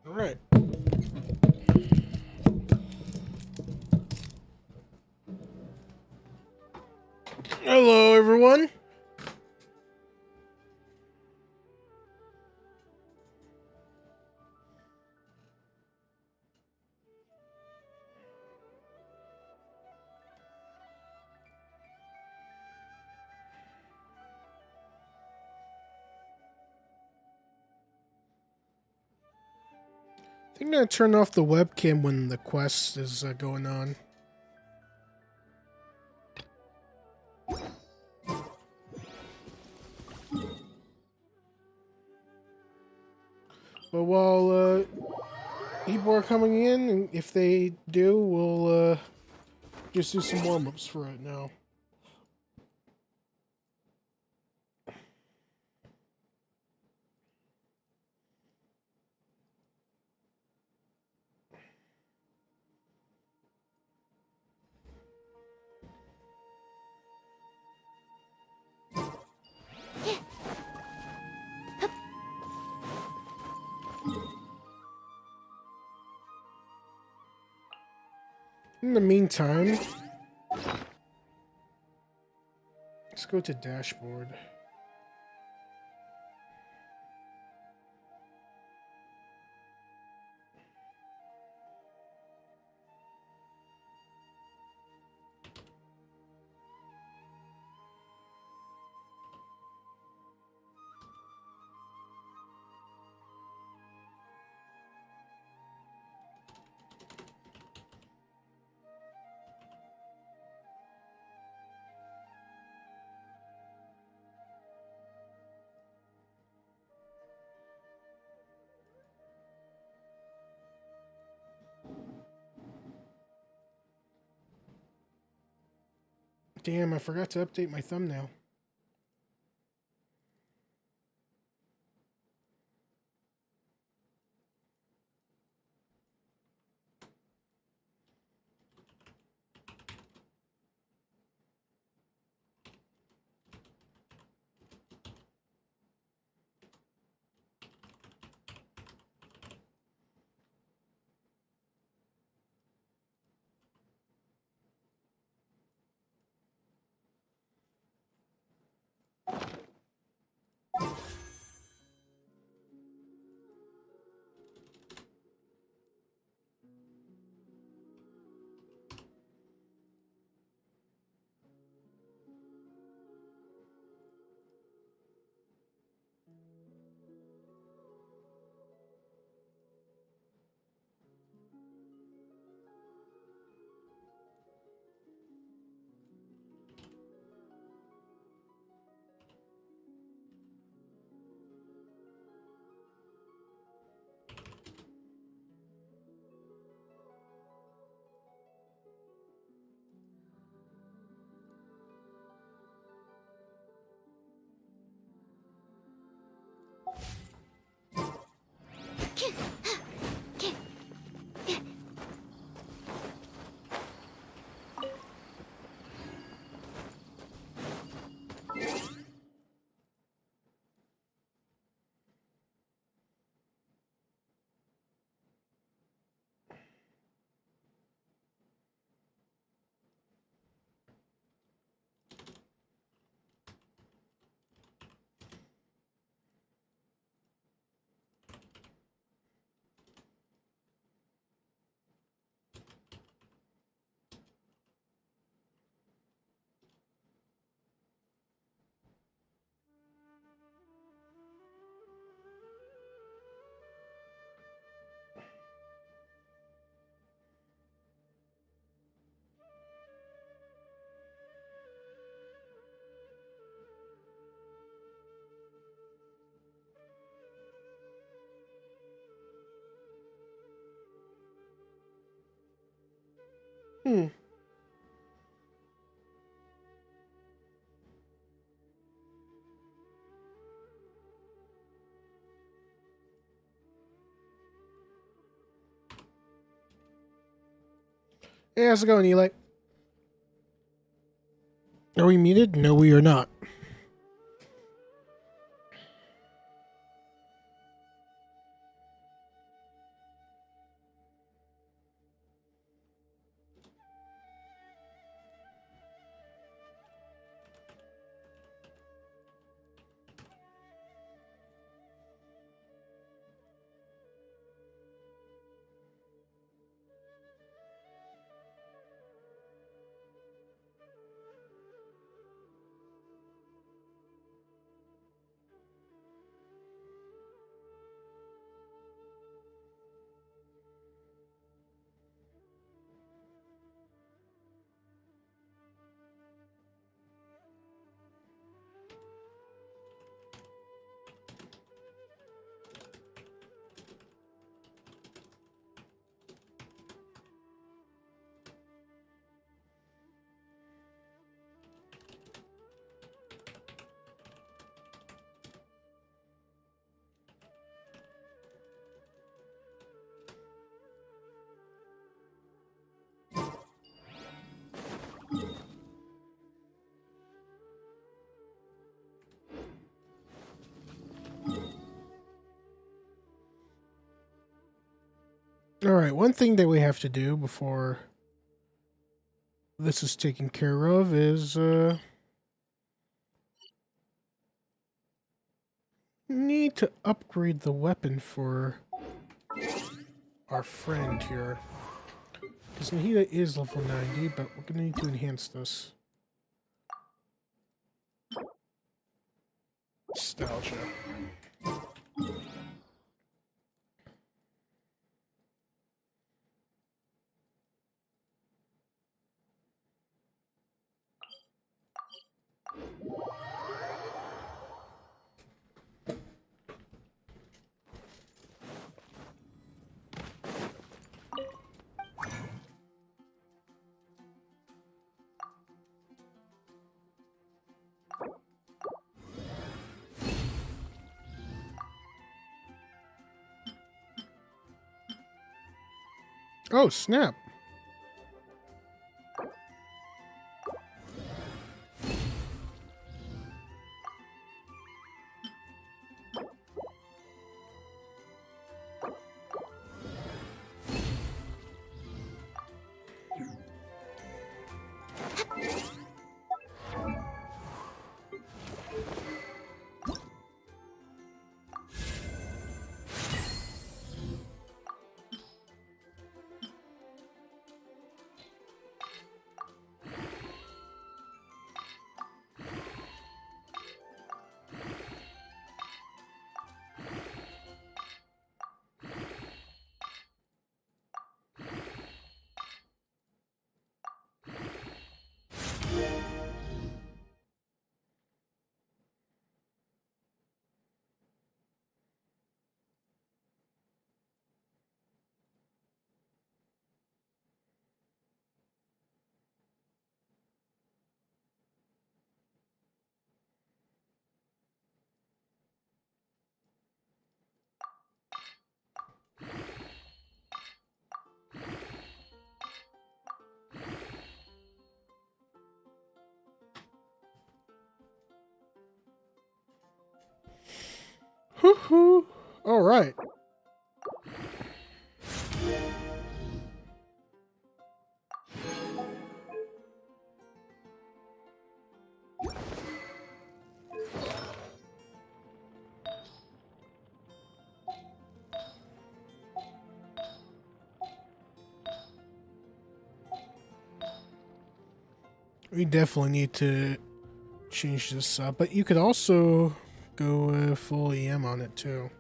All right. Hello, everyone. I think I'm gonna turn off the webcam when the quest is going on. But while people are coming in, and if they do, we'll just do some warm-ups for right now. In the meantime, let's go to dashboard. Damn, I forgot to update my thumbnail. Hmm. Hey, how's it going, Eli? Are we muted? No, we are not. Alright, one thing that we have to do before this is taken care of is, need to upgrade the weapon for our friend here. Because Nahida is level 90, but we're gonna need to enhance this. Nostalgia. Oh, snap. Hoo-hoo. All right. We definitely need to change this up, but you could also go full EM on it too.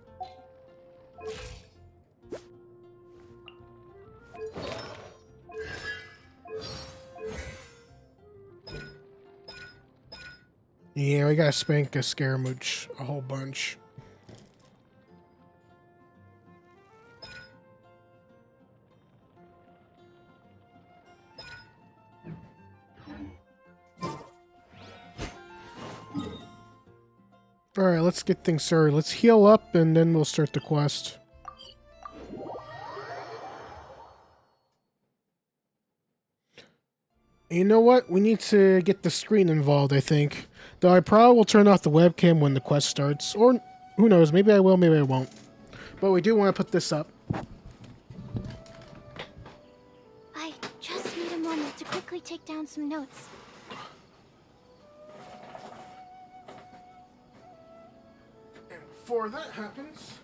Yeah, we gotta spank a Scaramouche a whole bunch. Alright, let's get things started. Let's heal up and then we'll start the quest. You know what? We need to get the screen involved, I think. Though I probably will turn off the webcam when the quest starts. Or, who knows, maybe I will, maybe I won't. But we do want to put this up. I just need a moment to quickly take down some notes. And before that happens...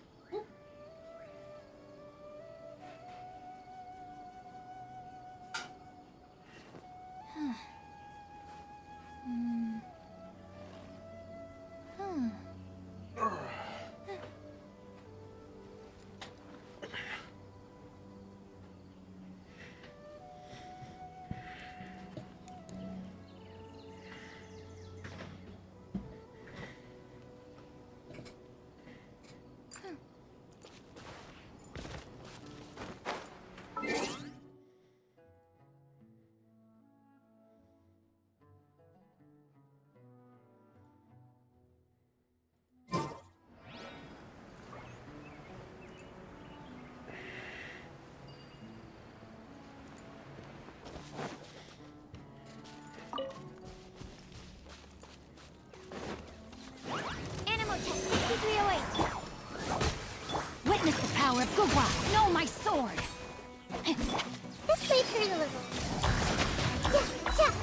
Witness the power of Gugwa! Know my sword! This way through the level. Yeah, yeah.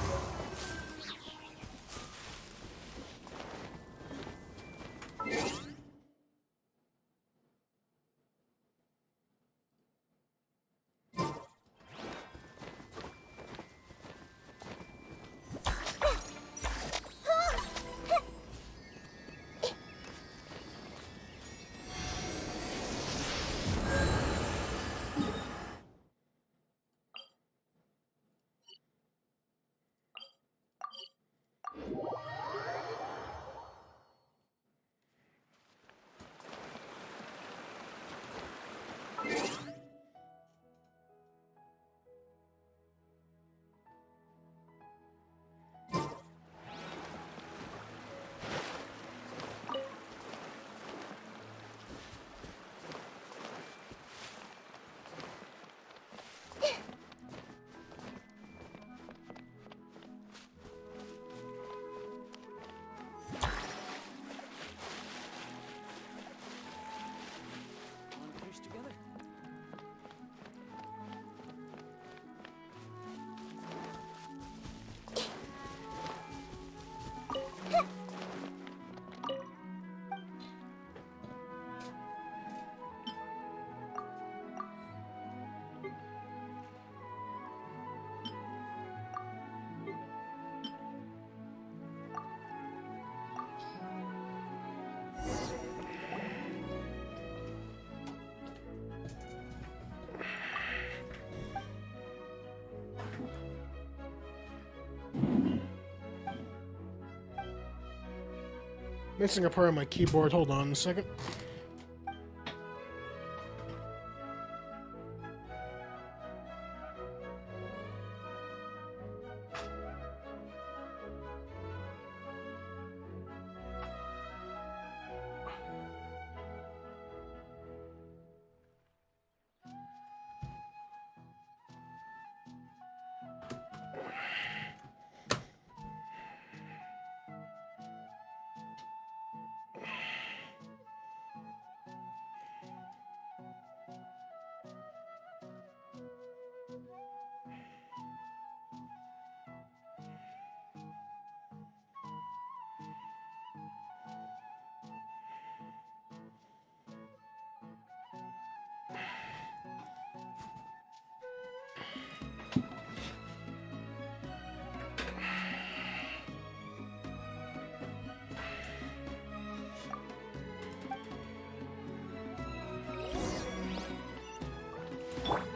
Missing a part of my keyboard. Hold on a second.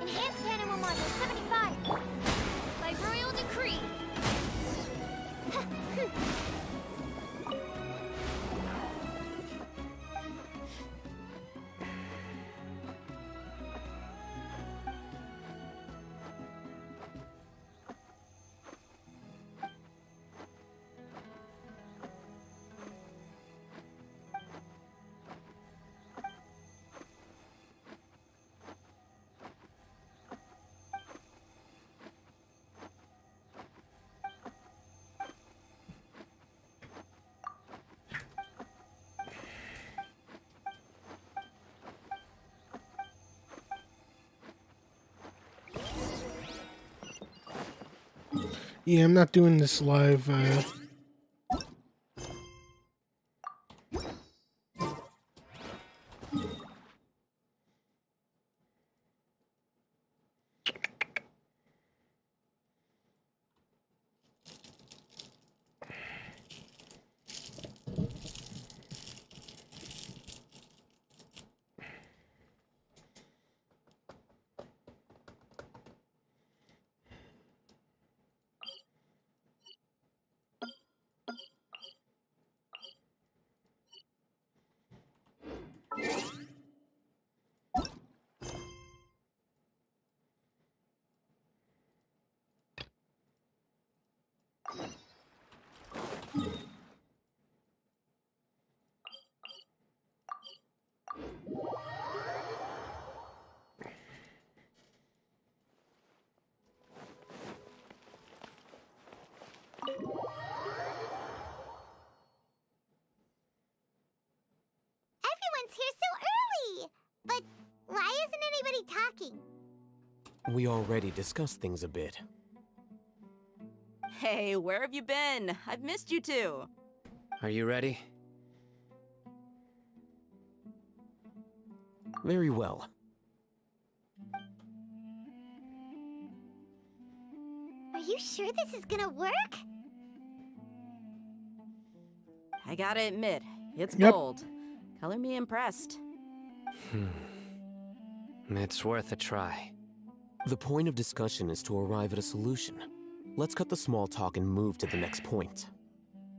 Enhanced Animal Module 75. By royal decree. Yeah, I'm not doing this live. Everyone's here so early! But why isn't anybody talking? We already discussed things a bit. Hey, where have you been? I've missed you too. Are you ready? Very well. Are you sure this is gonna work? I gotta admit, it's Yep. bold. Color me impressed. It's worth a try. The point of discussion is to arrive at a solution. Let's cut the small talk and move to the next point.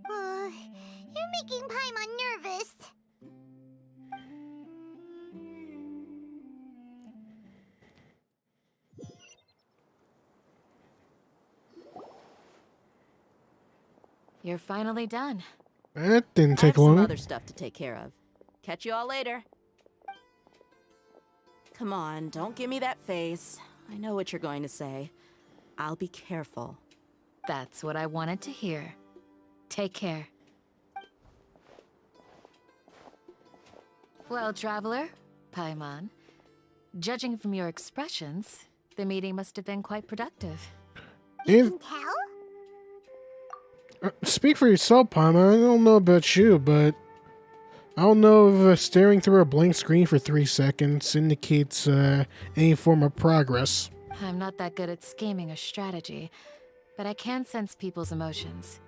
You're making Paimon nervous. You're finally done. That didn't I have take some long. other stuff to take care of. Catch you all later. Come on, don't give me that face. I know what you're going to say. I'll be careful. That's what I wanted to hear. Take care. Well, Traveler, Paimon, judging from your expressions, the meeting must have been quite productive. If, Can tell? speak for yourself, Paimon. I don't know about you, but I don't know if staring through a blank screen for 3 seconds indicates any form of progress. I'm not that good at scheming or strategy, but I can sense people's emotions.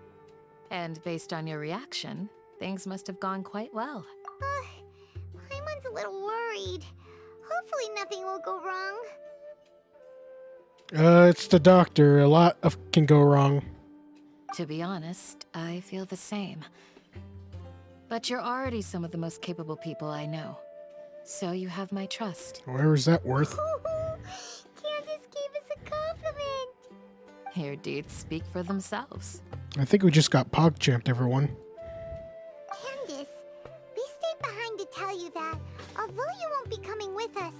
And based on your reaction, things must have gone quite well. Paimon's a little worried. Hopefully nothing will go wrong. It's the doctor. A lot can go wrong. To be honest, I feel the same. But you're already some of the most capable people I know. So you have my trust. Where is that worth? Candace gave us a compliment. Your deeds speak for themselves. I think we just got pogchamped, everyone. Candace, we stayed behind to tell you that, although you won't be coming with us,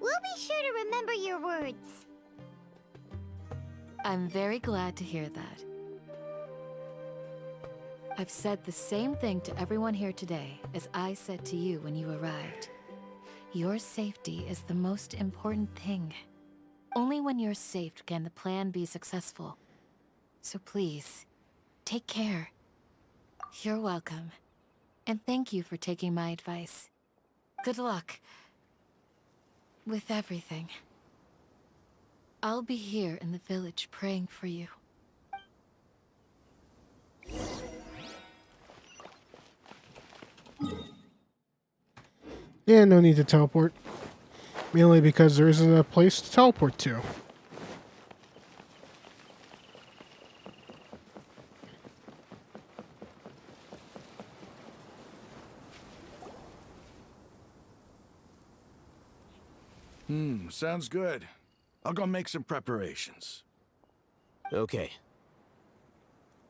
we'll be sure to remember your words. I'm very glad to hear that. I've said the same thing to everyone here today as I said to you when you arrived. Your safety is the most important thing. Only when you're safe can the plan be successful. So please, take care. You're welcome. And thank you for taking my advice. Good luck with everything. I'll be here in the village praying for you. Yeah, no need to teleport. Mainly because there isn't a place to teleport to. Sounds good. I'll go make some preparations. Okay.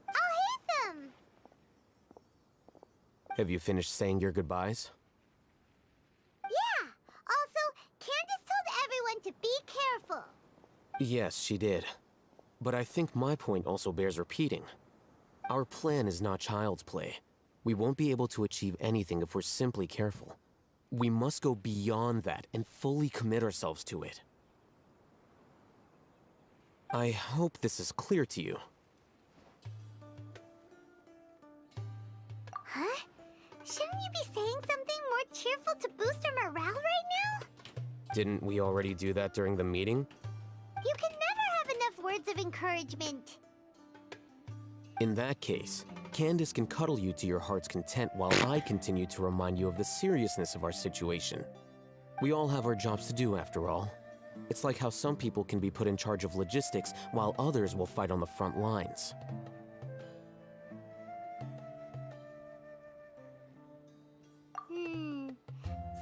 I'll hit them! Have you finished saying your goodbyes? Yeah! Also, Candace told everyone to be careful. Yes, she did. But I think my point also bears repeating. Our plan is not child's play. We won't be able to achieve anything if we're simply careful. We must go beyond that and fully commit ourselves to it. I hope this is clear to you. Huh? Shouldn't you be saying something more cheerful to boost our morale right now? Didn't we already do that during the meeting? You can never have enough words of encouragement. In that case, Candace can cuddle you to your heart's content while I continue to remind you of the seriousness of our situation. We all have our jobs to do, after all. It's like how some people can be put in charge of logistics while others will fight on the front lines.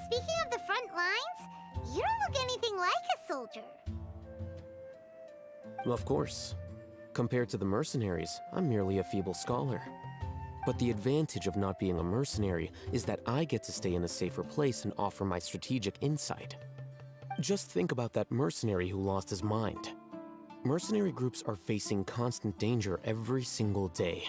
Speaking of the front lines, you don't look anything like a soldier. Of course. Compared to the mercenaries, I'm merely a feeble scholar. But the advantage of not being a mercenary is that I get to stay in a safer place and offer my strategic insight. Just think about that mercenary who lost his mind. Mercenary groups are facing constant danger every single day.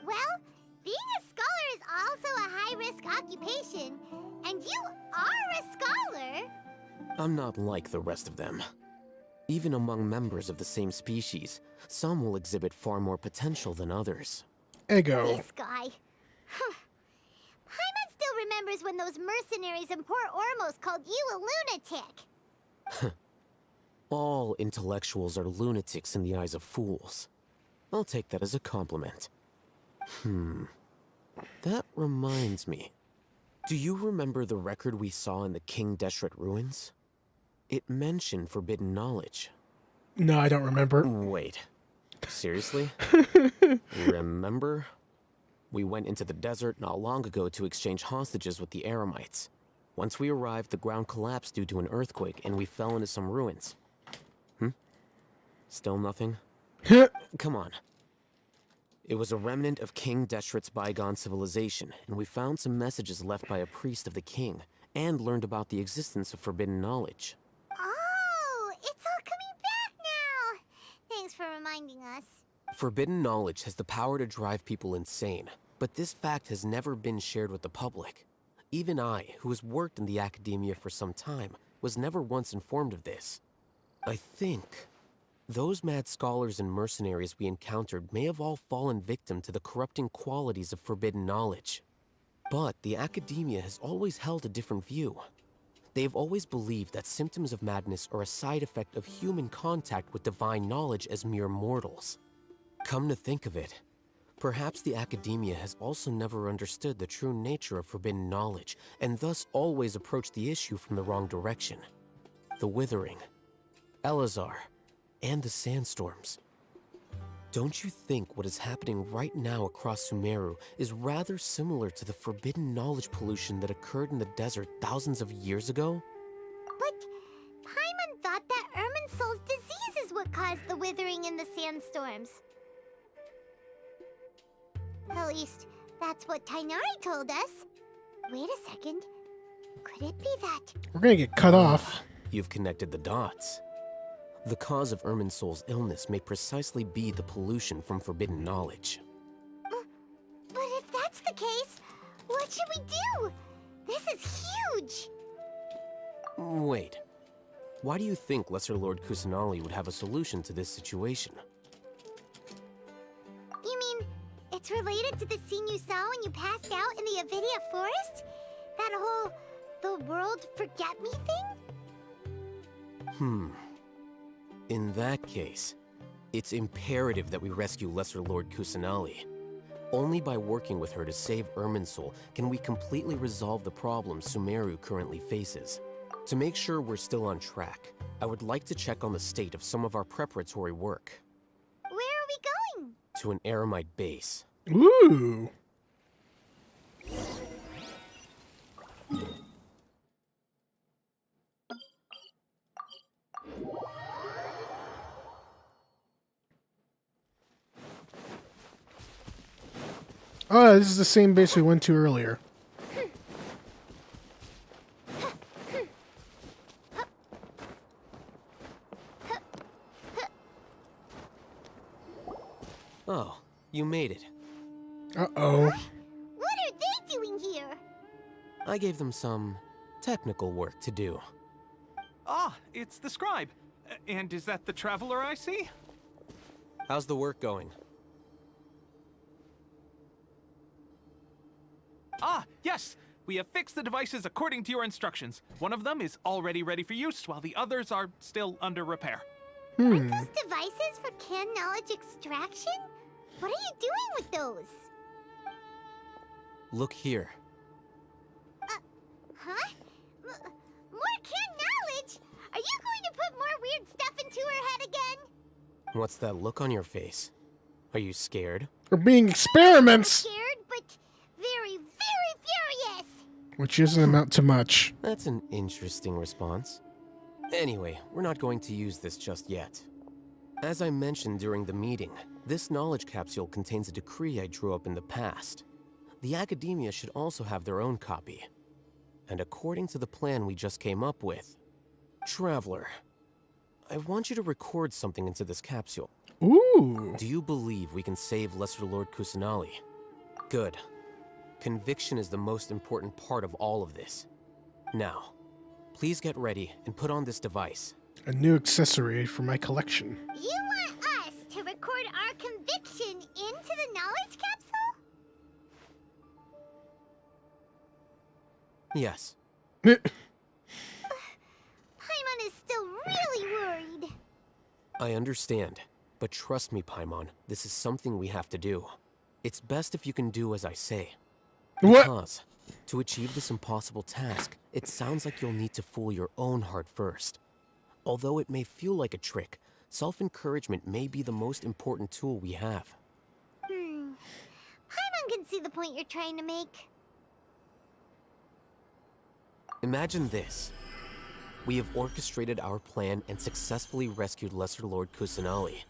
Well, being a scholar is also a high-risk occupation, and you are a scholar. I'm not like the rest of them. Even among members of the same species, some will exhibit far more potential than others. Ego. This guy. Huh. Paimon still remembers when those mercenaries in Port Ormos called you a lunatic. All intellectuals are lunatics in the eyes of fools. I'll take that as a compliment. That reminds me. Do you remember the record we saw in the King Deshret ruins? It mentioned forbidden knowledge. No, I don't remember. Wait. Seriously? Remember? We went into the desert not long ago to exchange hostages with the Eremites. Once we arrived, the ground collapsed due to an earthquake, and we fell into some ruins. Still nothing? Come on. It was a remnant of King Deshret's bygone civilization, and we found some messages left by a priest of the king, and learned about the existence of forbidden knowledge. Oh, it's all coming back now. Thanks for reminding us. Forbidden knowledge has the power to drive people insane, but this fact has never been shared with the public. Even I, who has worked in the academia for some time, was never once informed of this. I think those mad scholars and mercenaries we encountered may have all fallen victim to the corrupting qualities of forbidden knowledge. But the academia has always held a different view. They have always believed that symptoms of madness are a side effect of human contact with divine knowledge as mere mortals. Come to think of it, perhaps the academia has also never understood the true nature of forbidden knowledge, and thus always approached the issue from the wrong direction. The Withering, Elazar, and the sandstorms. Don't you think what is happening right now across Sumeru is rather similar to the forbidden knowledge pollution that occurred in the desert thousands of years ago? But Paimon thought that Irminsul's disease is what caused the withering and the sandstorms. At least, that's what Tainari told us. Wait a second. Could it be that? We're gonna get cut off. You've connected the dots. The cause of Irminsul's illness may precisely be the pollution from forbidden knowledge. But if that's the case, what should we do? This is huge! Wait. Why do you think Lesser Lord Kusanali would have a solution to this situation? You mean, it's related to the scene you saw when you passed out in the Avidia Forest? That whole, the world forget me thing? In that case, it's imperative that we rescue Lesser Lord Kusanali. Only by working with her to save Irminsul can we completely resolve the problems Sumeru currently faces. To make sure we're still on track, I would like to check on the state of some of our preparatory work. Where are we going? To an Eremite base. Ooh. Oh, this is the same base we went to earlier. Oh, you made it. Uh-oh. What are they doing here? I gave them some technical work to do. Ah, it's the scribe. And is that the traveler I see? How's the work going? Ah, yes! We have fixed the devices according to your instructions. One of them is already ready for use, while the others are still under repair. Aren't those devices for can knowledge extraction? What are you doing with those? Look here. Huh? More can knowledge? Are you going to put more weird stuff into her head again? What's that look on your face? Are you scared? We're being experiments! Scared, but very, very furious! Which doesn't amount to much. That's an interesting response. Anyway, we're not going to use this just yet. As I mentioned during the meeting, this knowledge capsule contains a decree I drew up in the past. The academia should also have their own copy. And according to the plan we just came up with, Traveler, I want you to record something into this capsule. Ooh. Do you believe we can save Lesser Lord Kusanali? Good. Conviction is the most important part of all of this. Now, please get ready and put on this device. A new accessory for my collection. You want us to record our conviction into the knowledge capsule? Yes. Paimon is still really worried. I understand. But trust me, Paimon, this is something we have to do. It's best if you can do as I say. What? Because, to achieve this impossible task, it sounds like you'll need to fool your own heart first. Although it may feel like a trick, self-encouragement may be the most important tool we have. Paimon can see the point you're trying to make. Imagine this. We have orchestrated our plan and successfully rescued Lesser Lord Kusanali.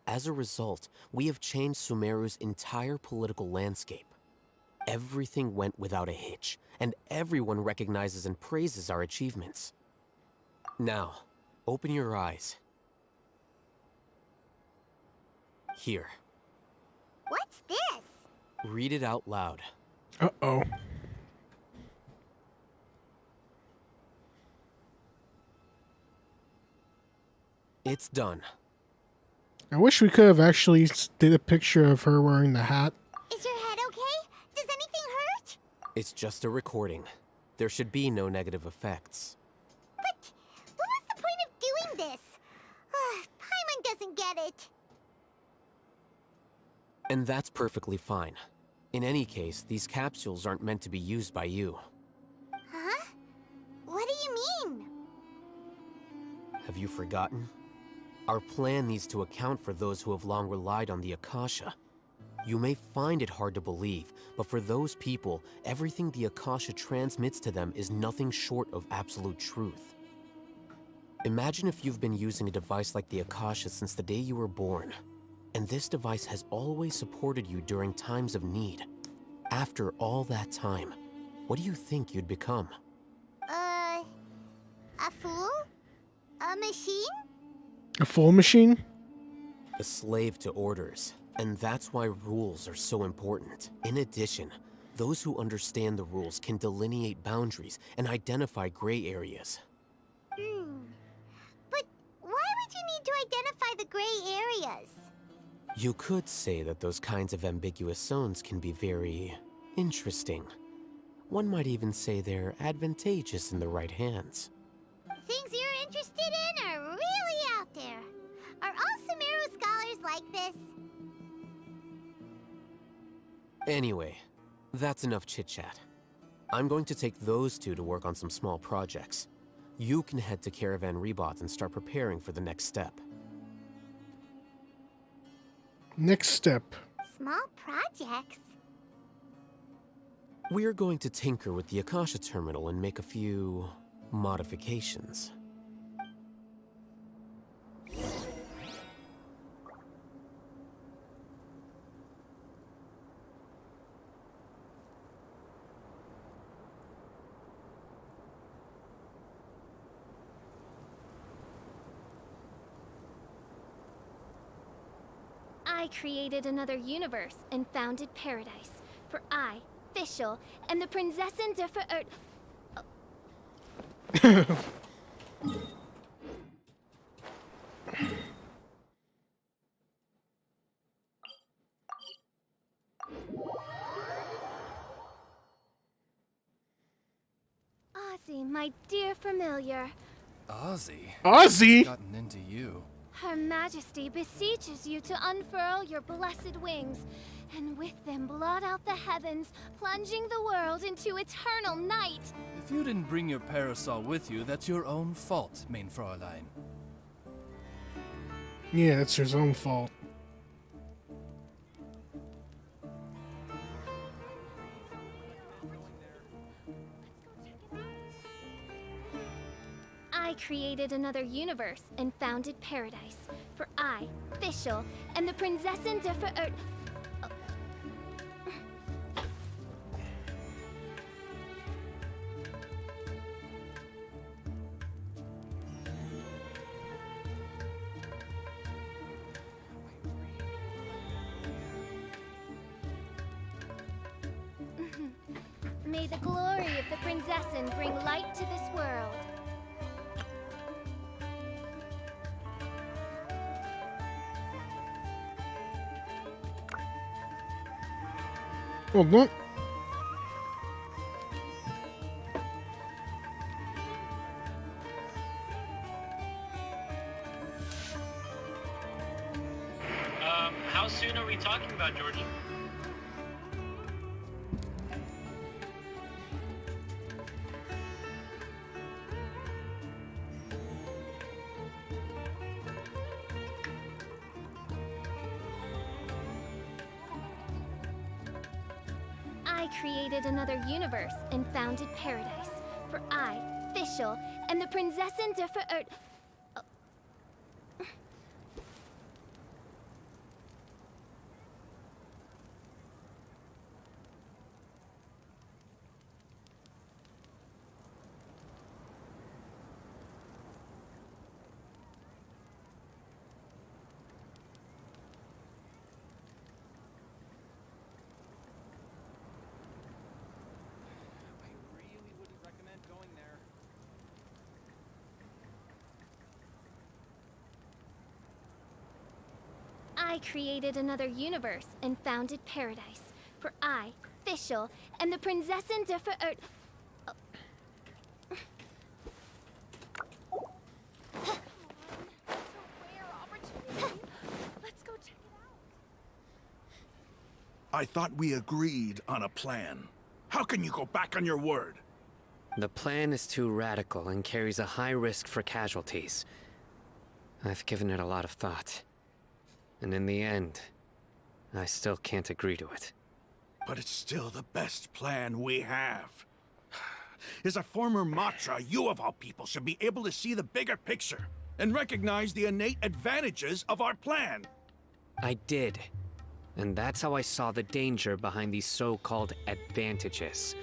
As a result, we have changed Sumeru's entire political landscape. Everything went without a hitch, and everyone recognizes and praises our achievements. Now, open your eyes. Here. What's this? Read it out loud. Uh-oh. It's done. I wish we could have actually did a picture of her wearing the hat. Is your head okay? Does anything hurt? It's just a recording. There should be no negative effects. But what was the point of doing this? Paimon doesn't get it. And that's perfectly fine. In any case, these capsules aren't meant to be used by you. Huh? What do you mean? Have you forgotten? Our plan needs to account for those who have long relied on the Akasha. You may find it hard to believe, but for those people, everything the Akasha transmits to them is nothing short of absolute truth. Imagine if you've been using a device like the Akasha since the day you were born, and this device has always supported you during times of need. After all that time, what do you think you'd become? A fool? A machine? A full machine? A slave to orders. And that's why rules are so important. In addition, those who understand the rules can delineate boundaries and identify gray areas. But why would you need to identify the gray areas? You could say that those kinds of ambiguous zones can be very interesting. One might even say they're advantageous in the right hands. Things you're interested in are really out there. Are all Sumeru scholars like this? Anyway, that's enough chit-chat. I'm going to take those two to work on some small projects. You can head to Caravan Rebot and start preparing for the next step. Next step. Small projects? We're going to tinker with the Akasha terminal and make a few modifications. I created another universe and founded paradise. For I, Fischl, and the Prinzessin der Verirrt... Ozzy, my dear familiar. Ozzy? Ozzy? What's gotten into you? Her Majesty beseeches you to unfurl your blessed wings, and with them blot out the heavens, plunging the world into eternal night. If you didn't bring your parasol with you, that's your own fault, mein Fräulein. Yeah, it's his own fault. I created another universe and founded paradise. For I, Fischl, and the Prinzessin der Verirrt... May the glory of the Prinzessin bring light to this world. Hold on. How soon are we talking about, Georgie? I created another universe and founded paradise. For I, Fischl, and the Prinzessin der Verirrt. I created another universe and founded paradise. For I, Fischl, and the Prinzessin der Verirrt. Let's go check it out. I thought we agreed on a plan. How can you go back on your word? The plan is too radical and carries a high risk for casualties. I've given it a lot of thought. And in the end, I still can't agree to it. But it's still the best plan we have. As a former Matra, you of all people should be able to see the bigger picture and recognize the innate advantages of our plan. I did. And that's how I saw the danger behind these so-called advantages.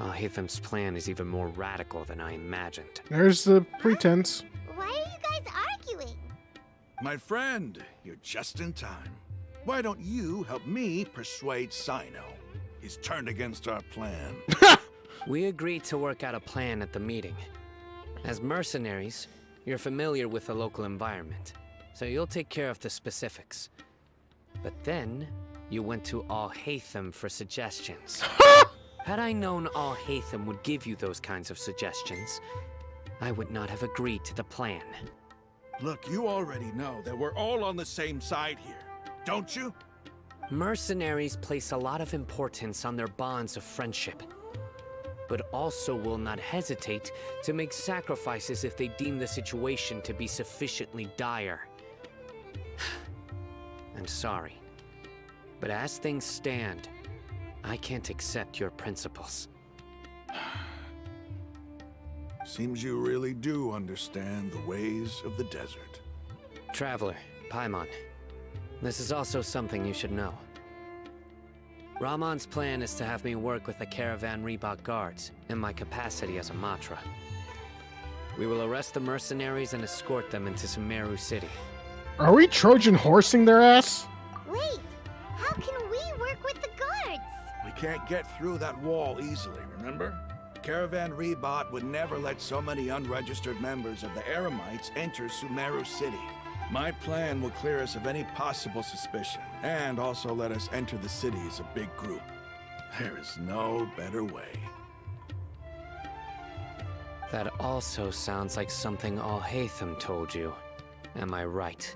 Alhaitham's plan is even more radical than I imagined. There's the pretense. Why are you guys arguing? My friend, you're just in time. Why don't you help me persuade Sino? He's turned against our plan. We agreed to work out a plan at the meeting. As mercenaries, you're familiar with the local environment, so you'll take care of the specifics. But then, you went to Alhaitham for suggestions. Had I known Alhaitham would give you those kinds of suggestions, I would not have agreed to the plan. Look, you already know that we're all on the same side here, don't you? Mercenaries place a lot of importance on their bonds of friendship, but also will not hesitate to make sacrifices if they deem the situation to be sufficiently dire. I'm sorry, but as things stand, I can't accept your principles. Seems you really do understand the ways of the desert. Traveler, Paimon, this is also something you should know. Ramon's plan is to have me work with the Caravan Reebok guards in my capacity as a Matra. We will arrest the mercenaries and escort them into Sumeru City. Are we Trojan horsing their ass? Wait, how can we work with the guards? We can't get through that wall easily, remember? Caravan Reebok would never let so many unregistered members of the Eremites enter Sumeru City. My plan will clear us of any possible suspicion, and also let us enter the city as a big group. There is no better way. That also sounds like something Alhaitham told you. Am I right?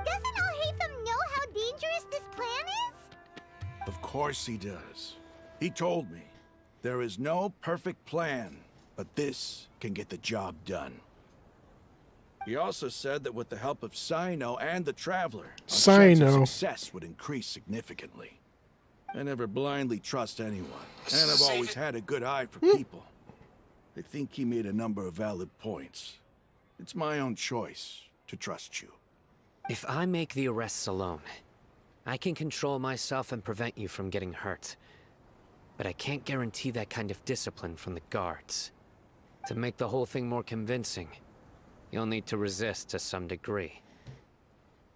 Doesn't Alhaitham know how dangerous this plan is? Of course he does. He told me. There is no perfect plan, but this can get the job done. He also said that with the help of Sino and the Traveler, our chance of success would increase significantly. I never blindly trust anyone, and I've always had a good eye for people. I think he made a number of valid points. It's my own choice to trust you. If I make the arrests alone, I can control myself and prevent you from getting hurt. But I can't guarantee that kind of discipline from the guards. To make the whole thing more convincing, you'll need to resist to some degree.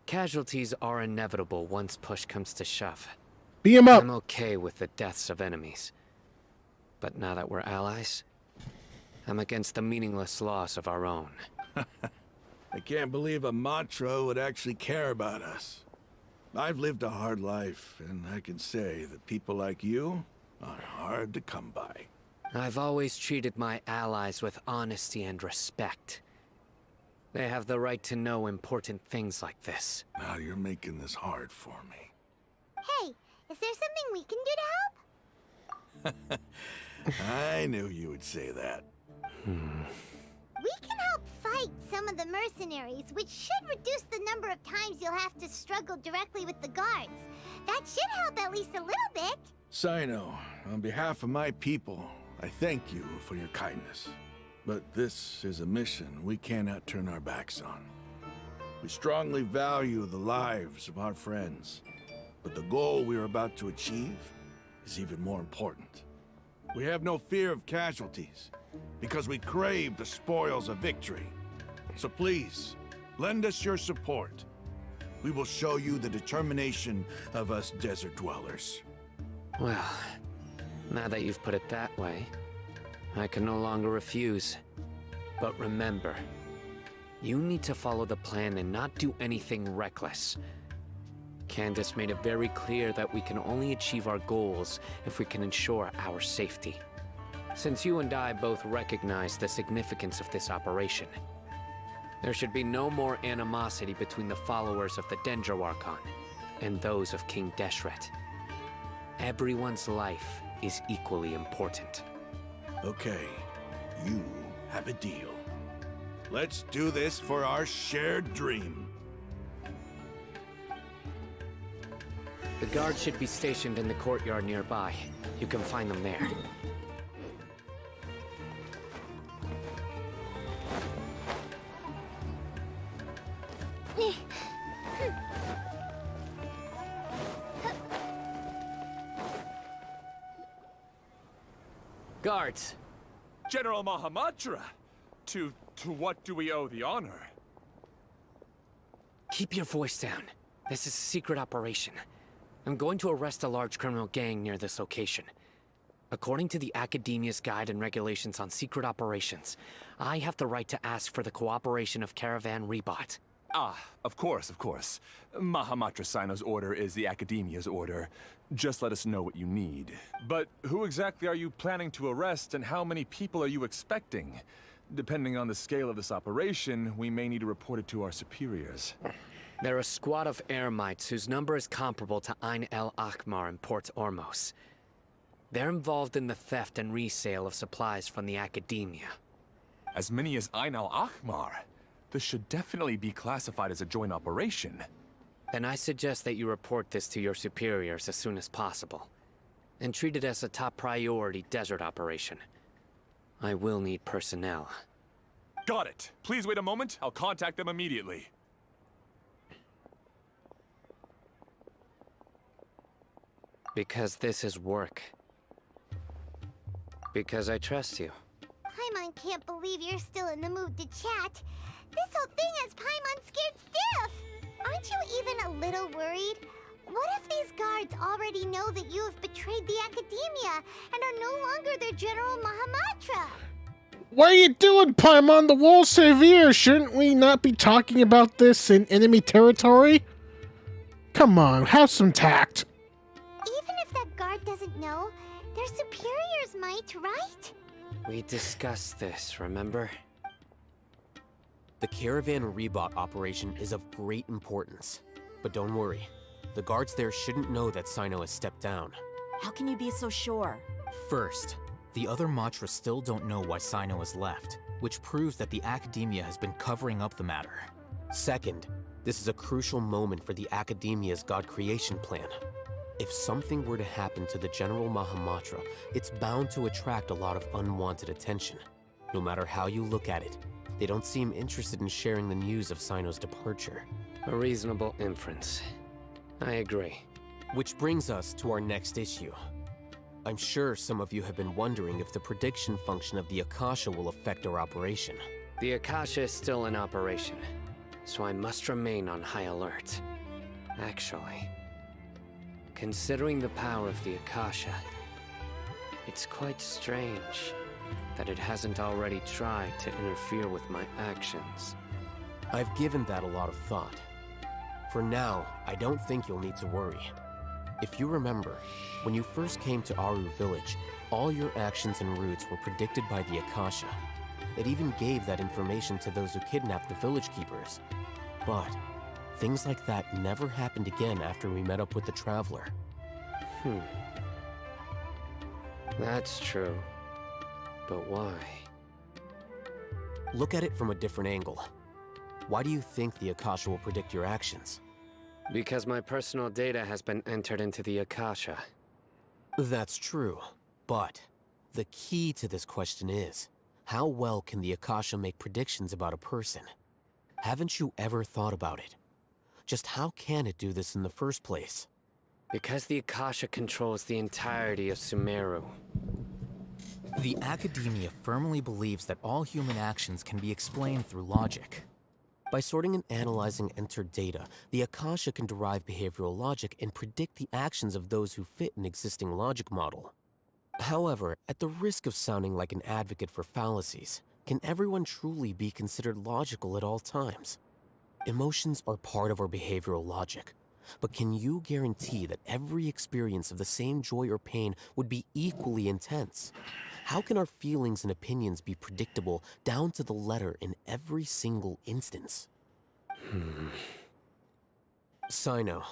Casualties are inevitable once push comes to shove. Beat 'em up! I'm okay with the deaths of enemies. But now that we're allies, I'm against the meaningless loss of our own. I can't believe a Matra would actually care about us. I've lived a hard life, and I can say that people like you are hard to come by. I've always treated my allies with honesty and respect. They have the right to know important things like this. Now you're making this hard for me. Hey, is there something we can do to help? I knew you would say that. We can help fight some of the mercenaries, which should reduce the number of times you'll have to struggle directly with the guards. That should help at least a little bit. Sino, on behalf of my people, I thank you for your kindness. But this is a mission we cannot turn our backs on. We strongly value the lives of our friends, but the goal we are about to achieve is even more important. We have no fear of casualties, because we crave the spoils of victory. So please, lend us your support. We will show you the determination of us desert dwellers. Well, now that you've put it that way, I can no longer refuse. But remember, you need to follow the plan and not do anything reckless. Candace made it very clear that we can only achieve our goals if we can ensure our safety. Since you and I both recognize the significance of this operation, there should be no more animosity between the followers of the Dendro Archon and those of King Deshret. Everyone's life is equally important. Okay, you have a deal. Let's do this for our shared dream. The guards should be stationed in the courtyard nearby. You can find them there. Guards! General Mahamatra! To what do we owe the honor? Keep your voice down. This is a secret operation. I'm going to arrest a large criminal gang near this location. According to the Academia's Guide and Regulations on Secret Operations, I have the right to ask for the cooperation of Caravan Rebot. Ah, of course, of course. Mahamatra Sino's order is the Academia's order. Just let us know what you need. But who exactly are you planning to arrest, and how many people are you expecting? Depending on the scale of this operation, we may need to report it to our superiors. They're a squad of Eremites whose number is comparable to Ain el Akhmar in Port Ormos. They're involved in the theft and resale of supplies from the Academia. As many as Ain el Akhmar? This should definitely be classified as a joint operation. Then I suggest that you report this to your superiors as soon as possible, and treat it as a top priority desert operation. I will need personnel. Got it. Please wait a moment. I'll contact them immediately. Because this is work. Because I trust you. Paimon can't believe you're still in the mood to chat. This whole thing has Paimon scared stiff. Aren't you even a little worried? What if these guards already know that you have betrayed the Academia and are no longer their General Mahamatra? What are you doing, Paimon? The Wall Severe? Shouldn't we not be talking about this in enemy territory? Come on, have some tact. Even if that guard doesn't know, their superiors might, right? We discussed this, remember? The Caravan Rebot operation is of great importance. But don't worry, the guards there shouldn't know that Sino has stepped down. How can you be so sure? First, the other Matra still don't know why Sino has left, which proves that the Academia has been covering up the matter. Second, this is a crucial moment for the Academia's God creation plan. If something were to happen to the General Mahamatra, it's bound to attract a lot of unwanted attention. No matter how you look at it, they don't seem interested in sharing the news of Sino's departure. A reasonable inference. I agree. Which brings us to our next issue. I'm sure some of you have been wondering if the prediction function of the Akasha will affect our operation. The Akasha is still in operation, so I must remain on high alert. Actually, considering the power of the Akasha, it's quite strange that it hasn't already tried to interfere with my actions. I've given that a lot of thought. For now, I don't think you'll need to worry. If you remember, when you first came to Aru Village, all your actions and routes were predicted by the Akasha. It even gave that information to those who kidnapped the village keepers. But things like that never happened again after we met up with the Traveler. That's true. But why? Look at it from a different angle. Why do you think the Akasha will predict your actions? Because my personal data has been entered into the Akasha. That's true, but the key to this question is, how well can the Akasha make predictions about a person? Haven't you ever thought about it? Just how can it do this in the first place? Because the Akasha controls the entirety of Sumeru. The Academia firmly believes that all human actions can be explained through logic. By sorting and analyzing entered data, the Akasha can derive behavioral logic and predict the actions of those who fit an existing logic model. However, at the risk of sounding like an advocate for fallacies, can everyone truly be considered logical at all times? Emotions are part of our behavioral logic, but can you guarantee that every experience of the same joy or pain would be equally intense? How can our feelings and opinions be predictable down to the letter in every single instance? Sino,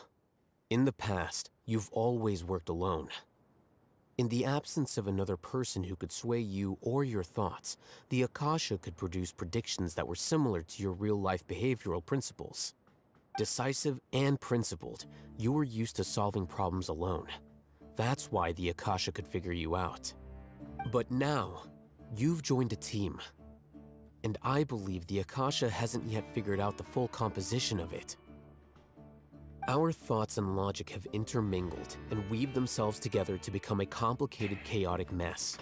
in the past, you've always worked alone. In the absence of another person who could sway you or your thoughts, the Akasha could produce predictions that were similar to your real-life behavioral principles. Decisive and principled, you were used to solving problems alone. That's why the Akasha could figure you out. But now, you've joined a team. And I believe the Akasha hasn't yet figured out the full composition of it. Our thoughts and logic have intermingled and weaved themselves together to become a complicated, chaotic mess.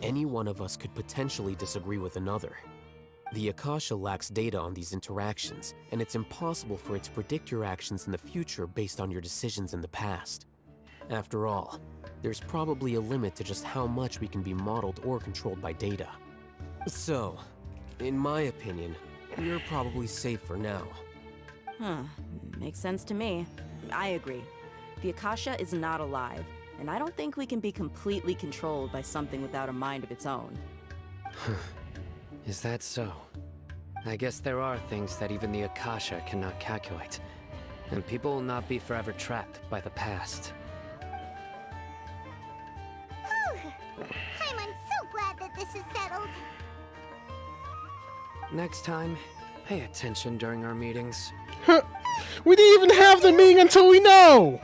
Any one of us could potentially disagree with another. The Akasha lacks data on these interactions, and it's impossible for it to predict your actions in the future based on your decisions in the past. After all, there's probably a limit to just how much we can be modeled or controlled by data. So, in my opinion, you're probably safe for now. Makes sense to me. I agree. The Akasha is not alive, and I don't think we can be completely controlled by something without a mind of its own. Is that so? I guess there are things that even the Akasha cannot calculate, and people will not be forever trapped by the past. I'm so glad that this is settled. Next time, pay attention during our meetings. We didn't even have the meeting until we know!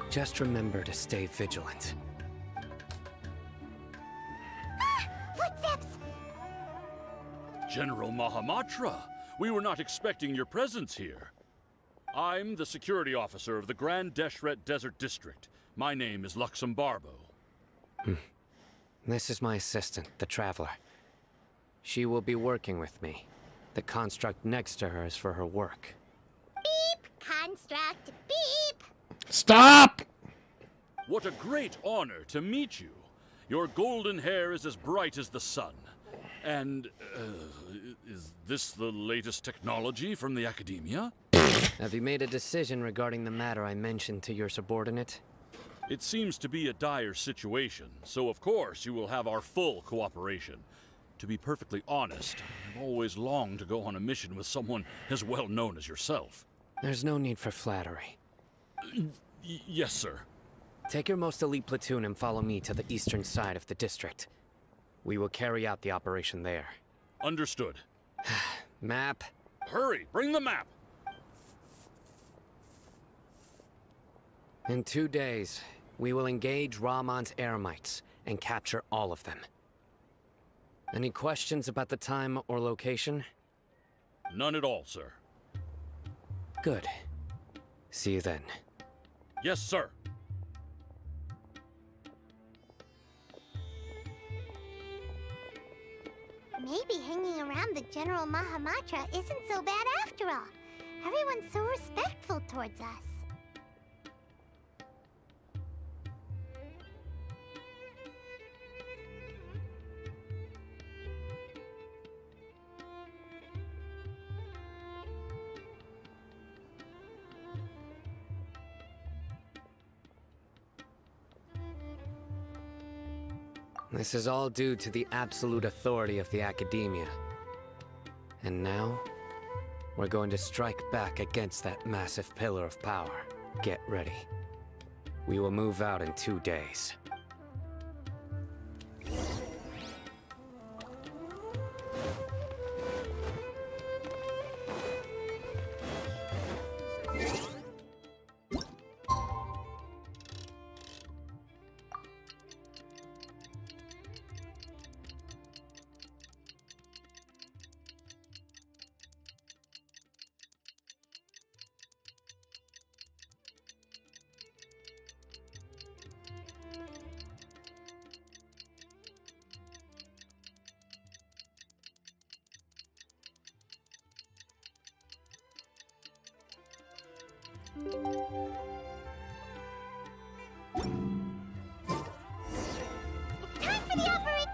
Just remember to stay vigilant. Footsteps! General Mahamatra, we were not expecting your presence here. I'm the security officer of the Grand Deshret Desert District. My name is Luxembarbo. This is my assistant, the Traveler. She will be working with me. The construct next to her is for her work. Beep! Construct, beep! Stop! What a great honor to meet you. Your golden hair is as bright as the sun. And, is this the latest technology from the Academia? Have you made a decision regarding the matter I mentioned to your subordinate? It seems to be a dire situation, so of course you will have our full cooperation. To be perfectly honest, I've always longed to go on a mission with someone as well known as yourself. There's no need for flattery. Yes, sir. Take your most elite platoon and follow me to the eastern side of the district. We will carry out the operation there. Understood. Map. Hurry, bring the map! In 2 days, we will engage Rahman's Eremites and capture all of them. Any questions about the time or location? None at all, sir. Good. See you then. Yes, sir. Maybe hanging around the General Mahamatra isn't so bad after all. Everyone's so respectful towards us. This is all due to the absolute authority of the Academia. And now, we're going to strike back against that massive pillar of power. Get ready. We will move out in 2 days. Time for the operation!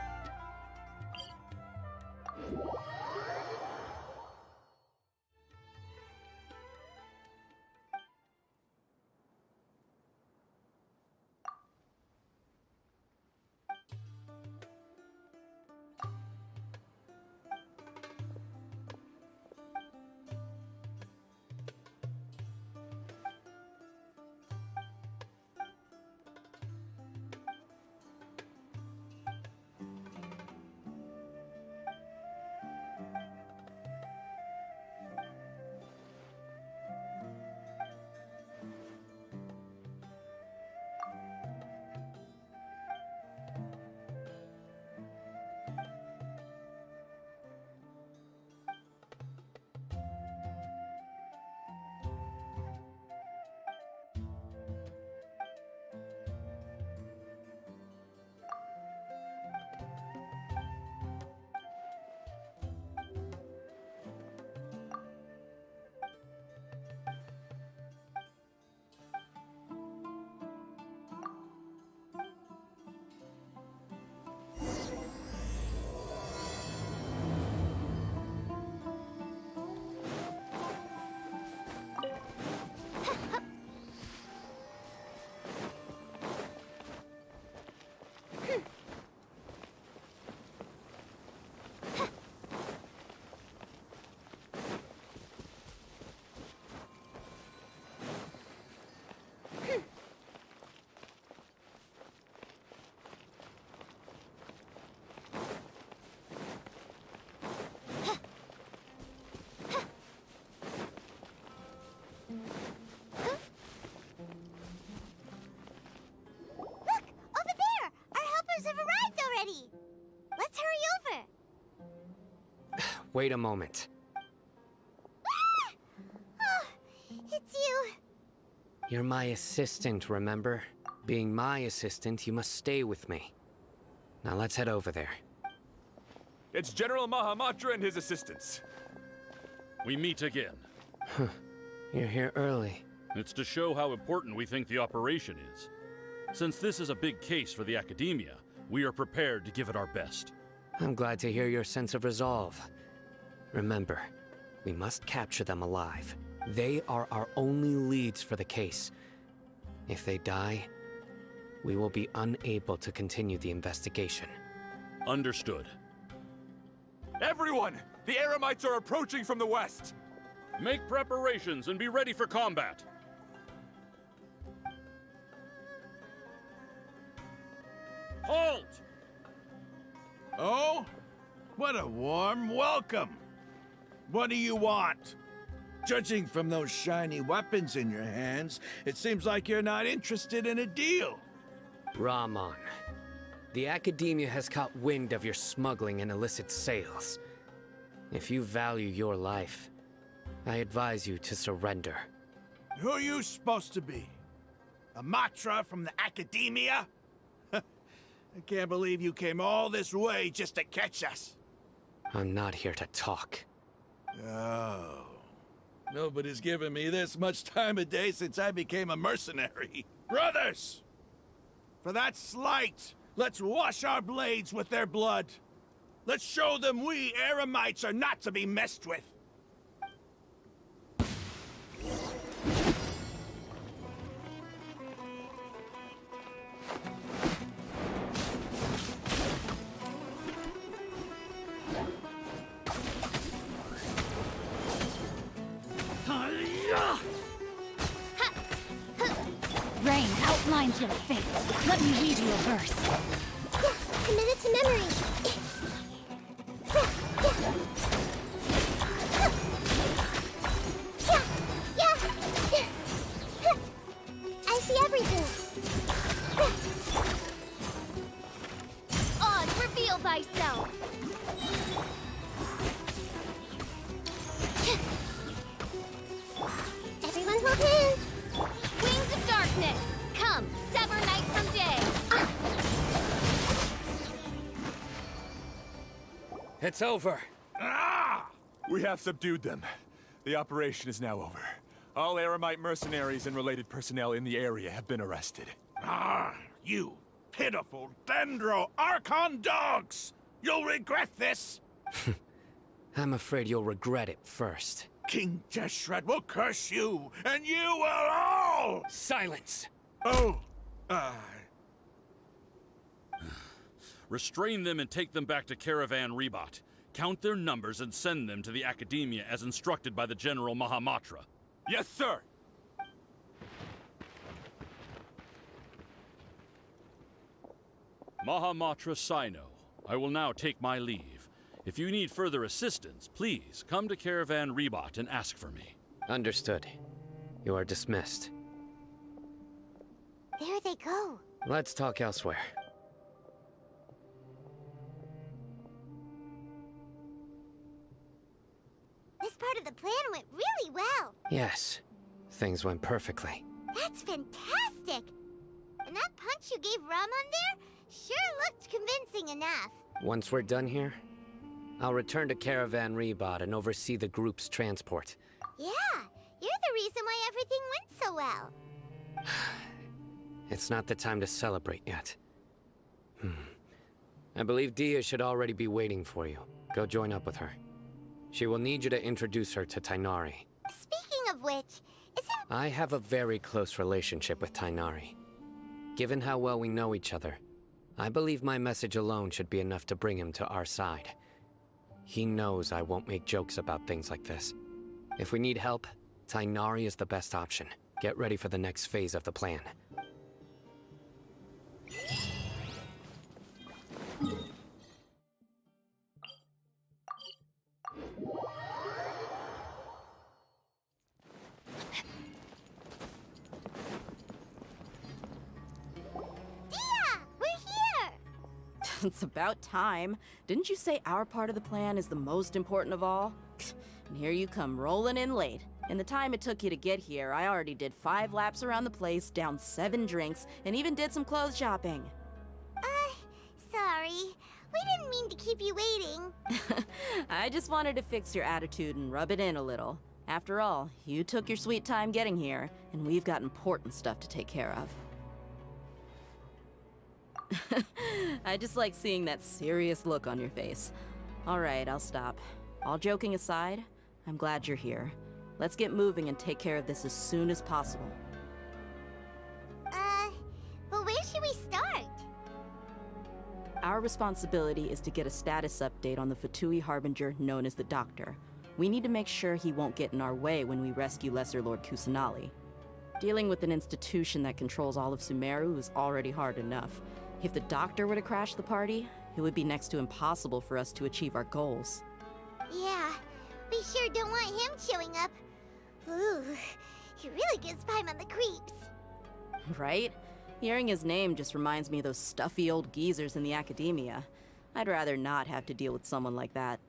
Have arrived already! Let's hurry over! Wait a moment. Ah! Oh, it's you! You're my assistant, remember? Being my assistant, you must stay with me. Now let's head over there. It's General Mahamatra and his assistants. We meet again. You're here early. It's to show how important we think the operation is. Since this is a big case for the Academia, we are prepared to give it our best. I'm glad to hear your sense of resolve. Remember, we must capture them alive. They are our only leads for the case. If they die, we will be unable to continue the investigation. Understood. Everyone! The Eremites are approaching from the west! Make preparations and be ready for combat. Halt! Oh? What a warm welcome! What do you want? Judging from those shiny weapons in your hands, it seems like you're not interested in a deal. Rahman, the Academia has caught wind of your smuggling and illicit sales. If you value your life, I advise you to surrender. Who are you supposed to be? A Matra from the Academia? I can't believe you came all this way just to catch us. I'm not here to talk. Oh. Nobody's given me this much time of day since I became a mercenary. Brothers! For that slight, let's wash our blades with their blood. Let's show them we Eremites are not to be messed with. Rain outlines your fate. Let me read you a verse. Commit it to memory. I see everything. On, reveal thyself. Everyone hold hands. Wings of darkness, come, sever night from day. It's over. Ah! We have subdued them. The operation is now over. All Eremite mercenaries and related personnel in the area have been arrested. Ah, you pitiful Dendro Archon dogs! You'll regret this! I'm afraid you'll regret it first. King Jeshred will curse you, and you will all! Silence! Oh, Restrain them and take them back to Caravan Rebot. Count their numbers and send them to the Academia as instructed by the General Mahamatra. Yes, sir! Mahamatra Sino, I will now take my leave. If you need further assistance, please come to Caravan Rebot and ask for me. Understood. You are dismissed. There they go. Let's talk elsewhere. This part of the plan went really well. Yes. Things went perfectly. That's fantastic. And that punch you gave Ram on there sure looked convincing enough. Once we're done here, I'll return to Caravan Rebot and oversee the group's transport. Yeah, you're the reason why everything went so well. It's not the time to celebrate yet. I believe Dia should already be waiting for you. Go join up with her. She will need you to introduce her to Tainari. Speaking of which, I have a very close relationship with Tainari. Given how well we know each other, I believe my message alone should be enough to bring him to our side. He knows I won't make jokes about things like this. If we need help, Tainari is the best option. Get ready for the next phase of the plan. It's about time. Didn't you say our part of the plan is the most important of all? And here you come rolling in late. In the time it took you to get here, I already did 5 laps around the place, downed 7 drinks, and even did some clothes shopping. Sorry. We didn't mean to keep you waiting. I just wanted to fix your attitude and rub it in a little. After all, you took your sweet time getting here, and we've got important stuff to take care of. I just like seeing that serious look on your face. Alright, I'll stop. All joking aside, I'm glad you're here. Let's get moving and take care of this as soon as possible. Well, where should we start? Our responsibility is to get a status update on the Fatui Harbinger known as the Doctor. We need to make sure he won't get in our way when we rescue Lesser Lord Kusanali. Dealing with an institution that controls all of Sumeru is already hard enough. If the Doctor were to crash the party, it would be next to impossible for us to achieve our goals. Yeah, we sure don't want him showing up. Ooh, he really gives Paimon the creeps. Right? Hearing his name just reminds me of those stuffy old geezers in the Academia. I'd rather not have to deal with someone like that.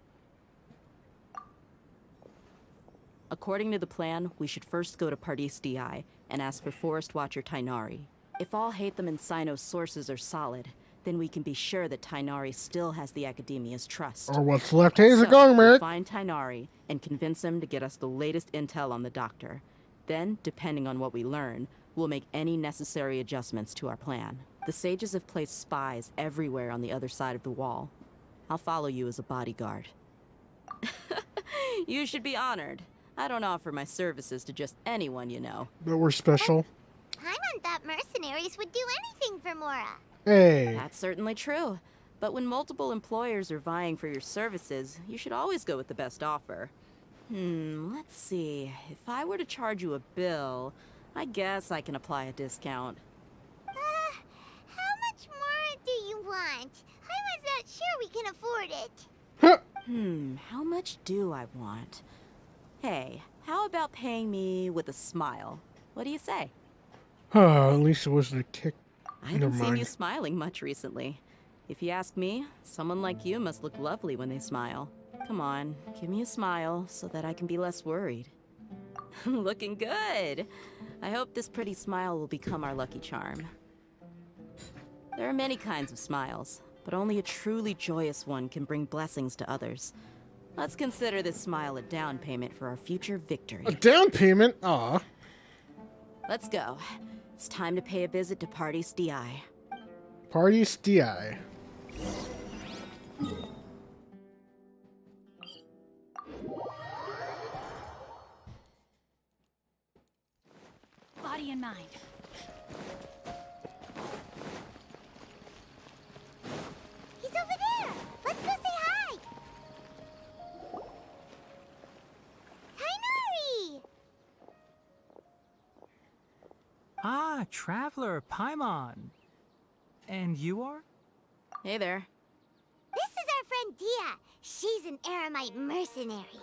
According to the plan, we should first go to Pardis Di and ask for Forest Watcher Tainari. If all Hatham and Sino's sources are solid, then we can be sure that Tainari still has the Academia's trust. Or what's left? How's So, it going, we'll Merrick? find Tainari and convince him to get us the latest intel on the Doctor. Then, depending on what we learn, we'll make any necessary adjustments to our plan. The sages have placed spies everywhere on the other side of the wall. I'll follow you as a bodyguard. You should be honored. I don't offer my services to just anyone, you know. But we're special. Paimon thought mercenaries would do anything for Mora. Hey. That's certainly true. But when multiple employers are vying for your services, you should always go with the best offer. Let's see. If I were to charge you a bill, I guess I can apply a discount. How much more do you want? Paimon's not sure we can afford it. How much do I want? Hey, how about paying me with a smile? What do you say? At least it wasn't a kick. I haven't seen you smiling much recently. If you ask me, someone like you must look lovely when they smile. Come on, give me a smile so that I can be less worried. Looking good. I hope this pretty smile will become our lucky charm. There are many kinds of smiles, but only a truly joyous one can bring blessings to others. Let's consider this smile a down payment for our future victory. A down payment? Aw. Let's go. It's time to pay a visit to Party's DI. Party's DI. Body and mind. He's over there. Let's go say hi. Tainari! Ah, Traveler, Paimon. And you are? Hey there. This is our friend Dia. She's an Aramite mercenary.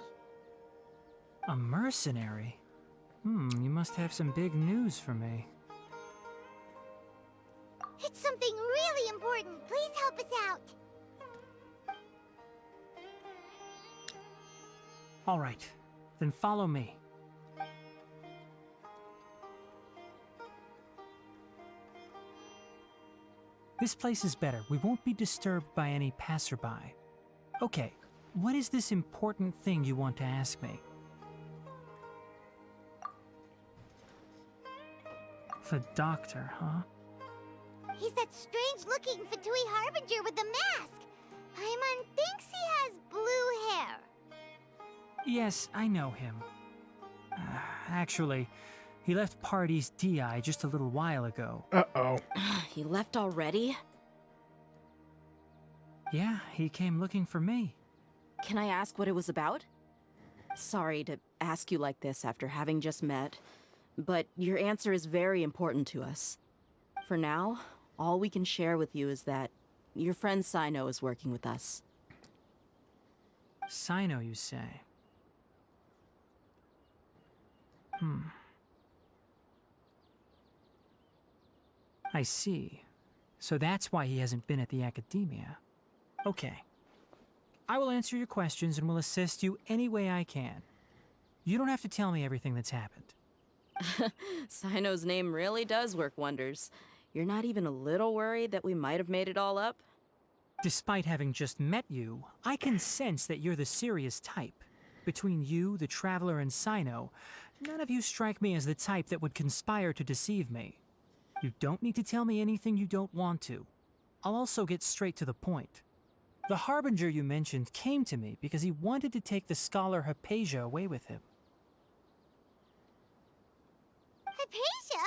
A mercenary? You must have some big news for me. It's something really important. Please help us out. All right, then follow me. This place is better. We won't be disturbed by any passerby. Okay, what is this important thing you want to ask me? The Doctor, huh? He's that strange-looking Fatui Harbinger with the mask. Paimon thinks he has blue hair. Yes, I know him. Actually, he left Party's DI just a little while ago. Uh-oh. He left already? Yeah, he came looking for me. Can I ask what it was about? Sorry to ask you like this after having just met, but your answer is very important to us. For now, all we can share with you is that your friend Sino is working with us. Sino, you say? I see. So that's why he hasn't been at the Academia. Okay. I will answer your questions and will assist you any way I can. You don't have to tell me everything that's happened. Sino's name really does work wonders. You're not even a little worried that we might have made it all up? Despite having just met you, I can sense that you're the serious type. Between you, the Traveler, and Sino, none of you strike me as the type that would conspire to deceive me. You don't need to tell me anything you don't want to. I'll also get straight to the point. The Harbinger you mentioned came to me because he wanted to take the scholar Hypatia away with him. Hypatia?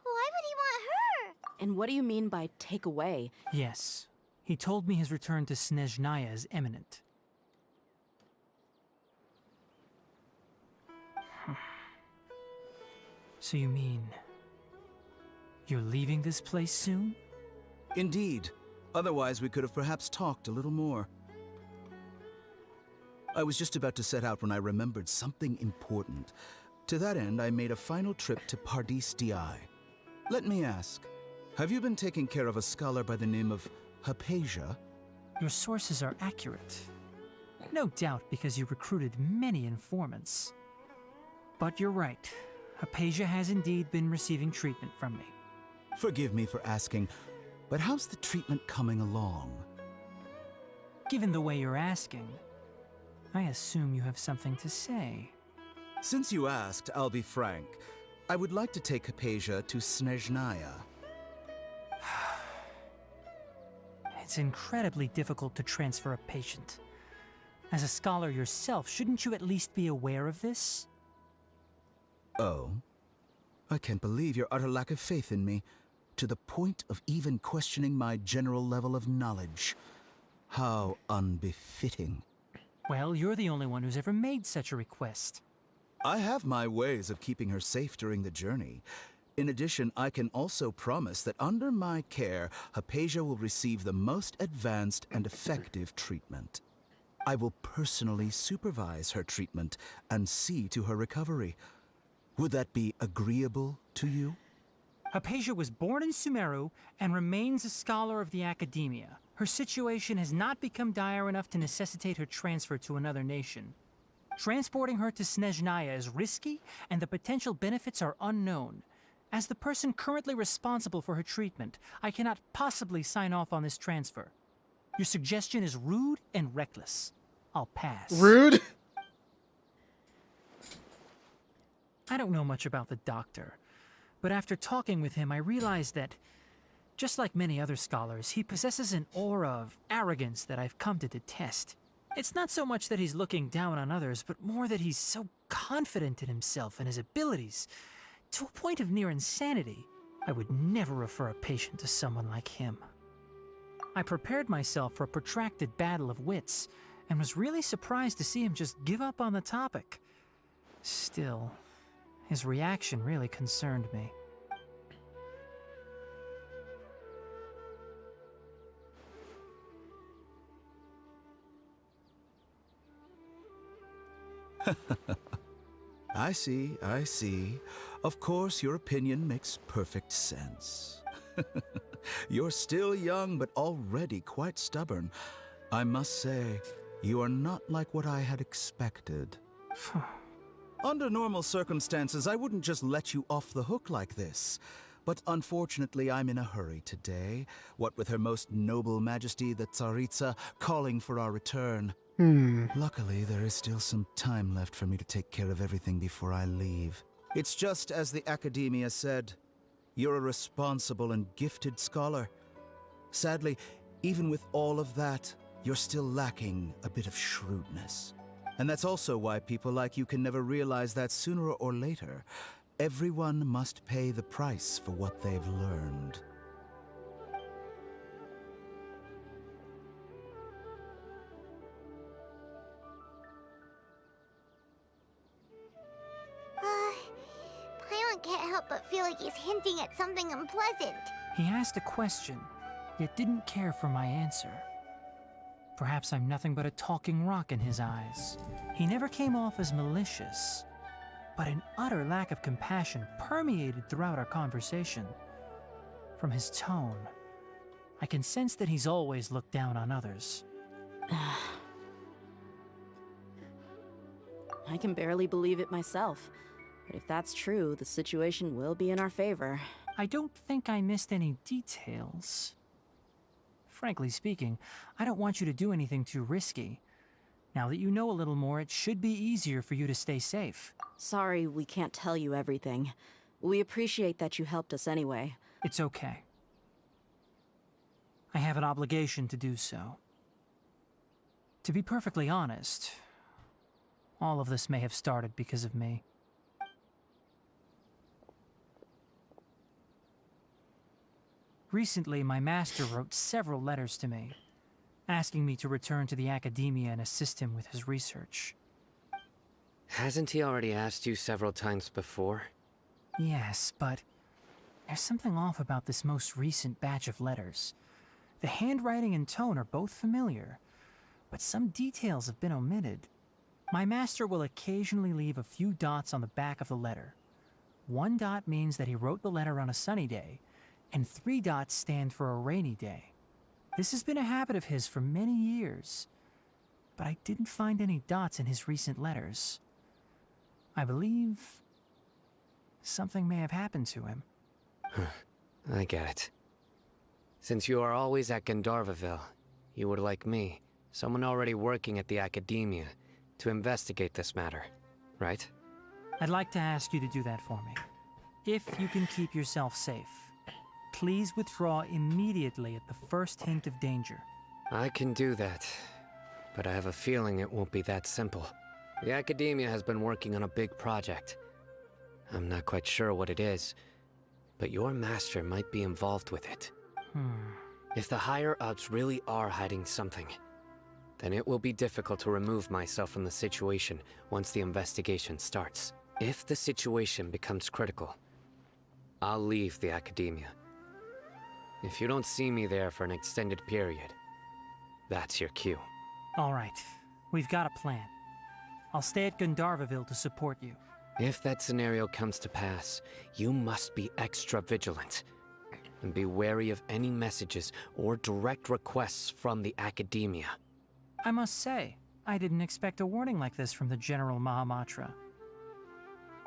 Why would he want her? And what do you mean by take away? Yes. He told me his return to Snezhnaya is imminent. So you mean... you're leaving this place soon? Indeed. Otherwise, we could have perhaps talked a little more. I was just about to set out when I remembered something important. To that end, I made a final trip to Pardis DI. Let me ask, have you been taking care of a scholar by the name of Hypatia? Your sources are accurate. No doubt because you recruited many informants. But you're right. Hypatia has indeed been receiving treatment from me. Forgive me for asking, But how's the treatment coming along? Given the way you're asking, I assume you have something to say. Since you asked, I'll be frank. I would like to take Hypatia to Snezhnaya. It's incredibly difficult to transfer a patient. As a scholar yourself, shouldn't you at least be aware of this? Oh? I can't believe your utter lack of faith in me, to the point of even questioning my general level of knowledge. How unbefitting. Well, you're the only one who's ever made such a request. I have my ways of keeping her safe during the journey. In addition, I can also promise that under my care, Hypatia will receive the most advanced and effective treatment. I will personally supervise her treatment and see to her recovery. Would that be agreeable to you? Hypatia was born in Sumeru and remains a scholar of the Academia. Her situation has not become dire enough to necessitate her transfer to another nation. Transporting her to Snezhnaya is risky, and the potential benefits are unknown. As the person currently responsible for her treatment, I cannot possibly sign off on this transfer. Your suggestion is rude and reckless. I'll pass. Rude? I don't know much about the doctor, but after talking with him, I realized that, just like many other scholars, he possesses an aura of arrogance that I've come to detest. It's not so much that he's looking down on others, but more that he's so confident in himself and his abilities, to a point of near insanity. I would never refer a patient to someone like him. I prepared myself for a protracted battle of wits, and was really surprised to see him just give up on the topic. Still, his reaction really concerned me. I see, I see. Of course, your opinion makes perfect sense. You're still young, but already quite stubborn. I must say, you are not like what I had expected. Under normal circumstances, I wouldn't just let you off the hook like this. But unfortunately, I'm in a hurry today, what with Her Most Noble Majesty the Tsaritsa calling for our return. Luckily, there is still some time left for me to take care of everything before I leave. It's just as the Academia said, you're a responsible and gifted scholar. Sadly, even with all of that, you're still lacking a bit of shrewdness. And that's also why people like you can never realize that sooner or later, everyone must pay the price for what they've learned. Paimon can't help but feel like he's hinting at something unpleasant. He asked a question, yet didn't care for my answer. Perhaps I'm nothing but a talking rock in his eyes. He never came off as malicious, but an utter lack of compassion permeated throughout our conversation. From his tone, I can sense that he's always looked down on others. I can barely believe it myself. But if that's true, the situation will be in our favor. I don't think I missed any details. Frankly speaking, I don't want you to do anything too risky. Now that you know a little more, it should be easier for you to stay safe. Sorry we can't tell you everything. We appreciate that you helped us anyway. It's okay. I have an obligation to do so. To be perfectly honest, all of this may have started because of me. Recently, my master wrote several letters to me, asking me to return to the Academia and assist him with his research. Hasn't he already asked you several times before? Yes, but there's something off about this most recent batch of letters. The handwriting and tone are both familiar, but some details have been omitted. My master will occasionally leave a few dots on the back of the letter. 1 dot means that he wrote the letter on a sunny day, and 3 dots stand for a rainy day. This has been a habit of his for many years, but I didn't find any dots in his recent letters. I believe something may have happened to him. I get it. Since you are always at Gandharvaville, you would like me, someone already working at the Academia, to investigate this matter, right? I'd like to ask you to do that for me. If you can keep yourself safe, please withdraw immediately at the first hint of danger. I can do that, but I have a feeling it won't be that simple. The Academia has been working on a big project. I'm not quite sure what it is, but your master might be involved with it. If the higher-ups really are hiding something, then it will be difficult to remove myself from the situation once the investigation starts. If the situation becomes critical, I'll leave the Academia. If you don't see me there for an extended period, that's your cue. All right, we've got a plan. I'll stay at Gandharvaville to support you. If that scenario comes to pass, you must be extra vigilant. And be wary of any messages or direct requests from the Academia. I must say, I didn't expect a warning like this from the General Mahamatra.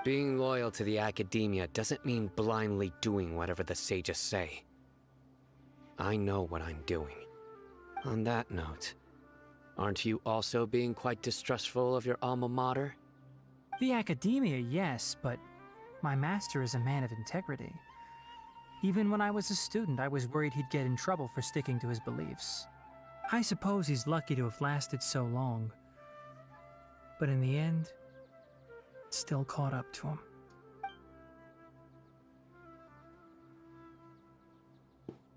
Being loyal to the Academia doesn't mean blindly doing whatever the sages say. I know what I'm doing. On that note, aren't you also being quite distrustful of your alma mater? The Academia, yes, but my master is a man of integrity. Even when I was a student, I was worried he'd get in trouble for sticking to his beliefs. I suppose he's lucky to have lasted so long. But in the end, it still caught up to him.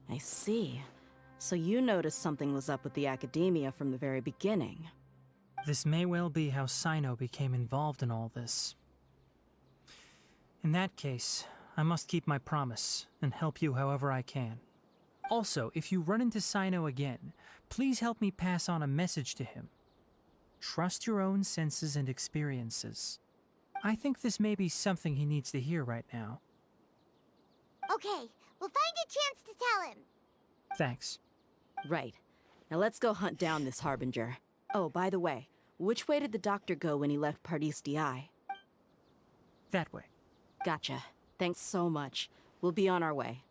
I see. So you noticed something was up with the Academia from the very beginning. This may well be how Sino became involved in all this. In that case, I must keep my promise and help you however I can. Also, if you run into Sino again, please help me pass on a message to him. Trust your own senses and experiences. I think this may be something he needs to hear right now. Okay, we'll find a chance to tell him. Thanks. Right. Now let's go hunt down this Harbinger. Oh, by the way, which way did the doctor go when he left Pardis DI? That way. Gotcha. Thanks so much. We'll be on our way.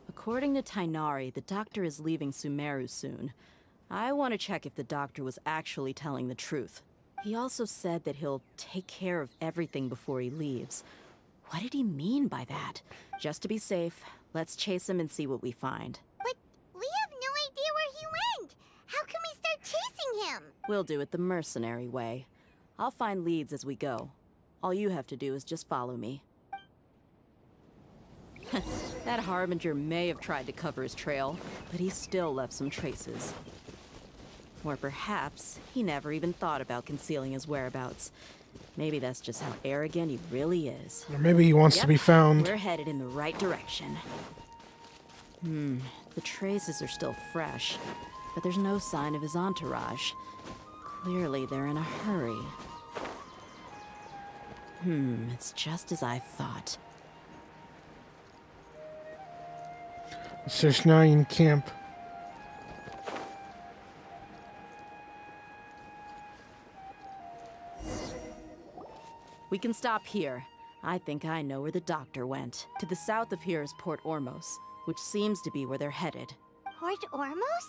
According to Tainari, the doctor is leaving Sumeru soon. I want to check if the doctor was actually telling the truth. He also said that he'll take care of everything before he leaves. What did he mean by that? Just to be safe, let's chase him and see what we find. But we have no idea where he went! How can we start chasing him? We'll do it the mercenary way. I'll find leads as we go. All you have to do is just follow me. That Harbinger may have tried to cover his trail, but he still left some traces. Or perhaps he never even thought about concealing his whereabouts. Maybe that's just how arrogant he really is. Or maybe he wants to be found. We're headed in the right direction. The traces are still fresh, but there's no sign of his entourage. Clearly they're in a hurry. It's just as I thought. There's 9 camp. We can stop here. I think I know where the doctor went. To the south of here is Port Ormos, which seems to be where they're headed. Port Ormos?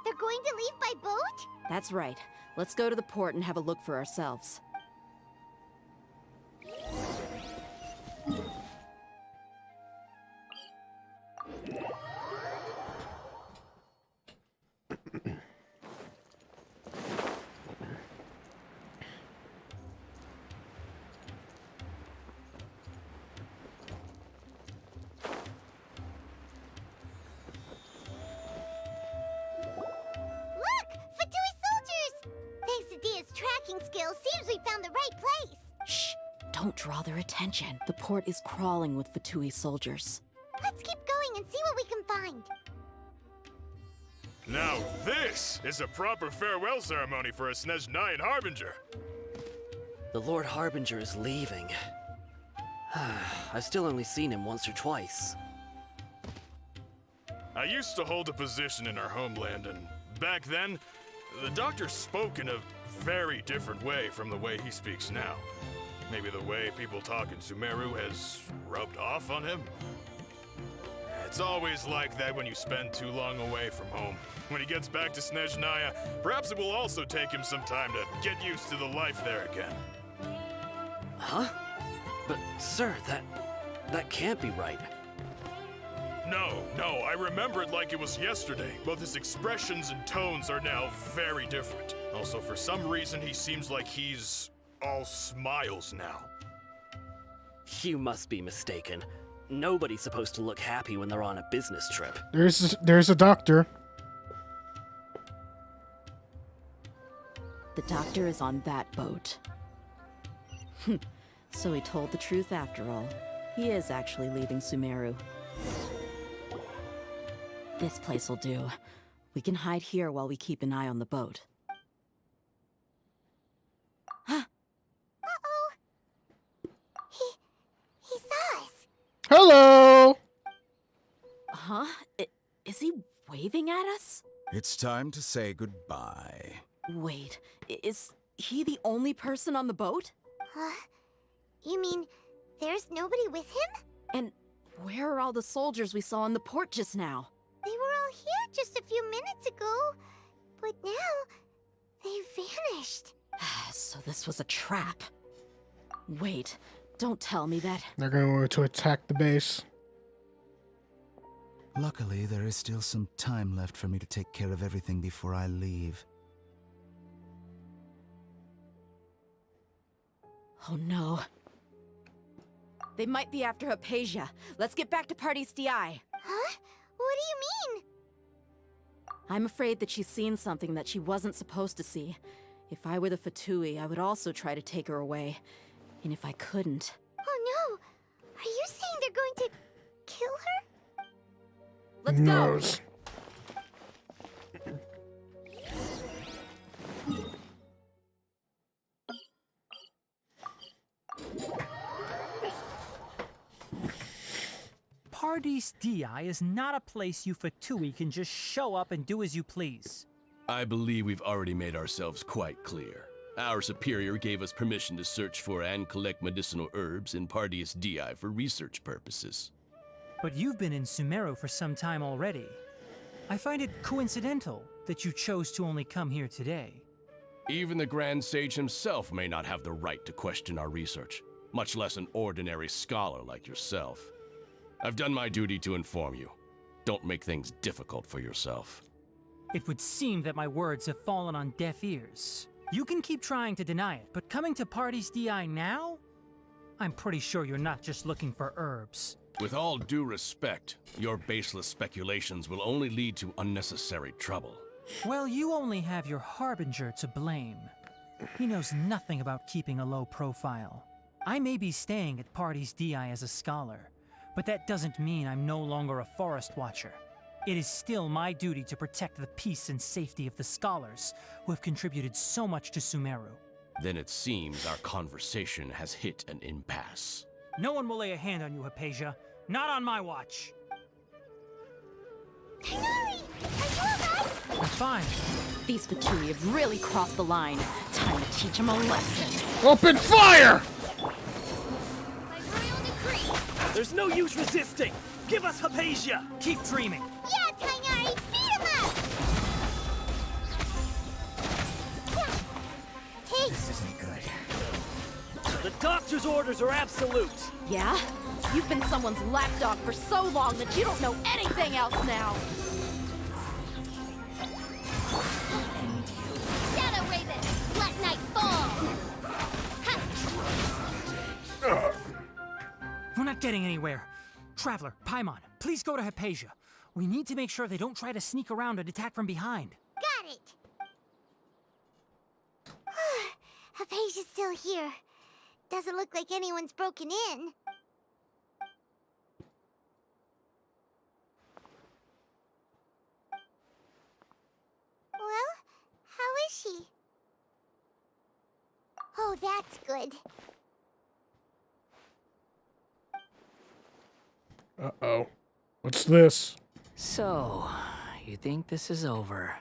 They're going to leave by boat? That's right. Let's go to the port and have a look for ourselves. Keqing skills, seems we found the right place. Shh! Don't draw their attention. The port is crawling with Fatui soldiers. Let's keep going and see what we can find. Now this is a proper farewell ceremony for a Snej 9 Harbinger. The Lord Harbinger is leaving. I've still only seen him once or twice. I used to hold a position in our homeland, and back then, the doctor spoken of very different way from the way he speaks now. Maybe the way people talk in Sumeru has rubbed off on him? It's always like that when you spend too long away from home. When he gets back to Snezhnaya, perhaps it will also take him some time to get used to the life there again. Huh? But, sir, that can't be right. No, I remember it like it was yesterday. Both his expressions and tones are now very different. Also, for some reason, he seems like he's all smiles now. You must be mistaken. Nobody's supposed to look happy when they're on a business trip. There's a doctor. The doctor is on that boat. So he told the truth after all. He is actually leaving Sumeru. This place will do. We can hide here while we keep an eye on the boat. Uh-oh. He saw us. Hello! Huh? Is he waving at us? It's time to say goodbye. Wait, is he the only person on the boat? You mean there's nobody with him? And where are all the soldiers we saw in the port just now? They were all here just a few minutes ago, but now they vanished. So this was a trap. Wait, don't tell me that. They're going to attack the base. Luckily, there is still some time left for me to take care of everything before I leave. Oh no. They might be after Hypatia. Let's get back to Party's DI. Huh? What do you mean? I'm afraid that she's seen something that she wasn't supposed to see. If I were the Fatui, I would also try to take her away. And if I couldn't... Oh no! Are you saying they're going to kill her? Let's go! Party's DI is not a place you Fatui can just show up and do as you please. I believe we've already made ourselves quite clear. Our superior gave us permission to search for and collect medicinal herbs in Party's DI for research purposes. But you've been in Sumeru for some time already. I find it coincidental that you chose to only come here today. Even the Grand Sage himself may not have the right to question our research, much less an ordinary scholar like yourself. I've done my duty to inform you. Don't make things difficult for yourself. It would seem that my words have fallen on deaf ears. You can keep trying to deny it, but coming to Party's DI now? I'm pretty sure you're not just looking for herbs. With all due respect, your baseless speculations will only lead to unnecessary trouble. Well, you only have your Harbinger to blame. He knows nothing about keeping a low profile. I may be staying at Party's DI as a scholar, but that doesn't mean I'm no longer a forest watcher. It is still my duty to protect the peace and safety of the scholars who have contributed so much to Sumeru. Then it seems our conversation has hit an impasse. No one will lay a hand on you, Hypatia. Not on my watch. Tighnari! I'm fine. These Fatui have really crossed the line. Time to teach them a lesson. Open fire! There's no use resisting! Give us Hypatia! Keep dreaming! Yeah, Tighnari! Beat him up! Hey! This isn't good. The doctor's orders are absolute! Yeah? You've been someone's lapdog for so long that you don't know anything else now! Shadow Raven! Let night fall! We're not getting anywhere. Traveler, Paimon, please go to Hypatia. We need to make sure they don't try to sneak around and attack from behind. Got it! Hypatia's still here. Doesn't look like anyone's broken in. Well, how is she? Oh, that's good. Uh-oh. What's this? So, you think this is over?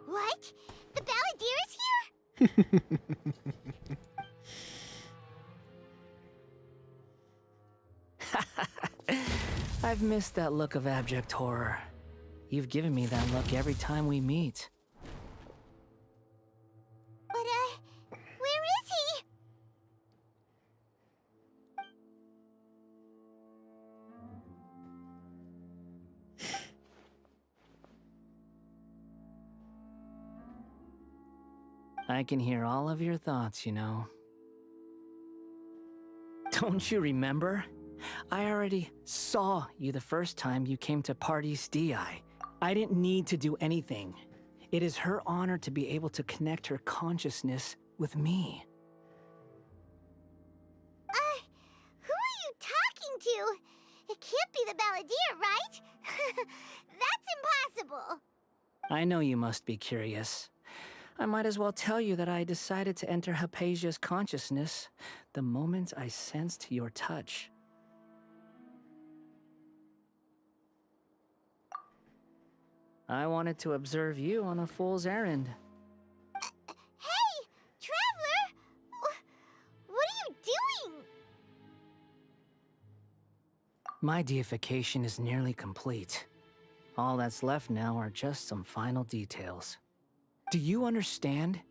What? The Balladeer is here? I've missed that look of abject horror. You've given me that look every time we meet. But, where is he? I can hear all of your thoughts, you know. Don't you remember? I already saw you the first time you came to Party's DI. I didn't need to do anything. It is her honor to be able to connect her consciousness with me. Who are you talking to? It can't be the Balladeer, right? That's impossible. I know you must be curious. I might as well tell you that I decided to enter Hypatia's consciousness the moment I sensed your touch. I wanted to observe you on a fool's errand. Hey, Traveler! What are you doing? My deification is nearly complete. All that's left now are just some final details. Do you understand?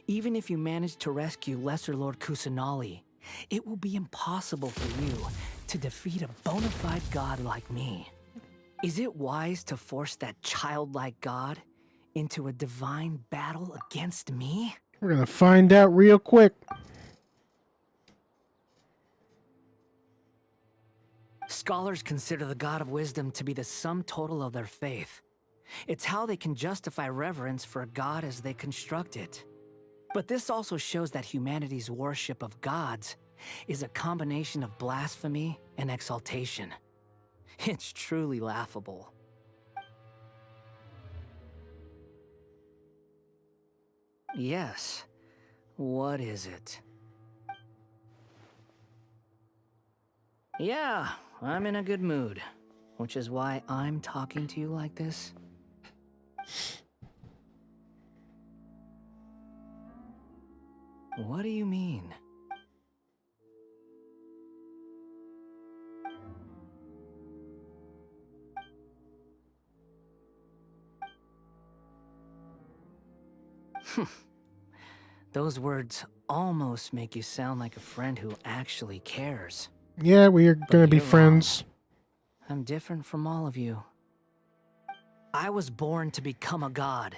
Even if you manage to rescue Lesser Lord Kusanali, it will be impossible for you to defeat a bona fide god like me. Is it wise to force that childlike god into a divine battle against me? We're gonna find out real quick. Scholars consider the God of Wisdom to be the sum total of their faith. It's how they can justify reverence for a god as they construct it. But this also shows that humanity's worship of gods is a combination of blasphemy and exaltation. It's truly laughable. Yes. What is it? Yeah, I'm in a good mood, which is why I'm talking to you like this. What do you mean? Those words almost make you sound like a friend who actually cares. Yeah, we are gonna be you're wrong. friends. I'm different from all of you. I was born to become a god.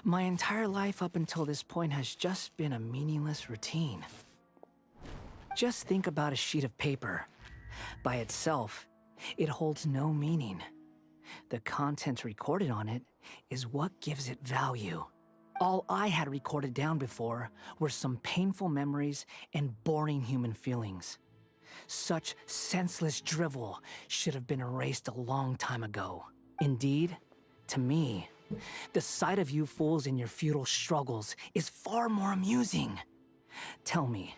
My entire life up until this point has just been a meaningless routine. Just think about a sheet of paper. By itself, it holds no meaning. The content recorded on it is what gives it value. All I had recorded down before were some painful memories and boring human feelings. Such senseless drivel should have been erased a long time ago. Indeed, to me, the sight of you fools in your futile struggles is far more amusing. Tell me,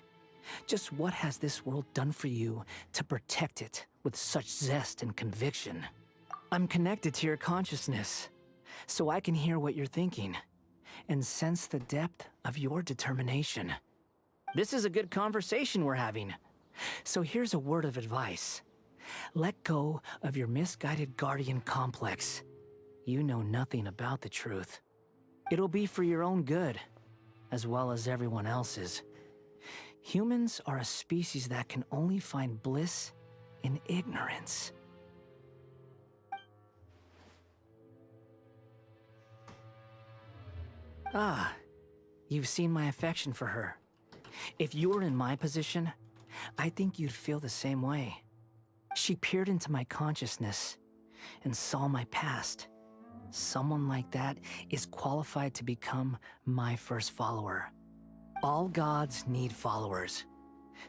just what has this world done for you to protect it with such zest and conviction? I'm connected to your consciousness, so I can hear what you're thinking and sense the depth of your determination. This is a good conversation we're having. So here's a word of advice. Let go of your misguided guardian complex. You know nothing about the truth. It'll be for your own good, as well as everyone else's. Humans are a species that can only find bliss in ignorance. Ah, you've seen my affection for her. If you were in my position, I think you'd feel the same way. She peered into my consciousness and saw my past. Someone like that is qualified to become my first follower. All gods need followers.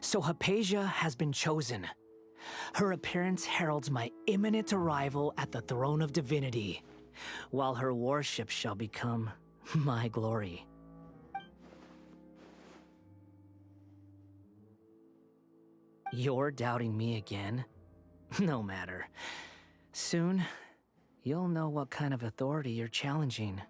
So Hypatia has been chosen. Her appearance heralds my imminent arrival at the throne of divinity, while her worship shall become my glory. You're doubting me again? No matter. Soon, you'll know what kind of authority you're challenging.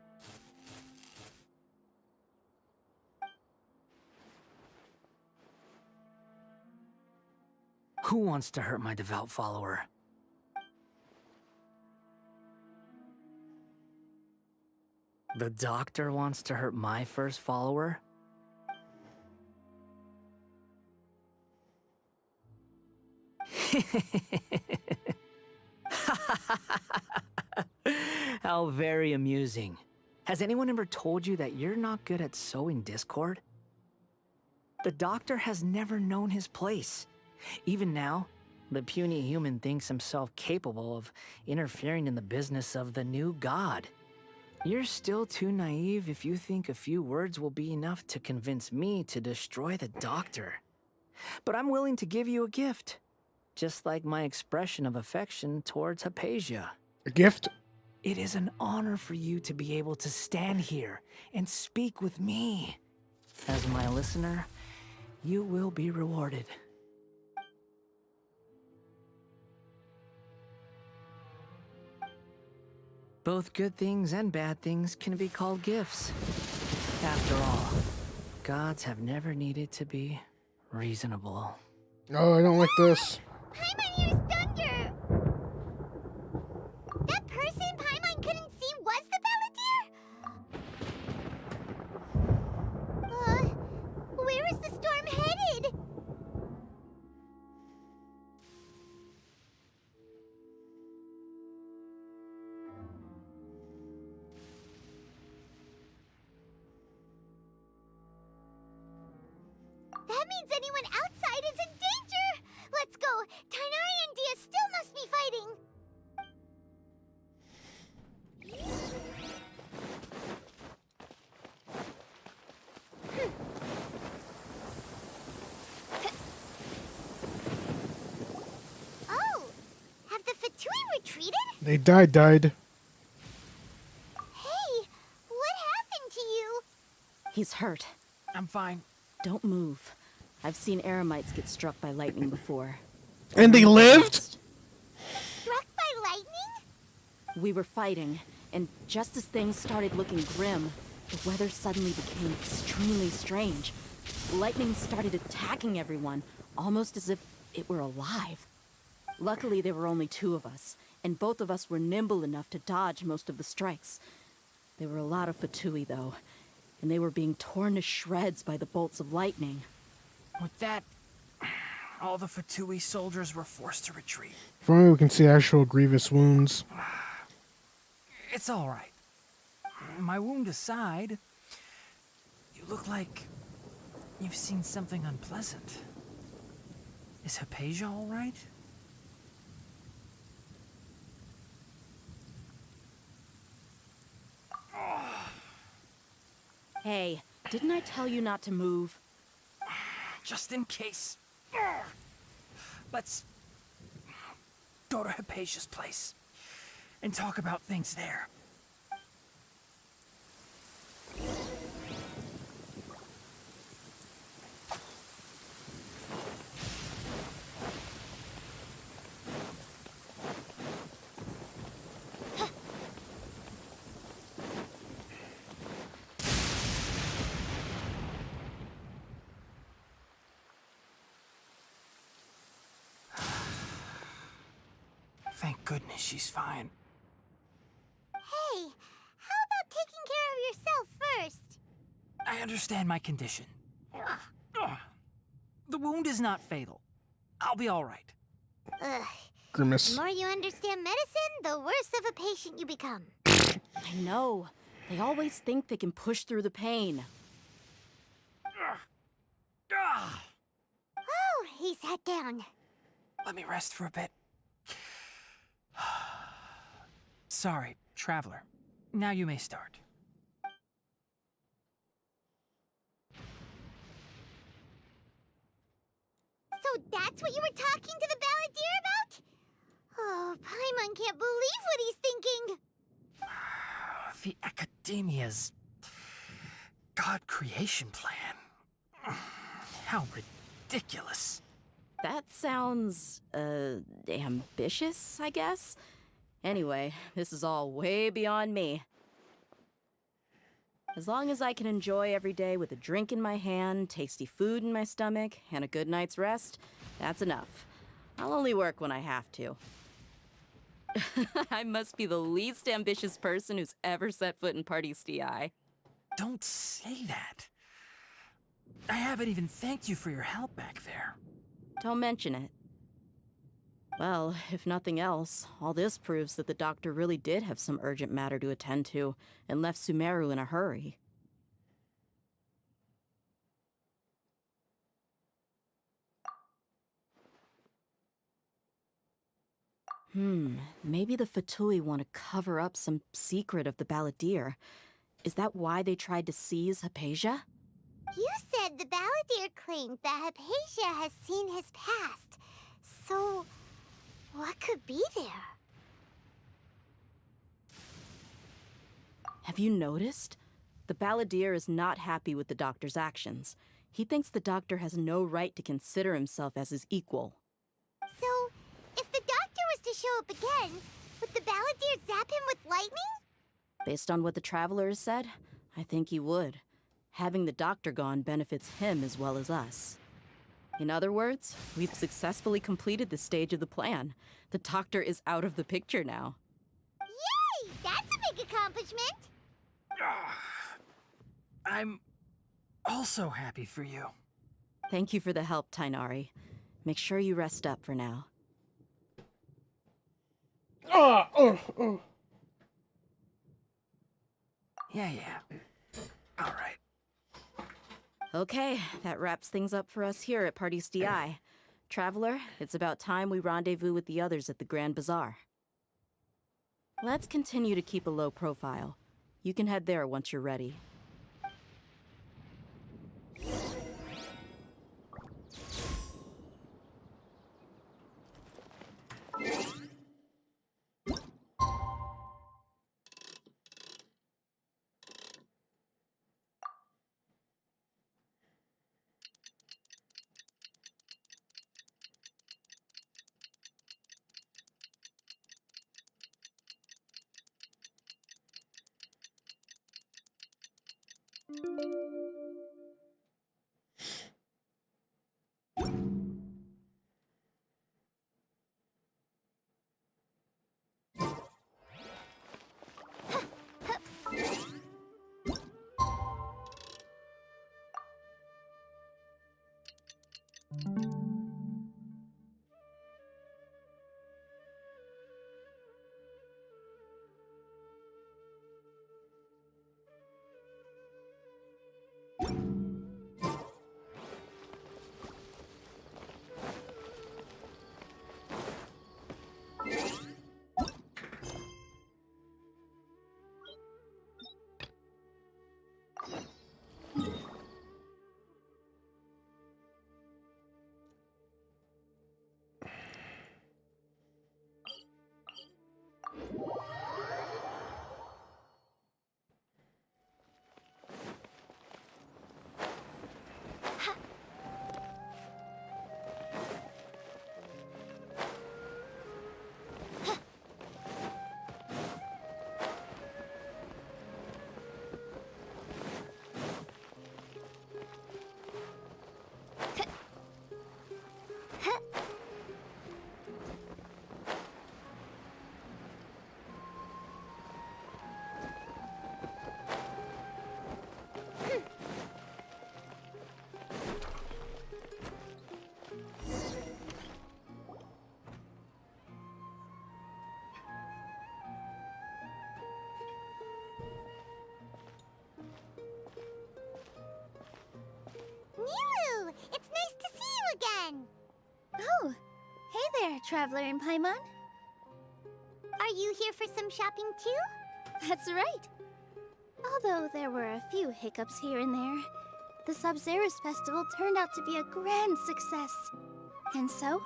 Who wants to hurt my devout follower? The doctor wants to hurt my first follower? How very amusing. Has anyone ever told you that you're not good at sowing discord? The doctor has never known his place. Even now, the puny human thinks himself capable of interfering in the business of the new god. You're still too naive if you think a few words will be enough to convince me to destroy the doctor. But I'm willing to give you a gift, just like my expression of affection towards Hypatia. A gift? It is an honor for you to be able to stand here and speak with me. As my listener, you will be rewarded. Both good things and bad things can be called gifts. After all, gods have never needed to be reasonable. Oh, I don't like this. Paimon hears thunder! That person Paimon couldn't see was the Balladeer? Where is the storm headed? That means anyone outside is in danger! Let's go! Tainari and Dia still must be fighting! Oh! Have the Fatui retreated? They died. Hey! What happened to you? He's hurt. I'm fine. Don't move. I've seen Eremites get struck by lightning before. And they lived? Struck by lightning? We were fighting, and just as things started looking grim, the weather suddenly became extremely strange. Lightning started attacking everyone, almost as if it were alive. Luckily, there were only two of us, and both of us were nimble enough to dodge most of the strikes. There were a lot of Fatui, though, and they were being torn to shreds by the bolts of lightning. With that, all the Fatui soldiers were forced to retreat. If only we can see actual grievous wounds. It's all right. My wound aside, you look like you've seen something unpleasant. Is Hypatia all right? Hey, didn't I tell you not to move? Just in case. Let's go to Hypatia's place and talk about things there. Thank goodness she's fine. Hey, how about taking care of yourself first? I understand my condition. The wound is not fatal. I'll be all right. Ugh. Grimace. The more you understand medicine, the worse of a patient you become. I know. They always think they can push through the pain. Oh, he sat down. Let me rest for a bit. Sorry, traveler. Now you may start. So that's what you were talking to the Balladeer about? Oh, Paimon can't believe what he's thinking. The Academia's God creation plan. How ridiculous. That sounds, ambitious, I guess? Anyway, this is all way beyond me. As long as I can enjoy every day with a drink in my hand, tasty food in my stomach, and a good night's rest, that's enough. I'll only work when I have to. I must be the least ambitious person who's ever set foot in Party's DI. Don't say that. I haven't even thanked you for your help back there. Don't mention it. Well, if nothing else, all this proves that the doctor really did have some urgent matter to attend to and left Sumeru in a hurry. Maybe the Fatui want to cover up some secret of the Balladeer. Is that why they tried to seize Hypatia? You said the Balladeer claimed that Hypatia has seen his past. So, what could be there? Have you noticed? The Balladeer is not happy with the doctor's actions. He thinks the doctor has no right to consider himself as his equal. So, if the doctor was to show up again, would the Balladeer zap him with lightning? Based on what the Traveler has said, I think he would. Having the doctor gone benefits him as well as us. In other words, we've successfully completed this stage of the plan. The doctor is out of the picture now. Yay! That's a big accomplishment! I'm also happy for you. Thank you for the help, Tainari. Make sure you rest up for now. Yeah. All right. Okay, that wraps things up for us here at Party's DI. Traveler, it's about time we rendezvous with the others at the Grand Bazaar. Let's continue to keep a low profile. You can head there once you're ready. Nilu! It's nice to see you again! Oh, hey there, Traveler in Paimon. Are you here for some shopping too? That's right. Although there were a few hiccups here and there, the Sabzerus Festival turned out to be a grand success. And so,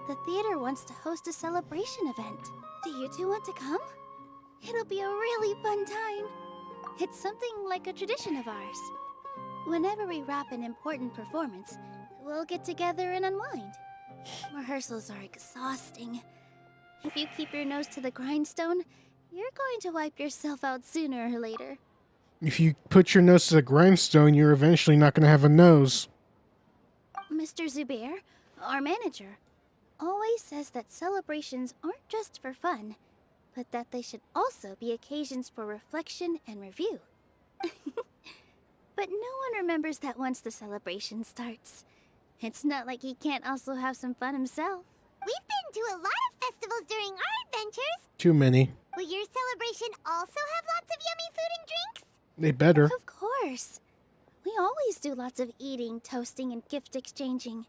the theater wants to host a celebration event. Do you two want to come? It'll be a really fun time. It's something like a tradition of ours. Whenever we wrap an important performance, we'll get together and unwind. Rehearsals are exhausting. If you keep your nose to the grindstone, you're going to wipe yourself out sooner or later. If you put your nose to the grindstone, you're eventually not going to have a nose. Mr. Zubair, our manager, always says that celebrations aren't just for fun, but that they should also be occasions for reflection and review. But no one remembers that once the celebration starts. It's not like he can't also have some fun himself. We've been to a lot of festivals during our adventures. Too many. Will your celebration also have lots of yummy food and drinks? They better. Of course. We always do lots of eating, toasting, and gift exchanging.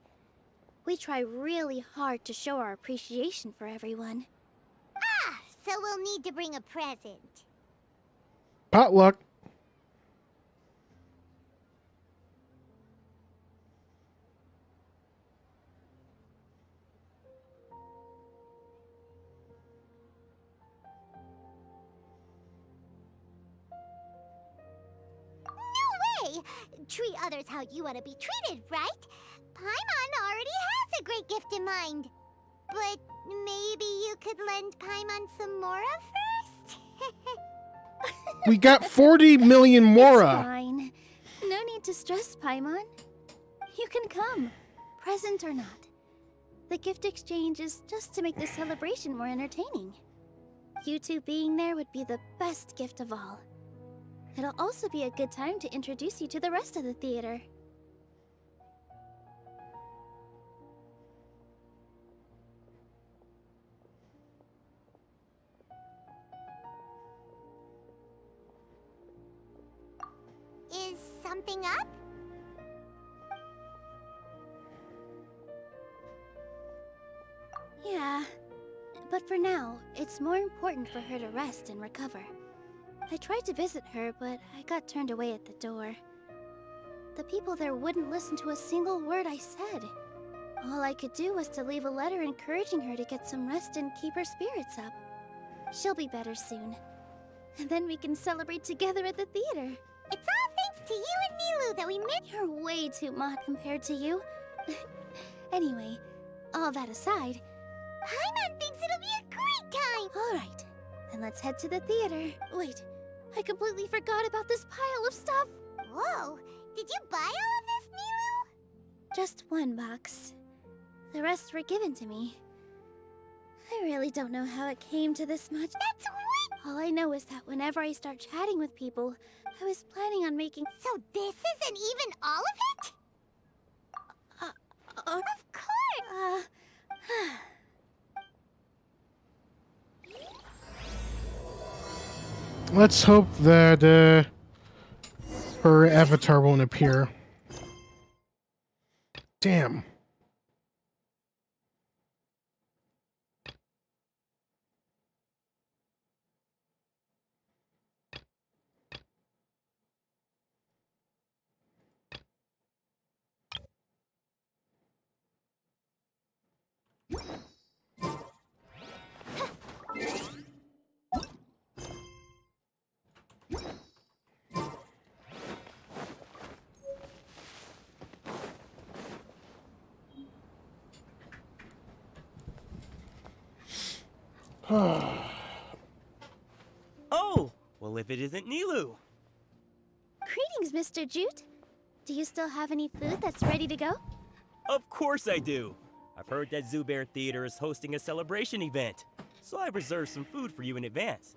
We try really hard to show our appreciation for everyone. Ah, so we'll need to bring a present. Potluck. No way! Treat others how you want to be treated, right? Paimon already has a great gift in mind. But maybe you could lend Paimon some Mora first? We got 40 million Mora. It's fine. No need to stress, Paimon. You can come, present or not. The gift exchange is just to make the celebration more entertaining. You two being there would be the best gift of all. It'll also be a good time to introduce you to the rest of the theater. Is something up? Yeah, but for now, it's more important for her to rest and recover. I tried to visit her, but I got turned away at the door. The people there wouldn't listen to a single word I said. All I could do was to leave a letter encouraging her to get some rest and keep her spirits up. She'll be better soon. And then we can celebrate together at the theater. It's all thanks to you and Nilou that we met. You're way too mod compared to you. Anyway, all that aside, Paimon thinks it'll be a great time! Alright, then let's head to the theater. Wait, I completely forgot about this pile of stuff. Whoa, did you buy all of this, Nilou? Just one box. The rest were given to me. I really don't know how it came to this much. That's sweet! All I know is that whenever I start chatting with people, I was planning on making... So this isn't even all of it? Of course! Let's hope that her avatar won't appear. Damn. Oh, well if it isn't Nilou. Greetings, Mr. Jute. Do you still have any food that's ready to go? Of course I do. I've heard that Zubair Theater is hosting a celebration event, so I've reserved some food for you in advance.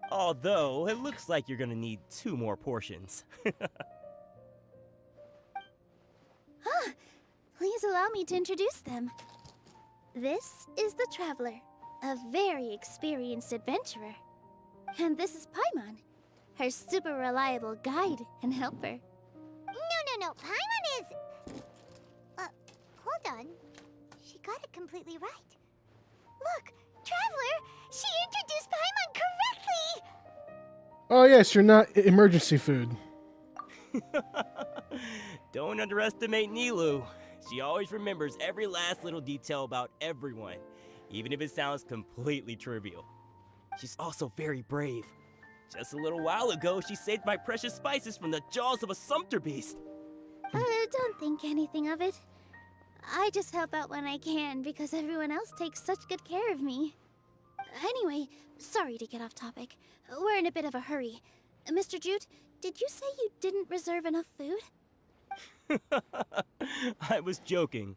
Although, it looks like you're gonna need 2 more portions. Please allow me to introduce them. This is the Traveler, a very experienced adventurer. And this is Paimon, her super reliable guide and helper. No, Paimon is... hold on. She got it completely right. Look, Traveler, she introduced Paimon correctly! Oh yes, you're not emergency food. Don't underestimate Nilou. She always remembers every last little detail about everyone, even if it sounds completely trivial. She's also very brave. Just a little while ago, she saved my precious spices from the jaws of a sumpter beast. Don't think anything of it. I just help out when I can because everyone else takes such good care of me. Anyway, sorry to get off topic. We're in a bit of a hurry. Mr. Jute, did you say you didn't reserve enough food? I was joking.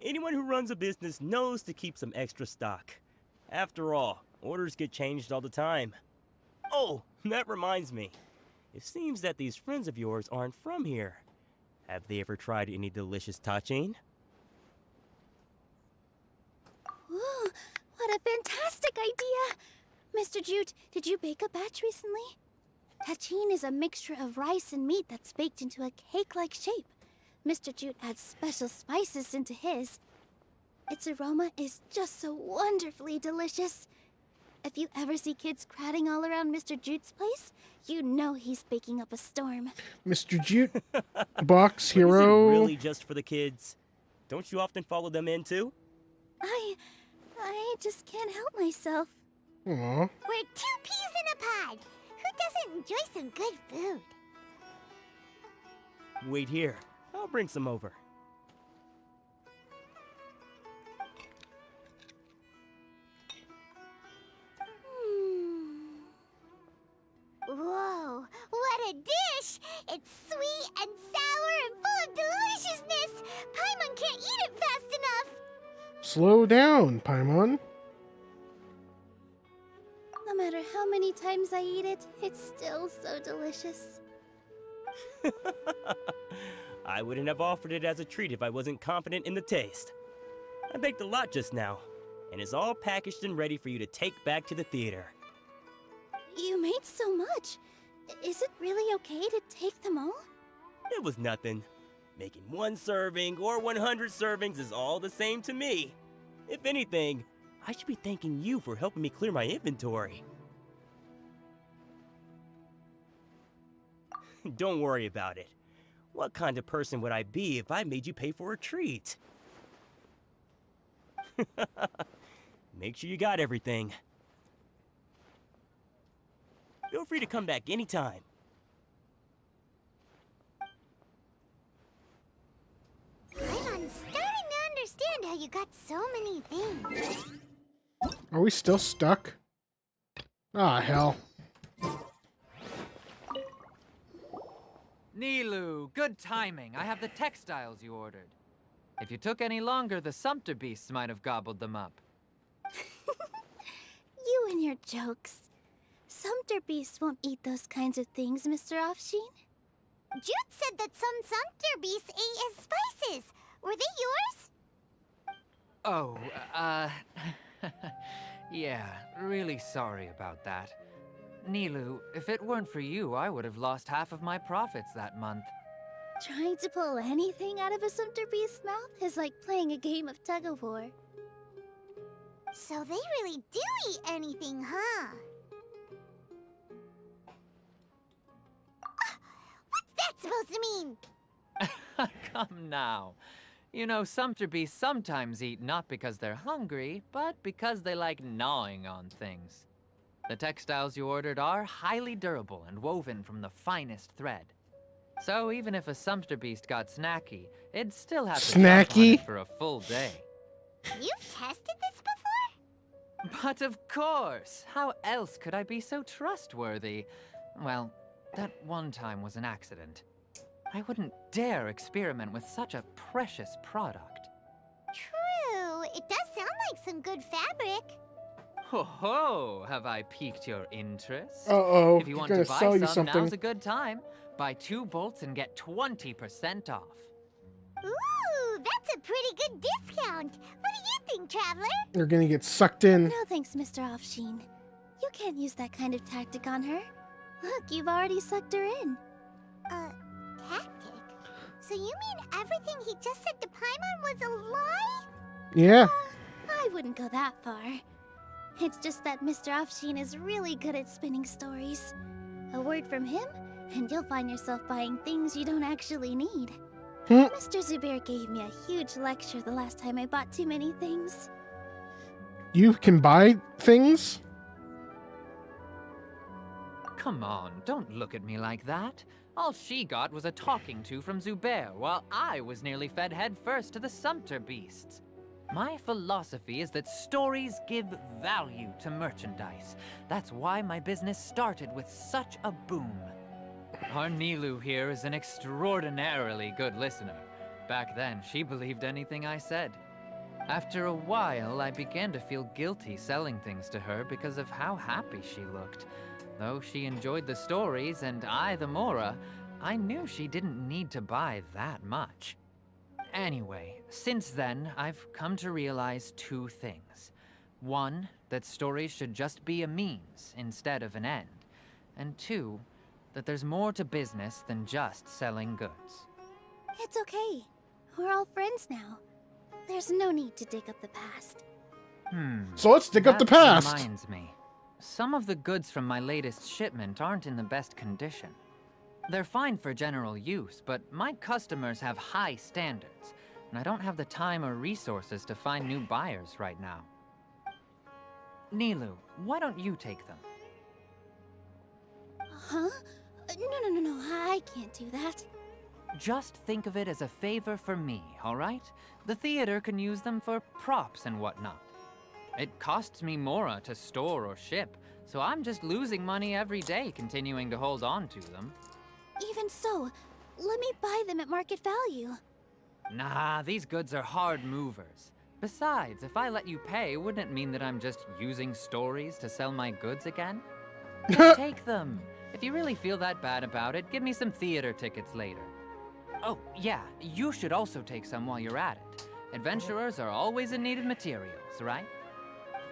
Anyone who runs a business knows to keep some extra stock. After all, orders get changed all the time. Oh, that reminds me. It seems that these friends of yours aren't from here. Have they ever tried any delicious tachin? Ooh, what a fantastic idea! Mr. Jute, did you bake a batch recently? Tachin is a mixture of rice and meat that's baked into a cake-like shape. Mr. Jute adds special spices into his. Its aroma is just so wonderfully delicious. If you ever see kids crowding all around Mr. Jute's place, you know he's baking up a storm. Mr. Jute, box Is hero. it really just for the kids? Don't you often follow them in too? I just can't help myself. Aw. We're 2 peas in a pod. Who doesn't enjoy some good food? Wait here. I'll bring some over. Whoa, what a dish! It's sweet and sour and full of deliciousness! Paimon can't eat it fast enough! Slow down, Paimon. No matter how many times I eat it, it's still so delicious. I wouldn't have offered it as a treat if I wasn't confident in the taste. I baked a lot just now, and it's all packaged and ready for you to take back to the theater. You made so much. Is it really okay to take them all? It was nothing. Making 1 serving or 100 servings is all the same to me. If anything, I should be thanking you for helping me clear my inventory. Don't worry about it. What kind of person would I be if I made you pay for a treat? Make sure you got everything. Feel free to come back anytime. I'm starting to understand how you got so many things. Are we still stuck? Ah, hell. Nilou, good timing. I have the textiles you ordered. If you took any longer, the Sumpter beasts might have gobbled them up. You and your jokes. Sumpter beasts won't eat those kinds of things, Mr. Offsheen. Jute said that some Sumpter beasts ate his spices. Were they yours? Oh, yeah, really sorry about that. Nilou, if it weren't for you, I would have lost half of my profits that month. Trying to pull anything out of a Sumpter beast's mouth is like playing a game of tug-of-war. So they really do eat anything, huh? What's that supposed to mean? Come now. You know, Sumpter beasts sometimes eat not because they're hungry, but because they like gnawing on things. The textiles you ordered are highly durable and woven from the finest thread. So even if a Sumpter beast got snacky, it'd still have to jump on it for a full day. You've tested this before? But of course! How else could I be so trustworthy? Well, that one time was an accident. I wouldn't dare experiment with such a precious product. True. It does sound like some good fabric. Ho ho! Have I piqued your interest? Uh-oh, If you want gonna to buy sell you some, something. now's a good time. Buy 2 bolts and get 20% off. Ooh, that's a pretty good discount. What do you think, Traveler? They're gonna get sucked in. No thanks, Mr. Offsheen. You can't use that kind of tactic on her. Look, you've already sucked her in. Tactic? So you mean everything he just said to Paimon was a lie? Yeah. I wouldn't go that far. It's just that Mr. Offsheen is really good at spinning stories. A word from him, and you'll find yourself buying things you don't actually need. Mr. Zubair gave me a huge lecture the last time I bought too many things. You can buy things? Come on, don't look at me like that. All she got was a talking to from Zubair, while I was nearly fed headfirst to the Sumpter beasts. My philosophy is that stories give value to merchandise. That's why my business started with such a boom. Our Nilou here is an extraordinarily good listener. Back then, she believed anything I said. After a while, I began to feel guilty selling things to her because of how happy she looked. Though she enjoyed the stories and I the Mora, I knew she didn't need to buy that much. Anyway, since then, I've come to realize two things. One, that stories should just be a means instead of an end. And two, that there's more to business than just selling goods. It's okay. We're all friends now. There's no need to dig up the past. So let's dig up the past. That reminds me. Some of the goods from my latest shipment aren't in the best condition. They're fine for general use, but my customers have high standards, and I don't have the time or resources to find new buyers right now. Nilou, why don't you take them? Huh? No, I can't do that. Just think of it as a favor for me, all right? The theater can use them for props and whatnot. It costs me Mora to store or ship, so I'm just losing money every day continuing to hold on to them. Even so, let me buy them at market value. Nah, these goods are hard movers. Besides, if I let you pay, wouldn't it mean that I'm just using stories to sell my goods again? Just take them. If you really feel that bad about it, give me some theater tickets later. Oh, yeah, you should also take some while you're at it. Adventurers are always in need of materials, right?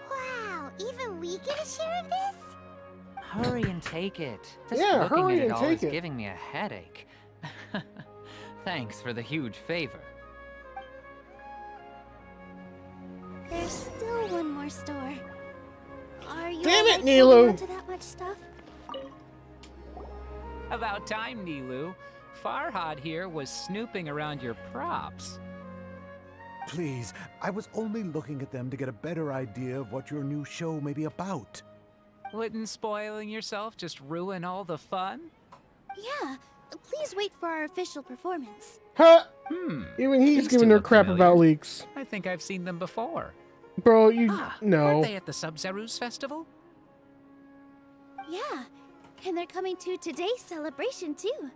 Wow, even we get a share of this? Hurry and take it. Just Yeah, looking hurry at it and all take is it. giving me a headache. Thanks for the huge favor. There's still one more store. Are you Damn it, alright holding Nilou! on to that much stuff? About time, Nilou. Farhad here was snooping around your props. Please, I was only looking at them to get a better idea of what your new show may be about. Wouldn't spoiling yourself just ruin all the fun? Yeah, please wait for our official performance. Huh? Hmm. Even he's These giving two her look crap familiar. about leaks. I think I've seen them before. Bro, you Weren't no. they at the Sub-Zerus festival? Yeah, and they're coming to today's celebration too.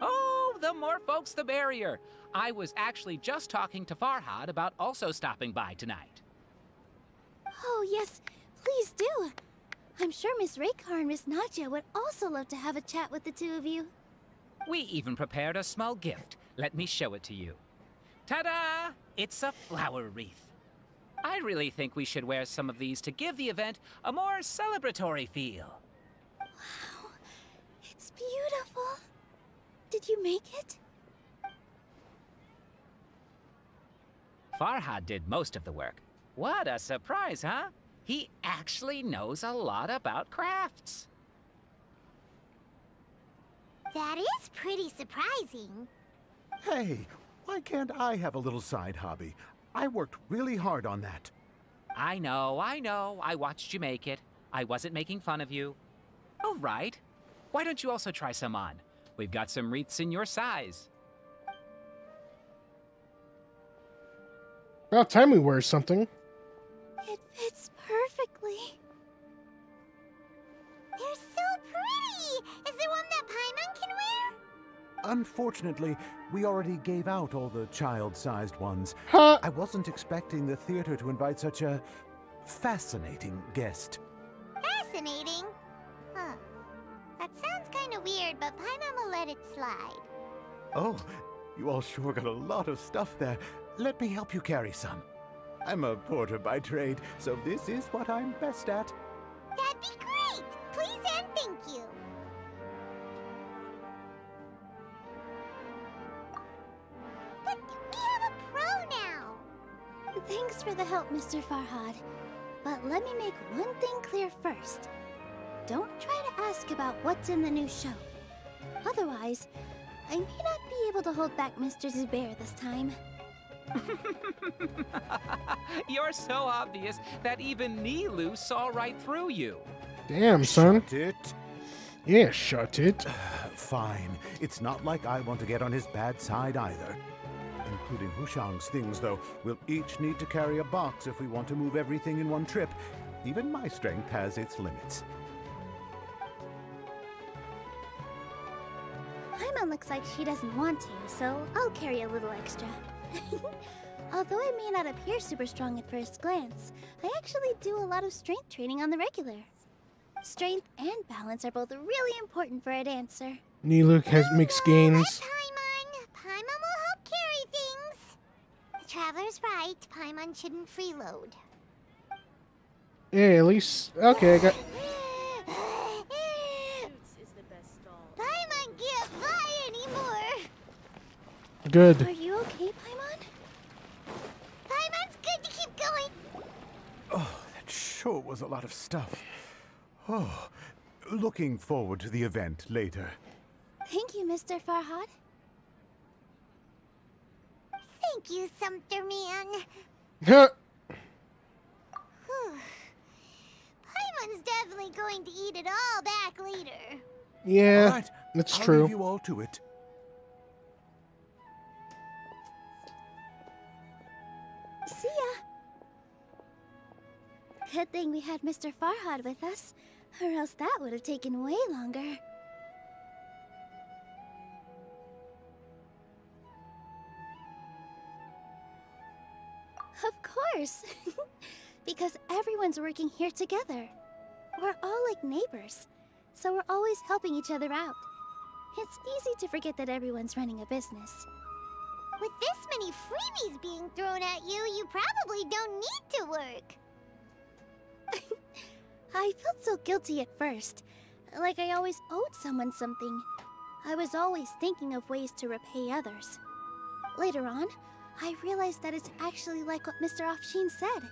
Oh, the more folks the merrier. I was actually just talking to Farhad about also stopping by tonight. Oh yes, please do. I'm sure Miss Raykar and Miss Nadja would also love to have a chat with the two of you. We even prepared a small gift. Let me show it to you. Ta-da! It's a flower wreath. I really think we should wear some of these to give the event a more celebratory feel. Wow, it's beautiful. Did you make it? Farhad did most of the work. What a surprise, huh? He actually knows a lot about crafts. That is pretty surprising. Hey, why can't I have a little side hobby? I worked really hard on that. I know. I watched you make it. I wasn't making fun of you. All right. Why don't you also try some on? We've got some wreaths in your size. About time we wear something. It fits perfectly. They're so pretty! Is there one that Paimon can wear? Unfortunately, we already gave out all the child-sized ones. Huh? I wasn't expecting the theater to invite such a fascinating guest. Fascinating. Huh. That sounds kind of weird, but Paimon will let it slide. Oh, you all sure got a lot of stuff there. Let me help you carry some. I'm a porter by trade, so this is what I'm best at. That'd be great! Please and thank you. But we have a pro now. Thanks for the help, Mr. Farhad. But let me make one thing clear first. Don't try to ask about what's in the new show. Otherwise, I may not be able to hold back Mr. Zubair this time. You're so obvious that even Nilou saw right through you. Damn, son. Shut it. Yeah, shut it. Fine. It's not like I want to get on his bad side either. Including Hushang's things, though. We'll each need to carry a box if we want to move everything in one trip. Even my strength has its limits. Paimon looks like she doesn't want to, so I'll carry a little extra. Although I may not appear super strong at first glance, I actually do a lot of strength training on the regular. Strength and balance are both really important for a dancer. Nilou makes gains. Paimon will help carry things. The Traveler's right. Paimon shouldn't freeload. Yeah, at least... Okay, I got... Paimon can't fly anymore. Good. Are you okay, Paimon? Paimon's good to keep going. Oh, that sure was a lot of stuff. Oh, looking forward to the event later. Thank you, Mr. Farhad. Thank you, Sumpter Man. Paimon's definitely going to eat it all back later. Yeah, all right, that's I'll true. leave you all to it. See ya. Good thing we had Mr. Farhad with us, or else that would have taken way longer. Of course! Because everyone's working here together. We're all like neighbors, so we're always helping each other out. It's easy to forget that everyone's running a business. With this many freebies being thrown at you, you probably don't need to work. I felt so guilty at first, like I always owed someone something. I was always thinking of ways to repay others. Later on, I realized that it's actually like what Mr. Afshin said.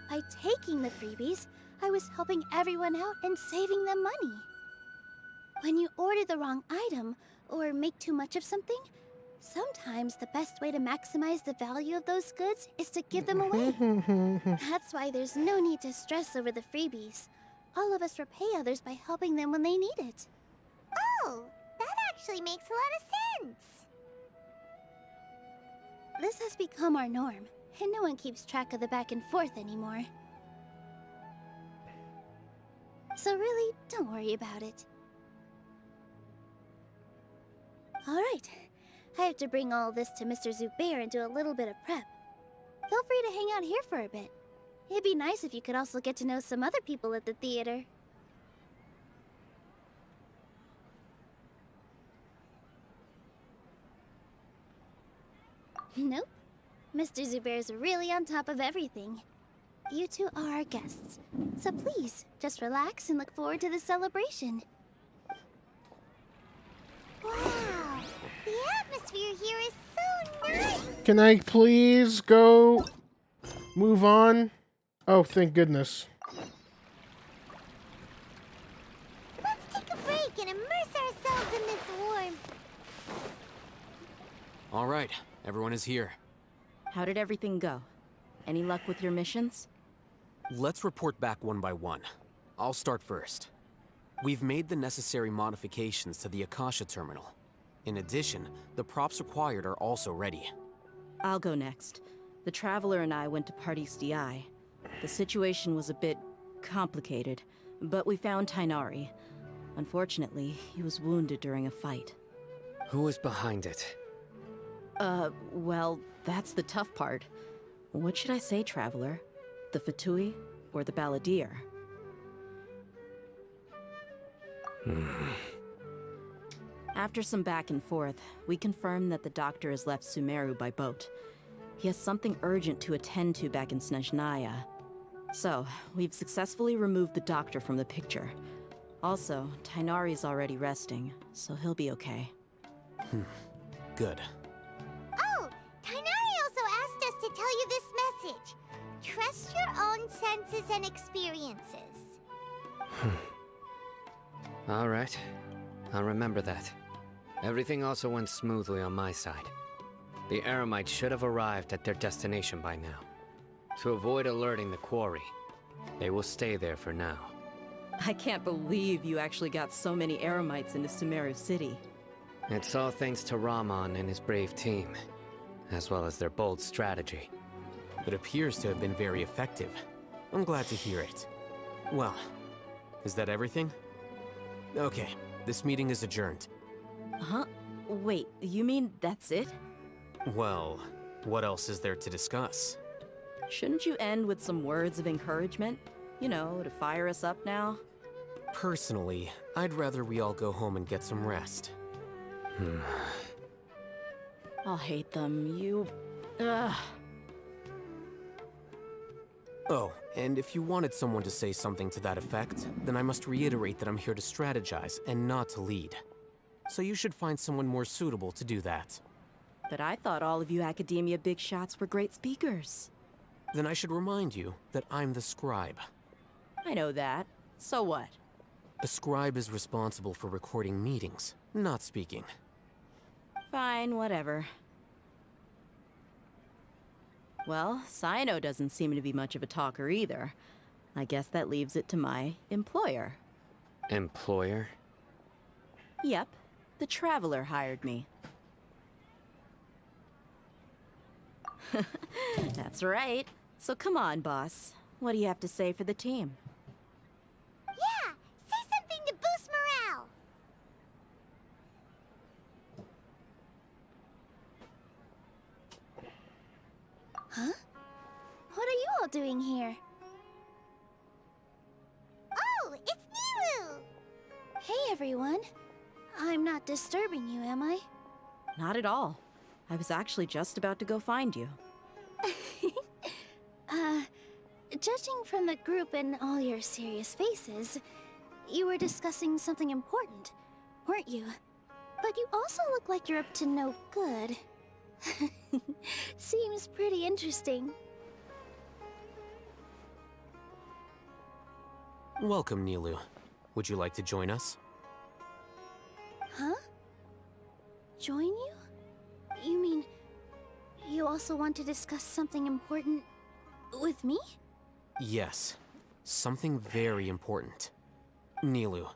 By taking the freebies, I was helping everyone out and saving them money. When you order the wrong item, or make too much of something, sometimes the best way to maximize the value of those goods is to give them away. That's why there's no need to stress over the freebies. All of us repay others by helping them when they need it. Oh, that actually makes a lot of sense. This has become our norm, and no one keeps track of the back and forth anymore. So really, don't worry about it. Alright, I have to bring all this to Mr. Zubair and do a little bit of prep. Feel free to hang out here for a bit. It'd be nice if you could also get to know some other people at the theater. Nope. Mr. Zubair's really on top of everything. You two are our guests, so please, just relax and look forward to the celebration. Wow, the atmosphere here is so nice. Can I please go move on? Oh, thank goodness. Let's take a break and immerse ourselves in this warmth. All right, everyone is here. How did everything go? Any luck with your missions? Let's report back one by one. I'll start first. We've made the necessary modifications to the Akasha terminal. In addition, the props required are also ready. I'll go next. The Traveler and I went to Pardis DI. The situation was a bit complicated, but we found Tainari. Unfortunately, he was wounded during a fight. Who was behind it? Well, that's the tough part. What should I say, Traveler? The Fatui or the Balladeer? After some back and forth, we confirmed that the doctor has left Sumeru by boat. He has something urgent to attend to back in Snezhnaya. So, we've successfully removed the doctor from the picture. Also, Tainari's already resting, so he'll be okay. Good. Oh, Tainari also asked us to tell you this message. Trust your own senses and experiences. All right. I'll remember that. Everything also went smoothly on my side. The Eremites should have arrived at their destination by now. To avoid alerting the quarry, they will stay there for now. I can't believe you actually got so many Eremites into Sumeru City. It's all thanks to Rahman and his brave team, as well as their bold strategy. It appears to have been very effective. I'm glad to hear it. Well, is that everything? Okay, this meeting is adjourned. Huh? Wait, you mean that's it? Well, What else is there to discuss? Shouldn't you end with some words of encouragement? You know, to fire us up now? Personally, I'd rather we all go home and get some rest. I'll hate them. Ugh. Oh, and if you wanted someone to say something to that effect, then I must reiterate that I'm here to strategize and not to lead. So you should find someone more suitable to do that. But I thought all of you academia big shots were great speakers. Then I should remind you that I'm the scribe. I know that. So what? A scribe is responsible for recording meetings, not speaking. Fine, whatever. Well, Sino doesn't seem to be much of a talker either. I guess that leaves it to my employer. Employer? Yep, the Traveler hired me. That's right. So come on, boss. What do you have to say for the team? Yeah, say something to boost morale. Huh? What are you all doing here? Oh, it's Nilou! Hey, everyone. I'm not disturbing you, am I? Not at all. I was actually just about to go find you. Judging from the group and all your serious faces, you were discussing something important, weren't you? But you also look like you're up to no good. Seems pretty interesting. Welcome, Nilou. Would you like to join us? Huh? Join you? You mean, you also want to discuss something important with me? Yes. Something very important. Nilou,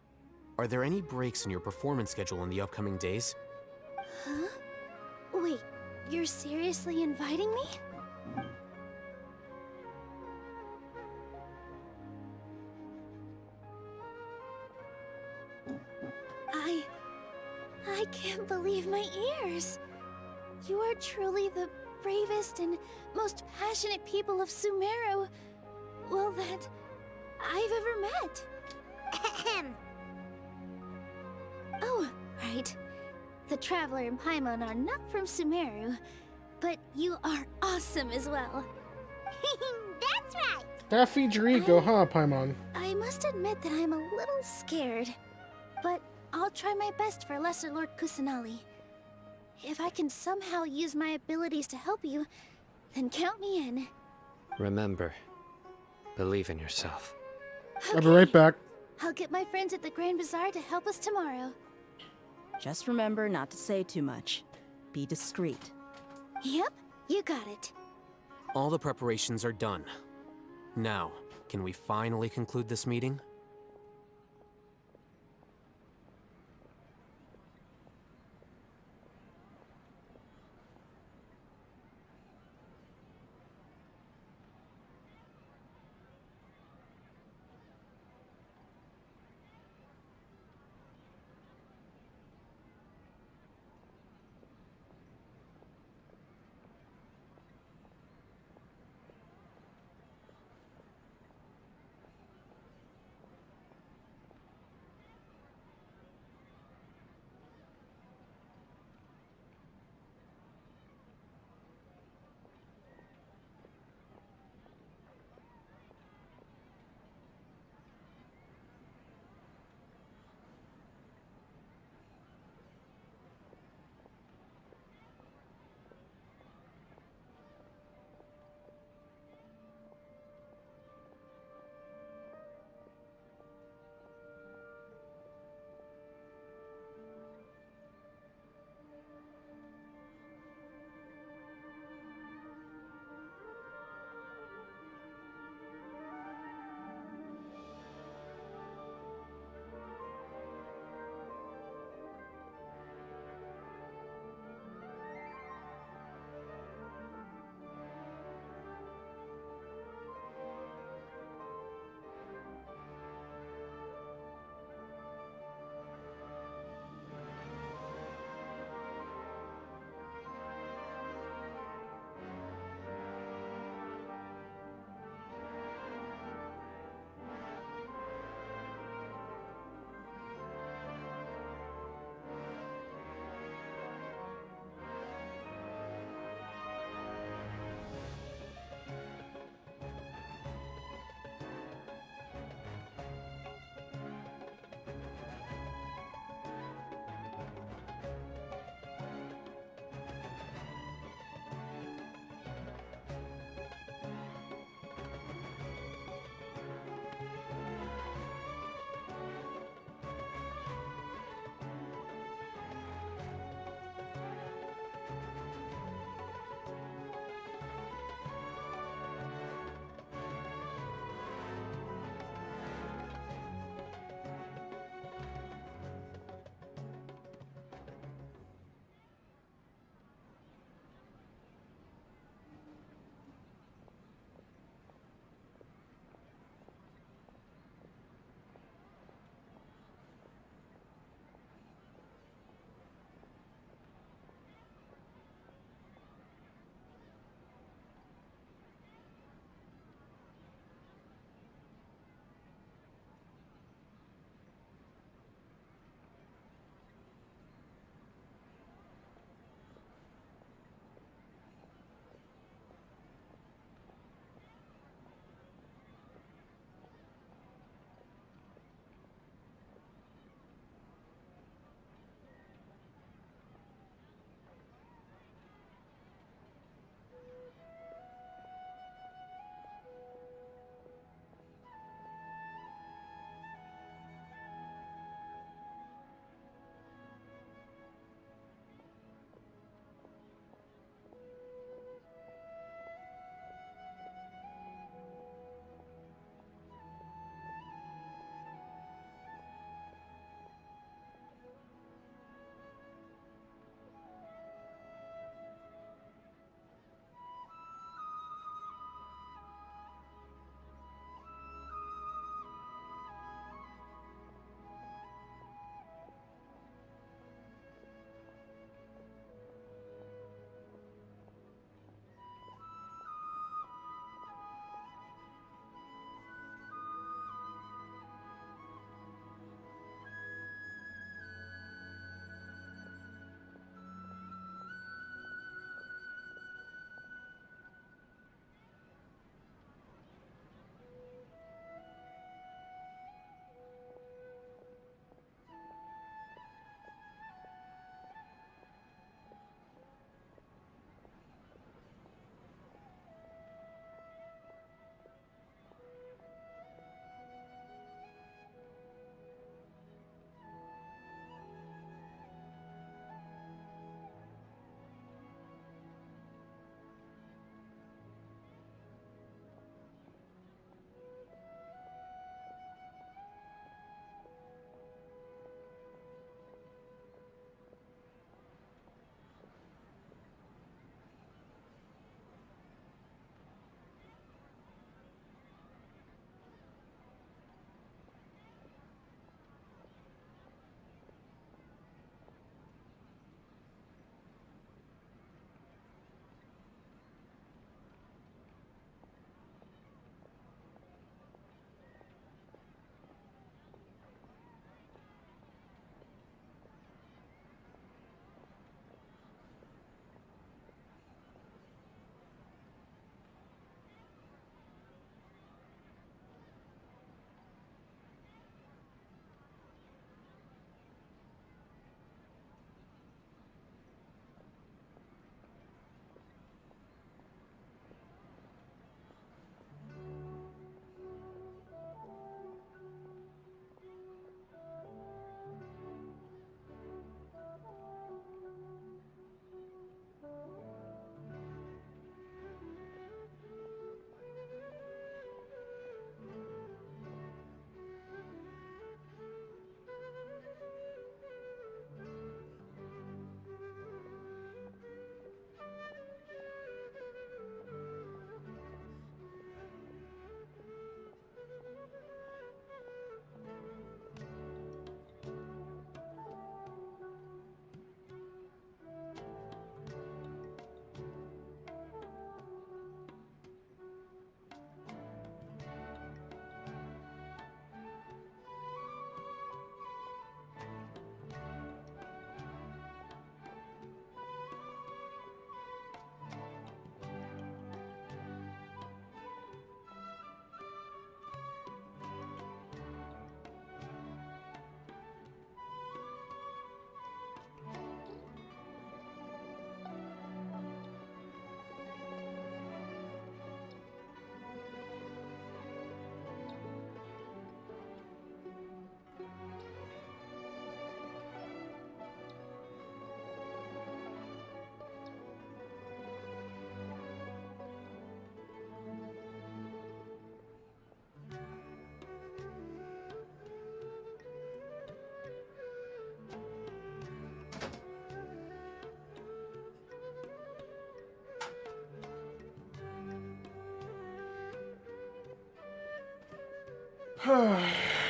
are there any breaks in your performance schedule in the upcoming days? Huh? Wait, you're seriously inviting me? I can't believe my ears. You are truly the bravest and most passionate people of Sumeru, well, that I've ever met. Ahem. Oh, right. The Traveler and Paimon are not from Sumeru, but you are awesome as well. That's right. That feeds your ego, huh, Paimon? I must admit that I'm a little scared, but I'll try my best for Lesser Lord Kusanali. If I can somehow use my abilities to help you, then count me in. Remember, believe in yourself. I'll be right back. I'll get my friends at the Grand Bazaar to help us tomorrow. Just remember not to say too much. Be discreet. Yep, you got it. All the preparations are done. Now, can we finally conclude this meeting?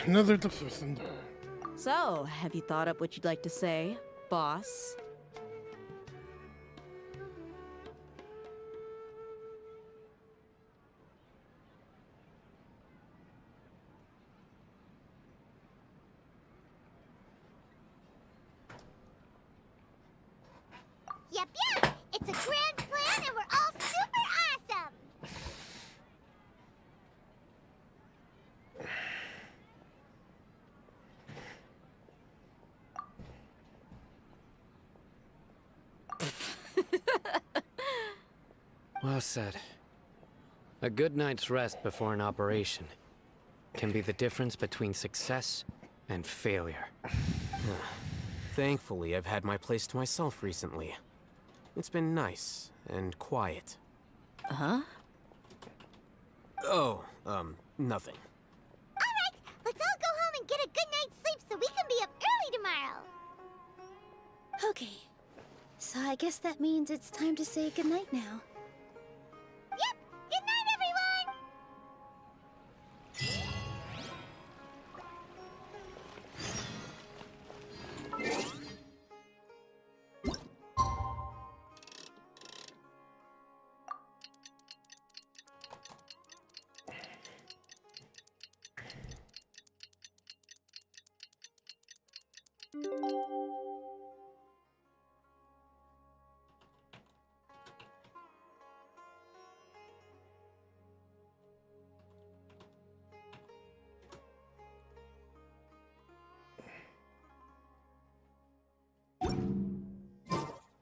Another decision. So, have you thought up what you'd like to say, boss? Yep, yep! It's a grand plan and we're all super awesome! Well said. A good night's rest before an operation can be the difference between success and failure. Thankfully, I've had my place to myself recently. It's been nice and quiet. Huh? Oh, nothing. Alright, let's all go home and get a good night's sleep so we can be up early tomorrow! Okay. So I guess that means it's time to say goodnight now. Yep! Good night, everyone!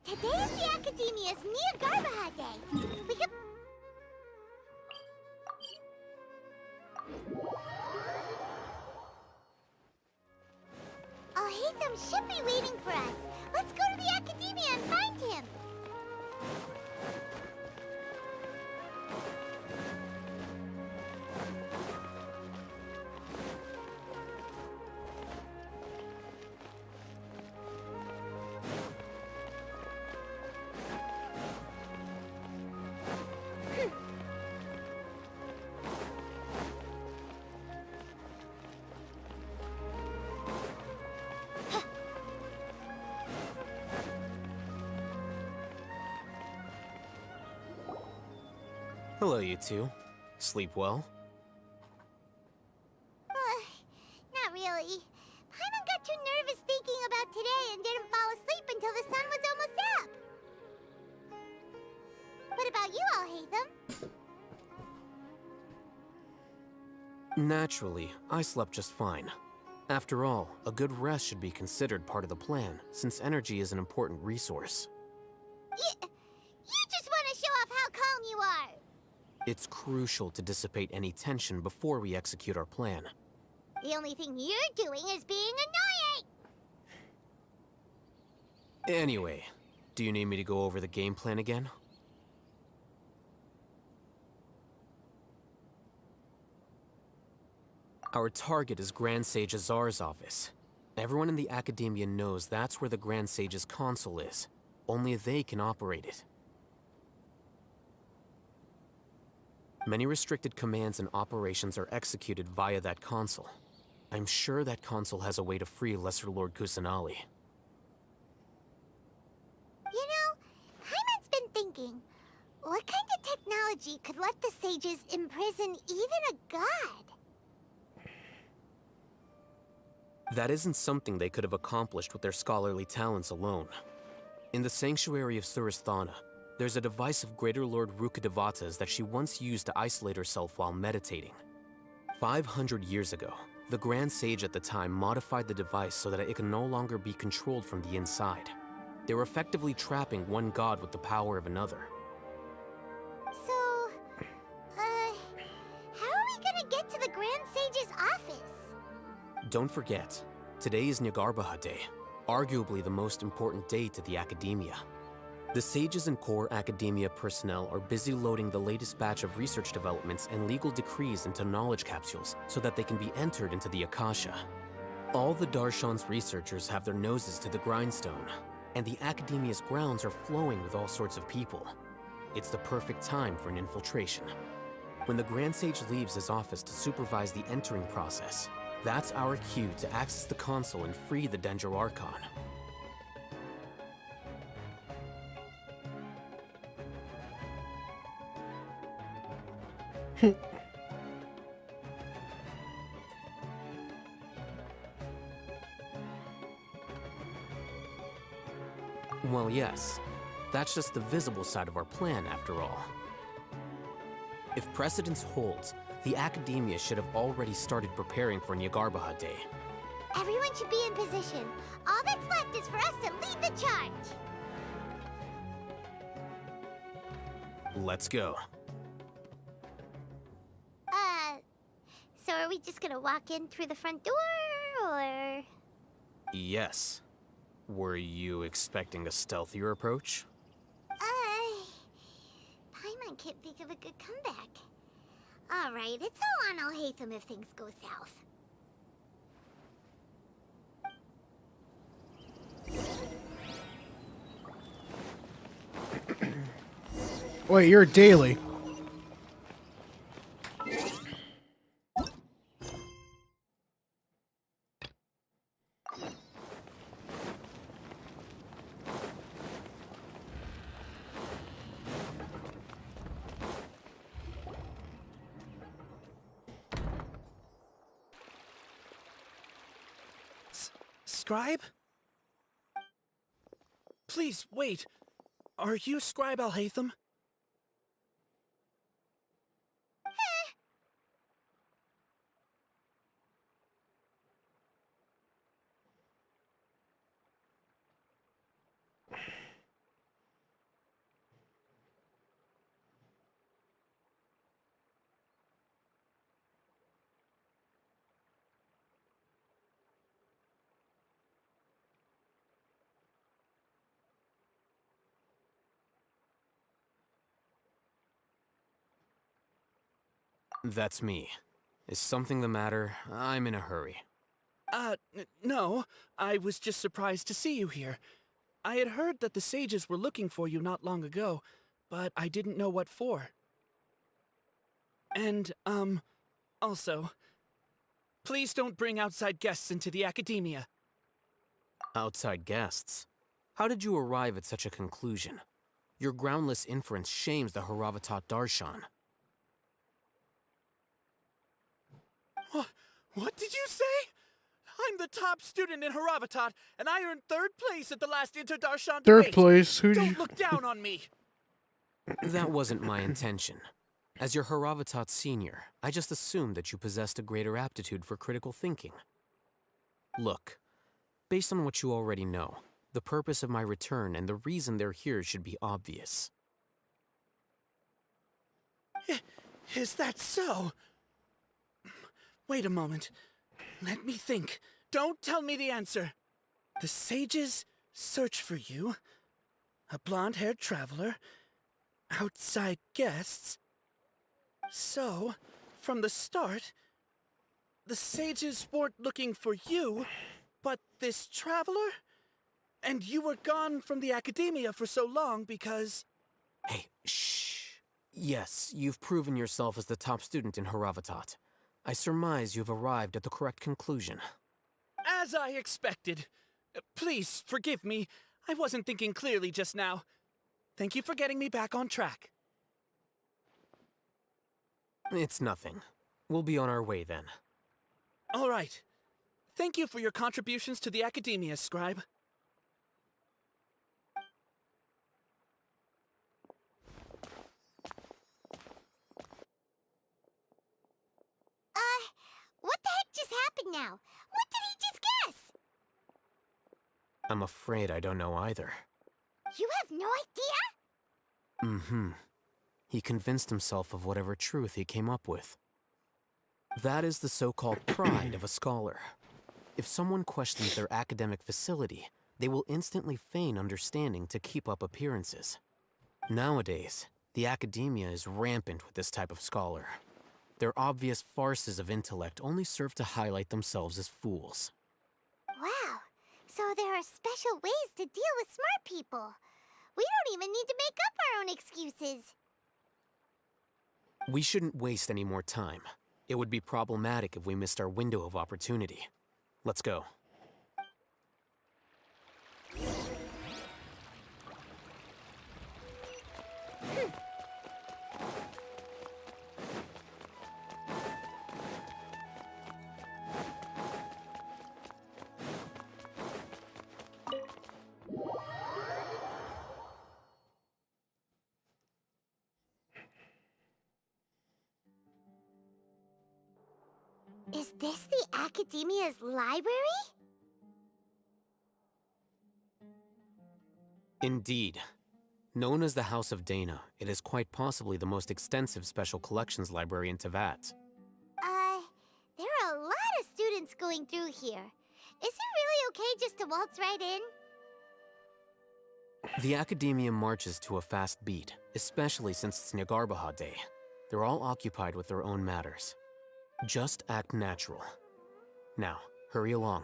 Today is the Academia's Neogarbaha Day. We could... Alhaitham should be waiting for us. Let's go to the Academia and find him. Hello, you two. Sleep well? Not really. Paimon got too nervous thinking about today and didn't fall asleep until the sun was almost up. What about you, Alhaitham? Naturally, I slept just fine. After all, a good rest should be considered part of the plan, since energy is an important resource. You just want to show off how calm you are. It's crucial to dissipate any tension before we execute our plan. The only thing you're doing is being annoying. Anyway, do you need me to go over the game plan again? Our target is Grand Sage Azar's office. Everyone in the Academia knows that's where the Grand Sage's console is. Only they can operate it. Many restricted commands and operations are executed via that console. I'm sure that console has a way to free Lesser Lord Kusanali. You know, Paimon's been thinking, what kind of technology could let the sages imprison even a god? That isn't something they could have accomplished with their scholarly talents alone. In the Sanctuary of Suristhana, there's a device of Greater Lord Rukkhadevata's that she once used to isolate herself while meditating. 500 years ago, the Grand Sage at the time modified the device so that it could no longer be controlled from the inside. They were effectively trapping one god with the power of another. So, how are we gonna get to the Grand Sage's office? Don't forget, today is Neogarbaha Day, arguably the most important day to the Academia. The sages and core Academia personnel are busy loading the latest batch of research developments and legal decrees into knowledge capsules so that they can be entered into the Akasha. All the Darshan's researchers have their noses to the grindstone, and the Academia's grounds are flowing with all sorts of people. It's the perfect time for an infiltration. When the Grand Sage leaves his office to supervise the entering process, that's our cue to access the console and free the Dendro Archon. Well, yes. That's just the visible side of our plan, after all. If precedence holds, the Academia should have already started preparing for Nyargarbaha Day. Everyone should be in position. All that's left is for us to lead the charge. Let's go. So are we just gonna walk in through the front door, or...? Yes. Were you expecting a stealthier approach? Paimon can't think of a good comeback. Alright, it's all on Alhaitham if things go south. Wait, you're a daily. Scribe? Please, wait. Are you Scribe Alhaitham? That's me. Is something the matter? I'm in a hurry. No. I was just surprised to see you here. I had heard that the sages were looking for you not long ago, but I didn't know what for. And, also, please don't bring outside guests into the Academia. Outside guests? How did you arrive at such a conclusion? Your groundless inference shames the Haravatat Darshan. What did you say? I'm the top student in Haravatat, and I earned 3rd place at the last Inter-Darshan debate. 3rd place? Who did Don't you... look down on me! That wasn't my intention. As your Haravatat senior, I just assumed that you possessed a greater aptitude for critical thinking. Look, based on what you already know, the purpose of my return and the reason they're here should be obvious. Is that so? Wait a moment. Let me think. Don't tell me the answer. The sages search for you. A blonde-haired traveler. Outside guests. So, from the start, the sages weren't looking for you, but this traveler? And you were gone from the Academia for so long because... Hey, shh. Yes, you've proven yourself as the top student in Haravatat. I surmise you've arrived at the correct conclusion. As I expected. Please, forgive me. I wasn't thinking clearly just now. Thank you for getting me back on track. It's nothing. We'll be on our way then. All right. Thank you for your contributions to the Academia, Scribe. What the heck just happened now? What did he just guess? I'm afraid I don't know either. You have no idea? Mm-hmm. He convinced himself of whatever truth he came up with. That is the so-called pride of a scholar. If someone questions their academic facility, they will instantly feign understanding to keep up appearances. Nowadays, the Academia is rampant with this type of scholar. Their obvious farces of intellect only serve to highlight themselves as fools. Wow, so there are special ways to deal with smart people. We don't even need to make up our own excuses. We shouldn't waste any more time. It would be problematic if we missed our window of opportunity. Let's go. Is this the Academia's library? Indeed. Known as the House of Dana, it is quite possibly the most extensive special collections library in Teyvat. There are a lot of students going through here. Is it really okay just to waltz right in? The Academia marches to a fast beat, especially since it's Nyargarbaha Day. They're all occupied with their own matters. Just act natural. Now, hurry along.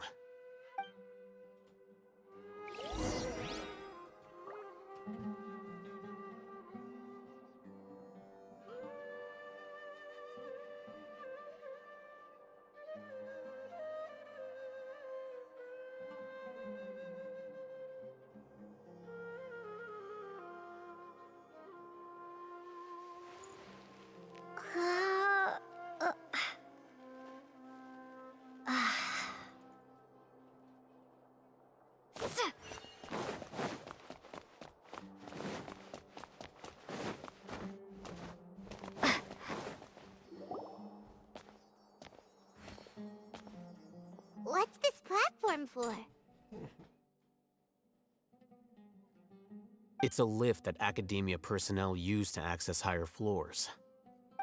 What's this platform for? It's a lift that Academia personnel use to access higher floors.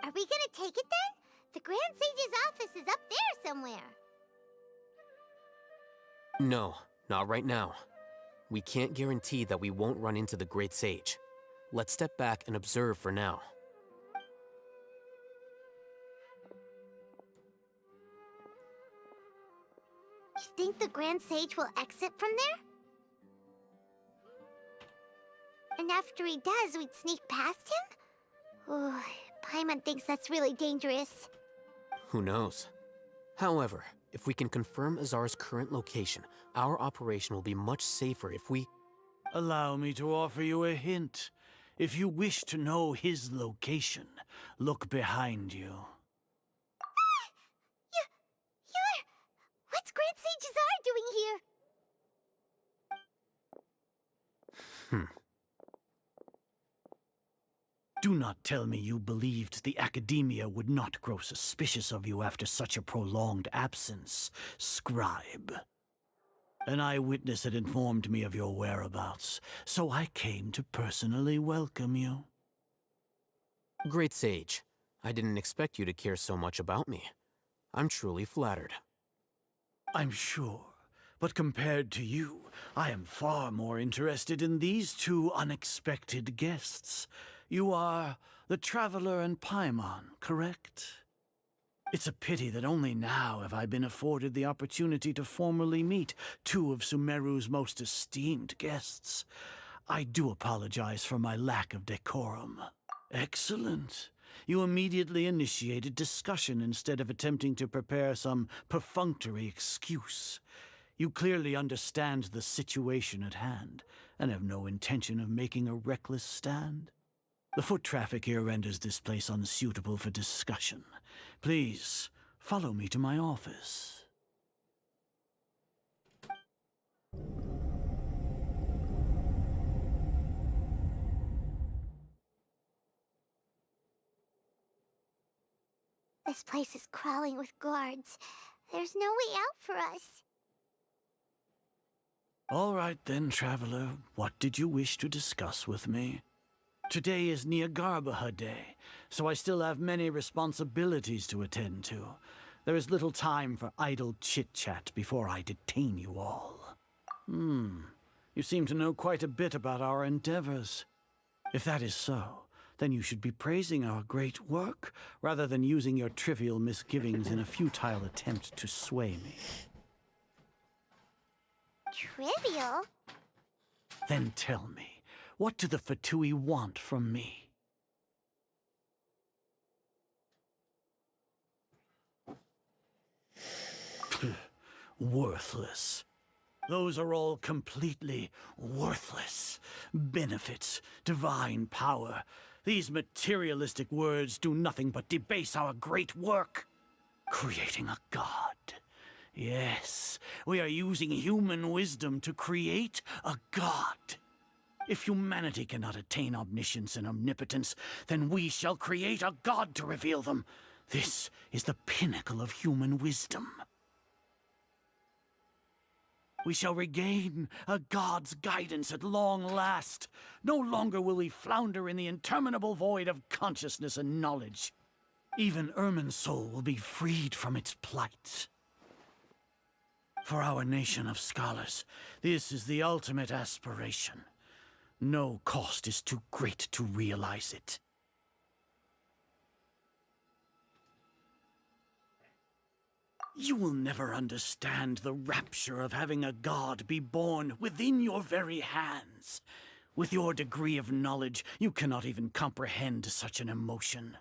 Are we gonna take it then? The Grand Sage's office is up there somewhere. No, not right now. We can't guarantee that we won't run into the Great Sage. Let's step back and observe for now. You think the Grand Sage will exit from there? And after he does, we'd sneak past him? Oh, Paimon thinks that's really dangerous. Who knows? However, if we can confirm Azar's current location, our operation will be much safer if we... Allow me to offer you a hint. If you wish to know his location, look behind you. What's Grand Sage Azar doing here? Do not tell me you believed the Academia would not grow suspicious of you after such a prolonged absence, scribe. An eyewitness had informed me of your whereabouts, so I came to personally welcome you. Great Sage, I didn't expect you to care so much about me. I'm truly flattered. I'm sure, but compared to you, I am far more interested in these two unexpected guests. You are the Traveler and Paimon, correct? It's a pity that only now have I been afforded the opportunity to formally meet two of Sumeru's most esteemed guests. I do apologize for my lack of decorum. Excellent. You immediately initiated discussion instead of attempting to prepare some perfunctory excuse. You clearly understand the situation at hand, and have no intention of making a reckless stand. The foot traffic here renders this place unsuitable for discussion. Please, follow me to my office. This place is crawling with guards. There's no way out for us. All right then, Traveler. What did you wish to discuss with me? Today is Nyargarbaha Day, so I still have many responsibilities to attend to. There is little time for idle chit-chat before I detain you all. You seem to know quite a bit about our endeavors. If that is so, then you should be praising our great work, rather than using your trivial misgivings in a futile attempt to sway me. Trivial? Then tell me, what do the Fatui want from me? worthless. Those are all completely worthless. Benefits, divine power. These materialistic words do nothing but debase our great work. Creating a god. Yes, we are using human wisdom to create a god. If humanity cannot attain omniscience and omnipotence, then we shall create a god to reveal them. This is the pinnacle of human wisdom. We shall regain a god's guidance at long last. No longer will we flounder in the interminable void of consciousness and knowledge. Even Irminsul will be freed from its plight. For our nation of scholars, this is the ultimate aspiration. No cost is too great to realize it. You will never understand the rapture of having a god be born within your very hands. With your degree of knowledge, you cannot even comprehend such an emotion.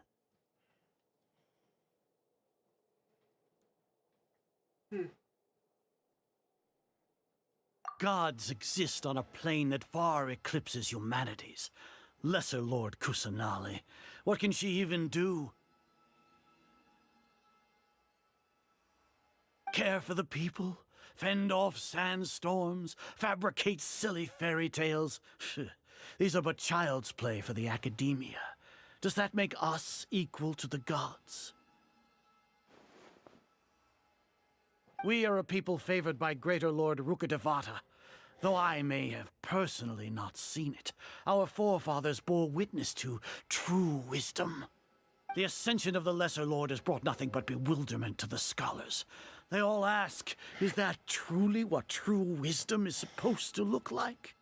Gods exist on a plane that far eclipses humanity's. Lesser Lord Kusanali, what can she even do? Care for the people? Fend off sandstorms? Fabricate silly fairy tales? These are but child's play for the academia. Does that make us equal to the gods? We are a people favored by Greater Lord Rukadevata. Though I may have personally not seen it, our forefathers bore witness to true wisdom. The ascension of the Lesser Lord has brought nothing but bewilderment to the scholars. They all ask, is that truly what true wisdom is supposed to look like?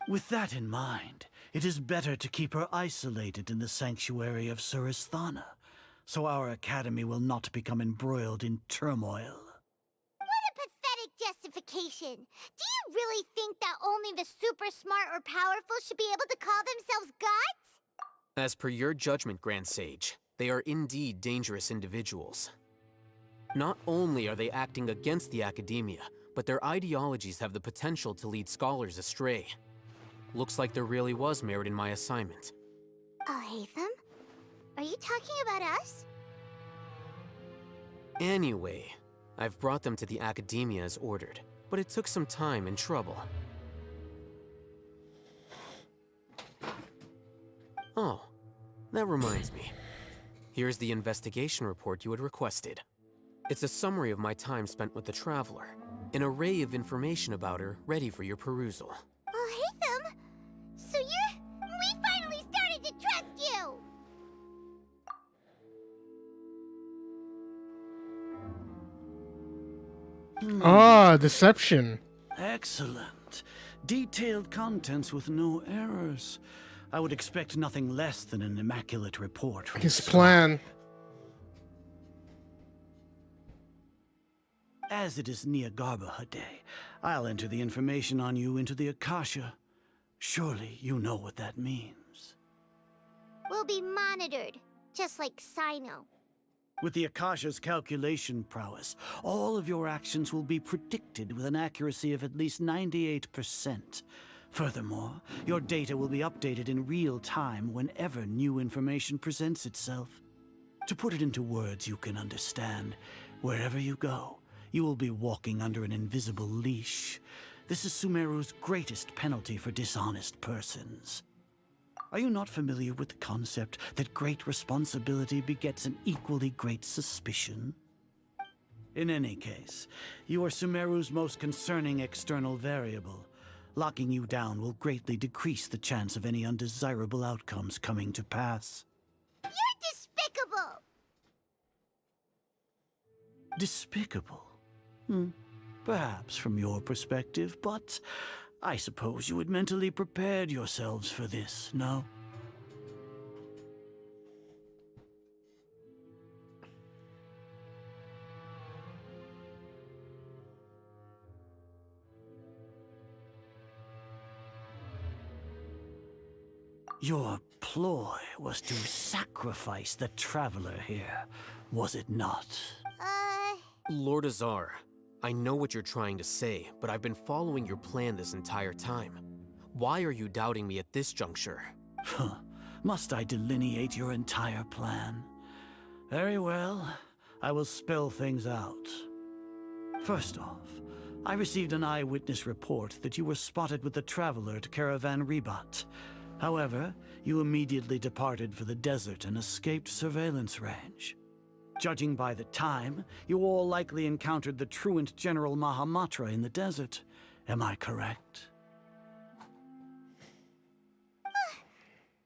With that in mind, it is better to keep her isolated in the sanctuary of Surasthana, so our academy will not become embroiled in turmoil. Justification. Do you really think that only the super smart or powerful should be able to call themselves gods? As per your judgment, Grand Sage, they are indeed dangerous individuals. Not only are they acting against the academia, but their ideologies have the potential to lead scholars astray. Looks like there really was merit in my assignment. Oh, Hatham? Are you talking about us? Anyway, I've brought them to the academia as ordered, but it took some time and trouble. Oh, that reminds me. Here's the investigation report you had requested. It's a summary of my time spent with the Traveler, an array of information about her ready for your perusal. Oh, Hatham! So we finally started to trust you! Ah, deception. Excellent. Detailed contents with no errors. I would expect nothing less than an immaculate report from His plan. As it is Niagarbha Day, I'll enter the information on you into the Akasha. Surely you know what that means. We'll be monitored, just like Sino. With the Akasha's calculation prowess, all of your actions will be predicted with an accuracy of at least 98%. Furthermore, your data will be updated in real time whenever new information presents itself. To put it into words you can understand, wherever you go, you will be walking under an invisible leash. This is Sumeru's greatest penalty for dishonest persons. Are you not familiar with the concept that great responsibility begets an equally great suspicion? In any case, you are Sumeru's most concerning external variable. Locking you down will greatly decrease the chance of any undesirable outcomes coming to pass. You're despicable! Despicable? Perhaps from your perspective, but I suppose you had mentally prepared yourselves for this, no? Your ploy was to sacrifice the Traveler here, was it not? Lord Azar, I know what you're trying to say, but I've been following your plan this entire time. Why are you doubting me at this juncture? Must I delineate your entire plan? Very well. I will spell things out. First off, I received an eyewitness report that you were spotted with the Traveler at Caravan Rebat. However, you immediately departed for the desert and escaped surveillance range. Judging by the time, you all likely encountered the truant General Mahamatra in the desert. Am I correct?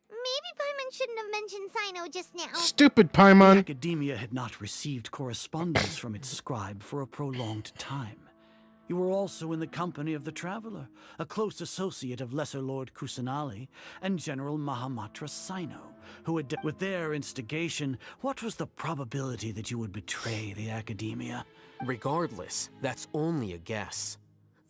Maybe Paimon shouldn't have mentioned Sino just now. Stupid Paimon! The Academia had not received correspondence from its scribe for a prolonged time. You were also in the company of the Traveler, a close associate of Lesser Lord Kusanali and General Mahamatra Sino, who had, with their instigation, what was the probability that you would betray the Academia? Regardless, that's only a guess.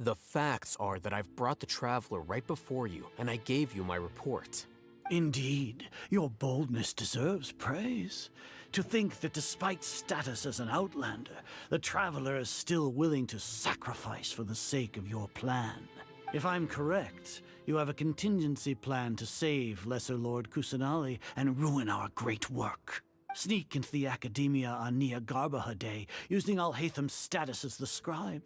The facts are that I've brought the Traveler right before you, and I gave you my report. Indeed, your boldness deserves praise. To think that despite status as an outlander, the Traveler is still willing to sacrifice for the sake of your plan. If I'm correct, you have a contingency plan to save Lesser Lord Kusanali and ruin our great work. Sneak into the Academia on Nia Garbaha Day, using Alhaitham's status as the scribe.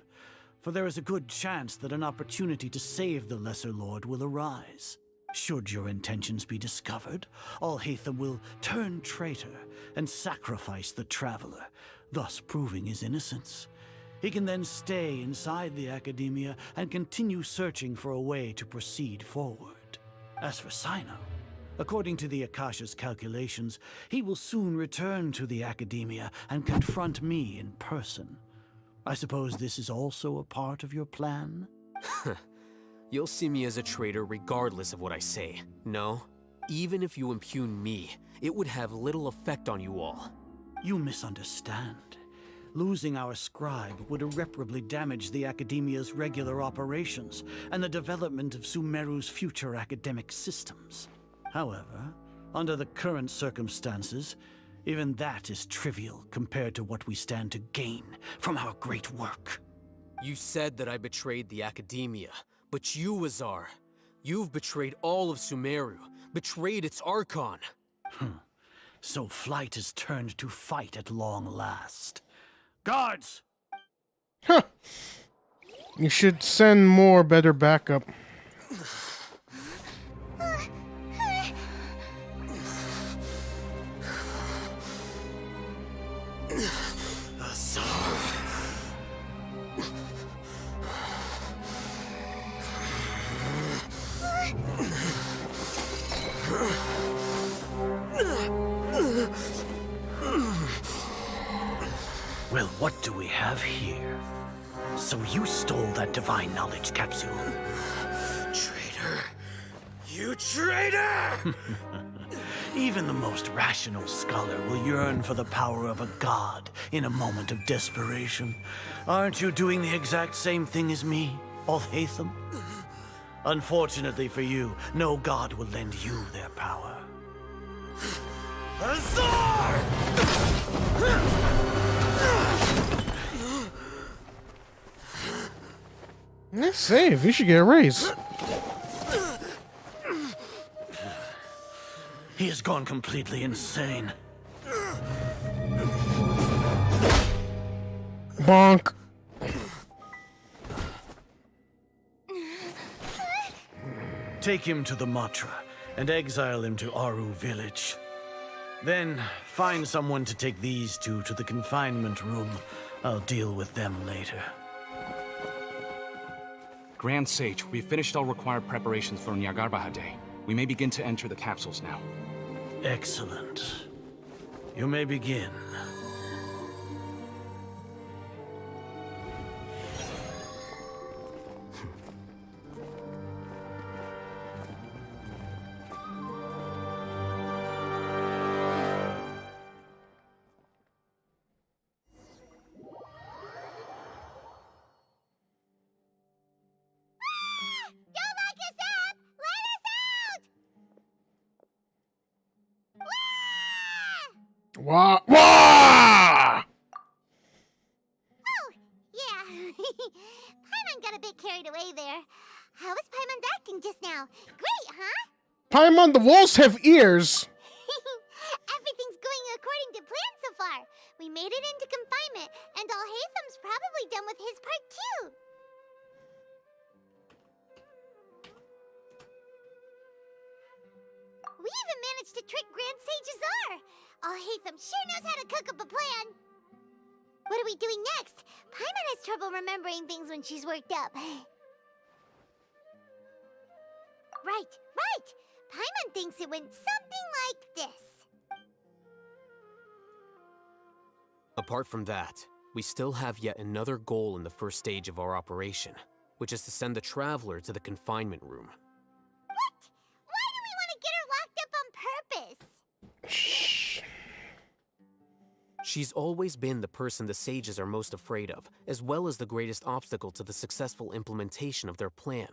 For there is a good chance that an opportunity to save the Lesser Lord will arise. Should your intentions be discovered, Alhaitham will turn traitor and sacrifice the Traveler, thus proving his innocence. He can then stay inside the Academia and continue searching for a way to proceed forward. As for Sino, according to the Akasha's calculations, he will soon return to the Academia and confront me in person. I suppose this is also a part of your plan? You'll see me as a traitor regardless of what I say. No, even if you impugn me, it would have little effect on you all. You misunderstand. Losing our scribe would irreparably damage the Academia's regular operations and the development of Sumeru's future academic systems. However, under the current circumstances, even that is trivial compared to what we stand to gain from our great work. You said that I betrayed the Academia, but you, Azar, you've betrayed all of Sumeru, betrayed its Archon. So flight has turned to fight at long last. Guards! Huh. You should send more better backup. Well, what do we have here? So you stole that divine knowledge capsule? Traitor! You traitor! Even the most rational scholar will yearn for the power of a god in a moment of desperation. Aren't you doing the exact same thing as me, Alhaitham? Unfortunately for you, no god will lend you their power. Azar! Nice save. You should get a raise. He has gone completely insane. Bonk. Take him to the Matra and exile him to Aru village. Then find someone to take these two to the confinement room. I'll deal with them later. Grand Sage, we've finished all required preparations for Nyagarbha Day. We may begin to enter the capsules now. Excellent. You may begin. Wah! Wah! Oh, yeah. now. Great, huh? Paimon, the walls have ears. Everything's going according to plan so far. We made it into confinement, and Alhaitham's probably done with his part too. We even managed to trick Grand Sage Azar. Alhaitham sure knows how to cook up a plan. What are we doing next? Paimon has trouble remembering things when she's worked up. Right. Paimon thinks it went something like this. Apart from that, we still have yet another goal in the first stage of our operation, which is to send the Traveler to the confinement room. What? Why do we want to get her locked up on purpose? Shh. She's always been the person the sages are most afraid of, as well as the greatest obstacle to the successful implementation of their plan.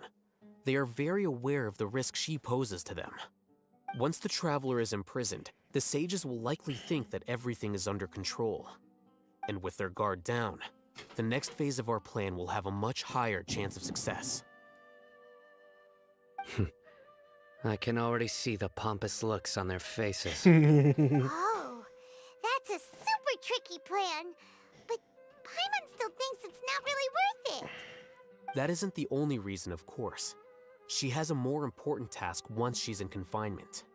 They are very aware of the risk she poses to them. Once the Traveler is imprisoned, the sages will likely think that everything is under control. And with their guard down, the next phase of our plan will have a much higher chance of success. I can already see the pompous looks on their faces. Oh, that's a super tricky plan. But Paimon still thinks it's not really worth it. That isn't the only reason, of course. She has a more important task once she's in confinement.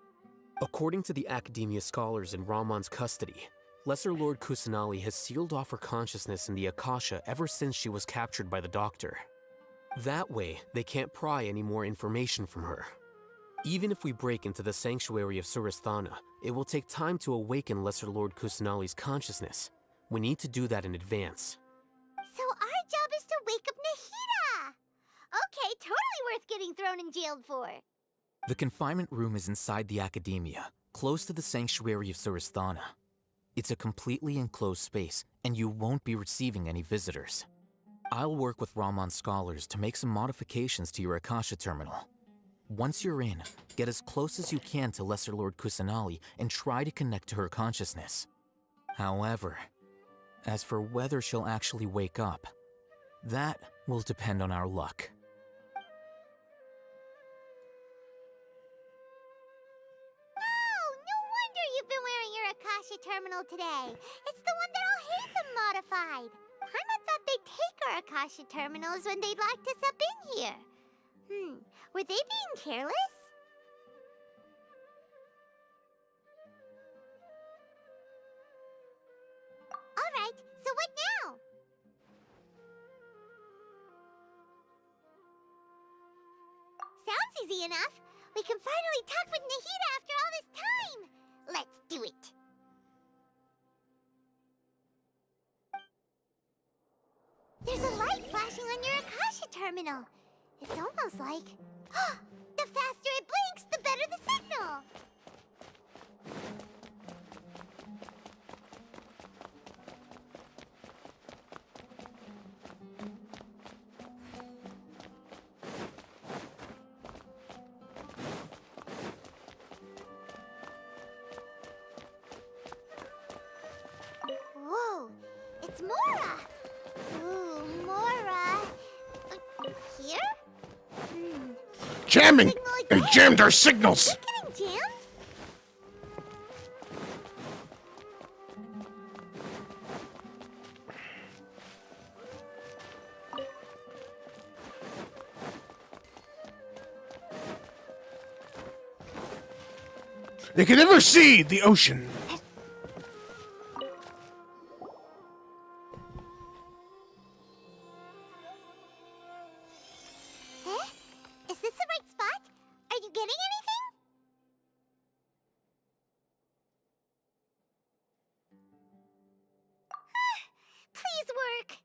According to the Academia scholars in Ramon's custody, Lesser Lord Kusanali has sealed off her consciousness in the Akasha ever since she was captured by the Doctor. That way, they can't pry any more information from her. Even if we break into the sanctuary of Suristhana, it will take time to awaken Lesser Lord Kusanali's consciousness. We need to do that in advance. So our job is to wake up Nahida! Okay, totally worth getting thrown in jail for. The confinement room is inside the Academia, close to the sanctuary of Suristhana. It's a completely enclosed space, and you won't be receiving any visitors. I'll work with Ramon's scholars to make some modifications to your Akasha terminal. Once you're in, get as close as you can to Lesser Lord Kusanali and try to connect to her consciousness. However, as for whether she'll actually wake up, that will depend on our luck. Oh, no wonder you've been wearing your Akasha terminal today. It's the one that Alhaitham modified. Paimon thought they'd take our Akasha terminals when they locked us up in here. Were they being careless? Alright, so what now? Sounds easy enough. We can finally talk with Nahida after all this time. Let's do it. There's a light flashing on your Akasha terminal. It's almost like... the faster it blinks, the better the signal! Whoa! It's Mora! Ooh, Mora! Here? Jamming! They jammed our signals! Is it getting jammed? They can never see the ocean. Is this the right spot? Are you getting anything? Please work.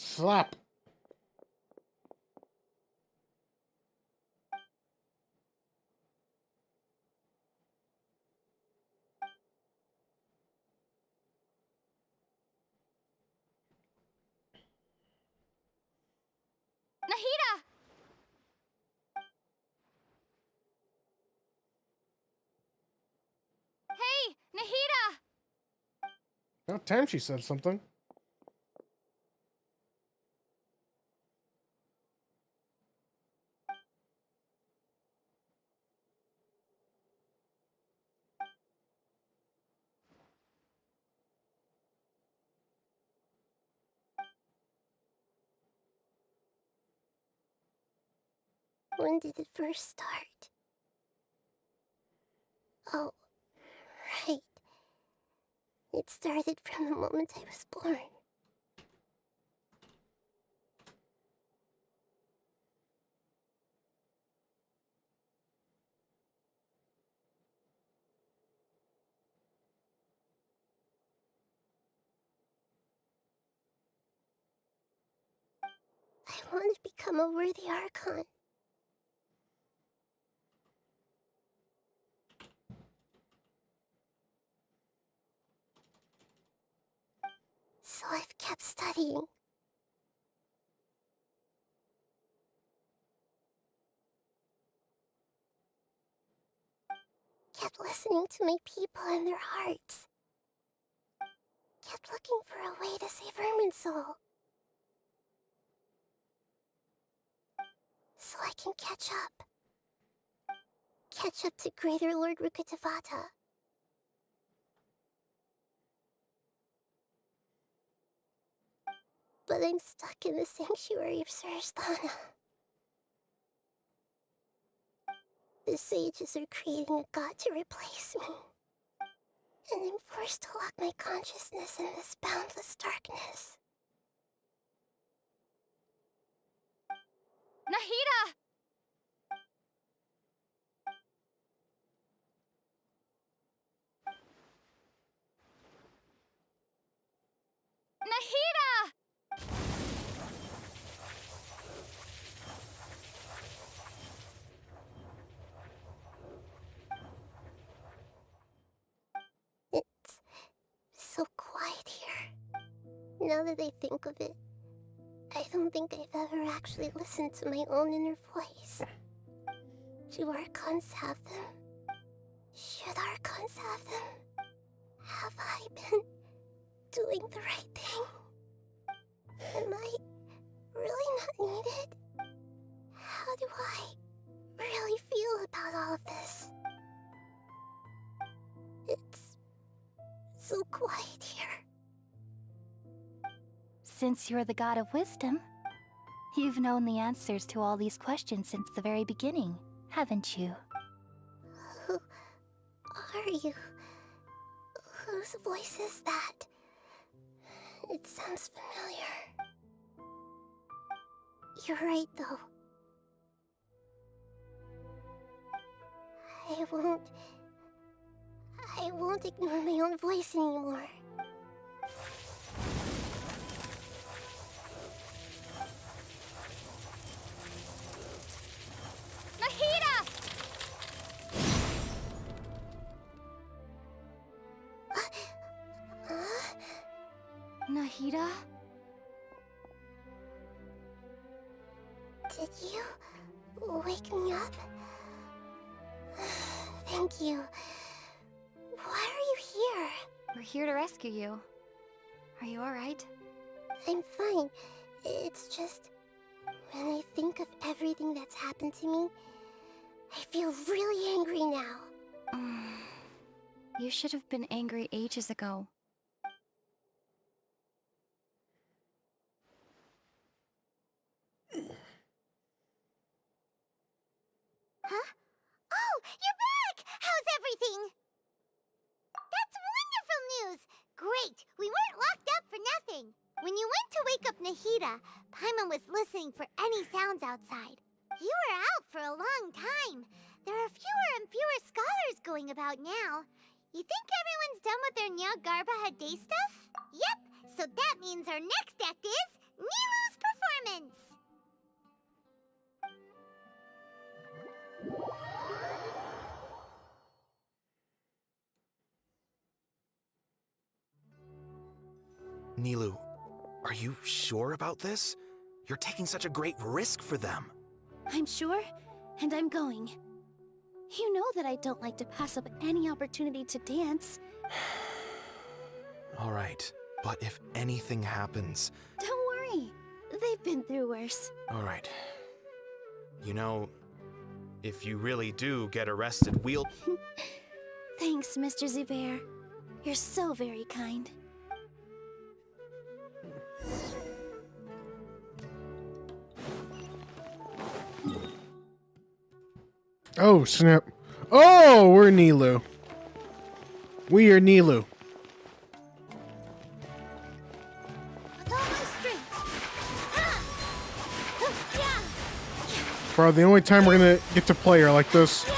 Slap. About time she said something. When did it first start? Oh, right. It started from the moment I was born. I want to become a worthy Archon. So I've kept studying. Kept listening to my people and their hearts. Kept looking for a way to save Irminsul. So I can catch up. Catch up to Greater Lord Rukkhadevata. But I'm stuck in the sanctuary of Surasthana. The sages are creating a god to replace me. And I'm forced to lock my consciousness in this boundless darkness. Nahida! Nahida! It's so quiet here. Now that I think of it, I don't think I've ever actually listened to my own inner voice. Do Archons have them? Should Archons have them? Have I been doing the right thing? Am I really not needed? How do I really feel about all of this? It's so quiet here. Since you're the god of wisdom, you've known the answers to all these questions since the very beginning, haven't you? Who are you? Whose voice is that? It sounds familiar. You're right, though. I won't ignore my own voice anymore. Nahida! Nahida? Did you wake me up? Thank you. Why are you here? We're here to rescue you. Are you alright? I'm fine. It's just, when I think of everything that's happened to me, I feel really angry now. You should have been angry ages ago. Huh? Oh, you're back! How's everything? That's wonderful news! Great! We weren't locked up for nothing! When you went to wake up Nahida, Paimon was listening for any sounds outside. You were out for a long time. There are fewer and fewer scholars going about now. You think everyone's done with their Nyagarbha day stuff? Yep, so that means our next act is Nilu's performance! Nilu, are you sure about this? You're taking such a great risk for them. I'm sure, and I'm going. You know that I don't like to pass up any opportunity to dance. All right, but if anything happens... Don't worry. They've been through worse. All right. You know, if you really do get arrested, we'll... Thanks, Mr. Zubair. You're so very kind. Oh, snap. Oh, we're Nilu. We are Nilu. With all my strength. Bro, the only time we're gonna get to play her like this.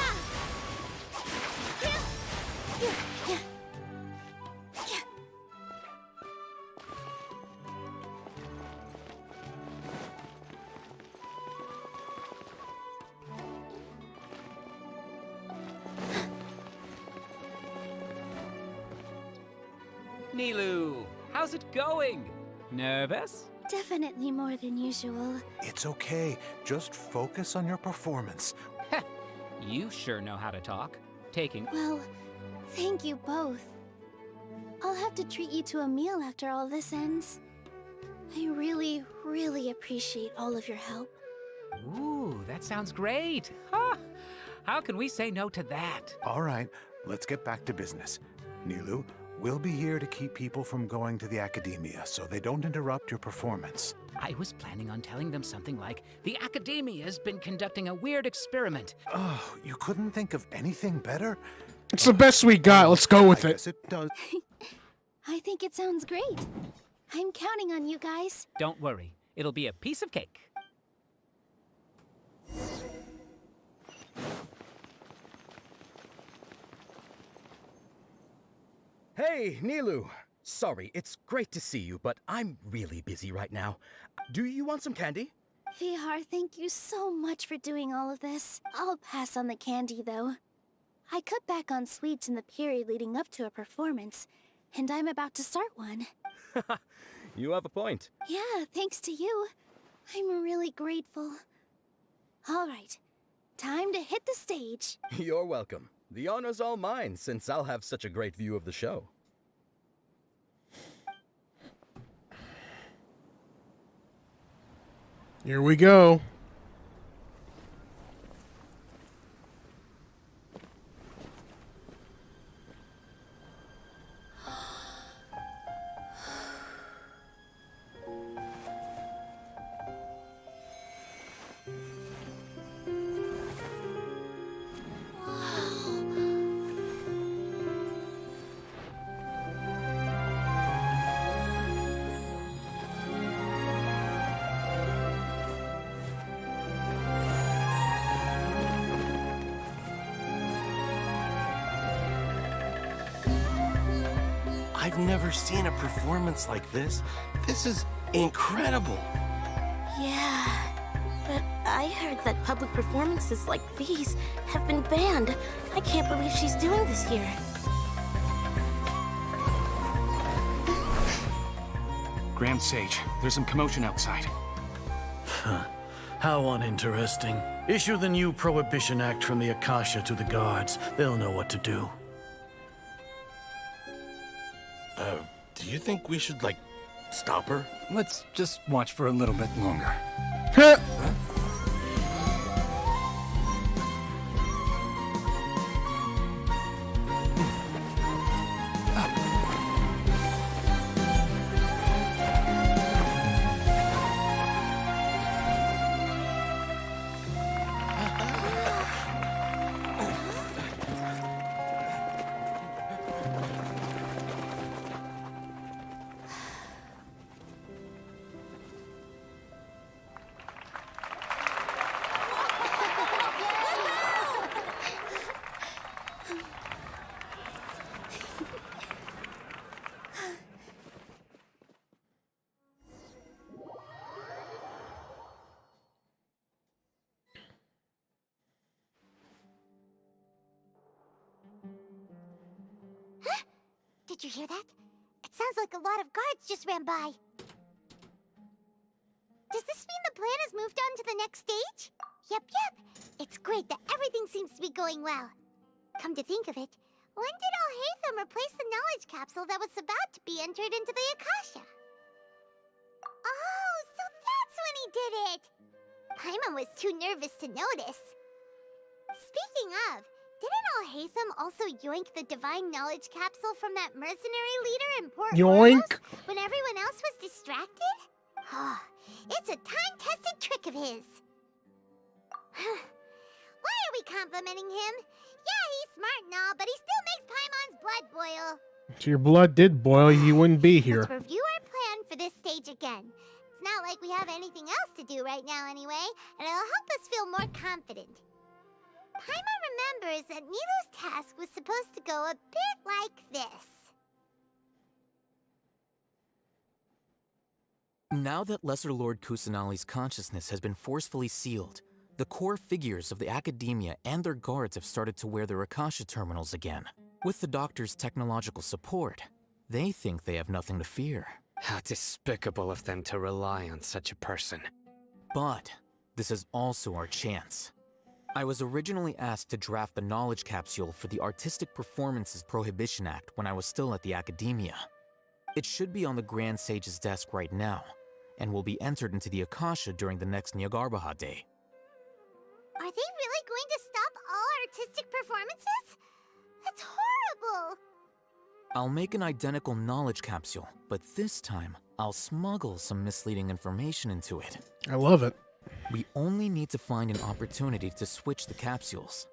Nilu, how's it going? Nervous? Definitely more than usual. It's okay. Just focus on your performance. You sure know how to talk. Taking... Well, thank you both. I'll have to treat you to a meal after all this ends. I really, really appreciate all of your help. Ooh, that sounds great. Huh. How can we say no to that? All right, let's get back to business. Nilu, we'll be here to keep people from going to the academia so they don't interrupt your performance. I was planning on telling them something like, the Academia's been conducting a weird experiment. Oh, you couldn't think of anything better? It's the best we got. Let's go with it. It does. I think it sounds great. I'm counting on you guys. Don't worry. It'll be a piece of cake. Hey, Nilu. Sorry, it's great to see you, but I'm really busy right now. Do you want some candy? Vihar, thank you so much for doing all of this. I'll pass on the candy, though. I cut back on sweets in the period leading up to a performance, and I'm about to start one. You have a point. Yeah, thanks to you. I'm really grateful. All right, time to hit the stage. You're welcome. The honor's all mine, since I'll have such a great view of the show. Here we go. I've never seen a performance like this. This is incredible. Yeah, but I heard that public performances like these have been banned. I can't believe she's doing this here. Grand Sage, there's some commotion outside. How uninteresting. Issue the new Prohibition Act from the Akasha to the guards. They'll know what to do. Do you think we should, like, stop her? Let's just watch for a little bit longer. Did you hear that? It sounds like a lot of guards just ran by. Does this mean the plan has moved on to the next stage? Yep. It's great that everything seems to be going well. Come to think of it, When did Alhaitham replace the knowledge capsule that was about to be entered into the Akasha? Oh, so that's when he did it! Paimon was too nervous to notice. Speaking of, didn't Alhaitham also yoink the divine knowledge capsule from that mercenary leader in Port Yoink! Oros when everyone else was distracted? It's a time-tested trick of his. Why are we complimenting him? Yeah, he's smart and all, but he still makes Paimon's blood boil. If your blood did boil, you wouldn't be here. Let's review our plan for this stage again. It's not like we have anything else to do right now anyway, and it'll help us feel more confident. Paimon remembers that Nilu's task was supposed to go a bit like this. Now that Lesser Lord Kusanali's consciousness has been forcefully sealed, the core figures of the Academia and their guards have started to wear their Akasha terminals again. With the Doctor's technological support, they think they have nothing to fear. How despicable of them to rely on such a person. But this is also our chance. I was originally asked to draft the knowledge capsule for the Artistic Performances Prohibition Act when I was still at the Academia. It should be on the Grand Sage's desk right now, and will be entered into the Akasha during the next Nyargarbaha Day. Are they really going to stop all artistic performances? That's horrible! I'll make an identical knowledge capsule, but this time, I'll smuggle some misleading information into it. I love it. We only need to find an opportunity to switch the capsules.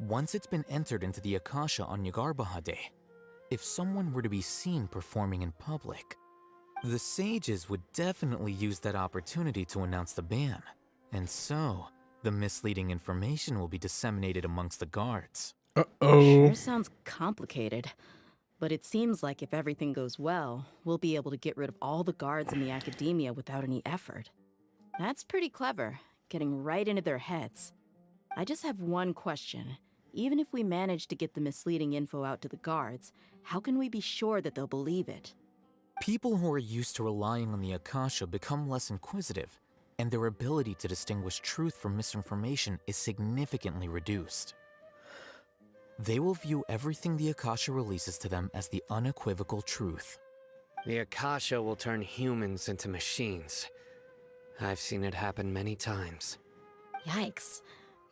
Once it's been entered into the Akasha on Nyargarbaha Day, if someone were to be seen performing in public, the sages would definitely use that opportunity to announce the ban, and so the misleading information will be disseminated amongst the guards. Uh-oh. Sure sounds complicated, but it seems like if everything goes well, we'll be able to get rid of all the guards in the Academia without any effort. That's pretty clever, getting right into their heads. I just have one question. Even if we manage to get the misleading info out to the guards, how can we be sure that they'll believe it? People who are used to relying on the Akasha become less inquisitive, and their ability to distinguish truth from misinformation is significantly reduced. They will view everything the Akasha releases to them as the unequivocal truth. The Akasha will turn humans into machines. I've seen it happen many times. Yikes.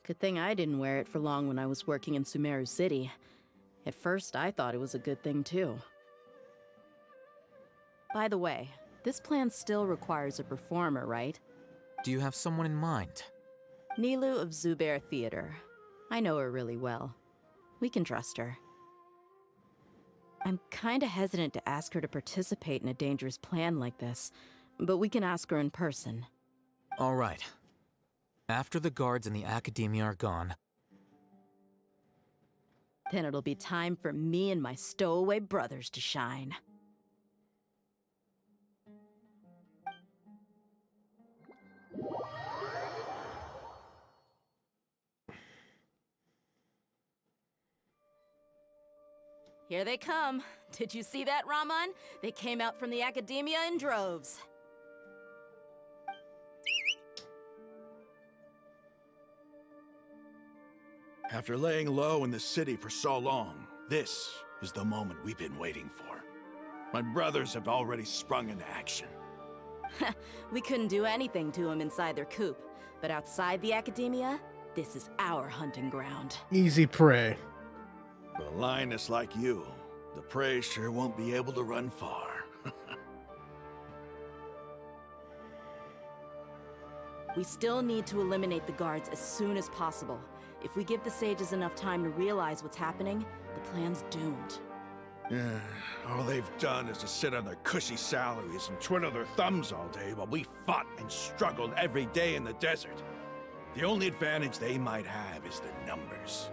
Good thing I didn't wear it for long when I was working in Sumeru City. At first, I thought it was a good thing too. By the way, this plan still requires a performer, right? Do you have someone in mind? Nilu of Zubair Theater. I know her really well. We can trust her. I'm kinda hesitant to ask her to participate in a dangerous plan like this, but we can ask her in person. All right. After the guards in the Academia are gone, then it'll be time for me and my stowaway brothers to shine. Here they come. Did you see that, Raman? They came out from the Academia in droves. After laying low in the city for so long, this is the moment we've been waiting for. My brothers have already sprung into action. We couldn't do anything to them inside their coop, but outside the Academia, this is our hunting ground. Easy prey. With a lioness like you, the prey sure won't be able to run far. We still need to eliminate the guards as soon as possible. If we give the sages enough time to realize what's happening, the plan's doomed. Yeah, all they've done is to sit on their cushy salaries and twiddle their thumbs all day while we fought and struggled every day in the desert. The only advantage they might have is the numbers.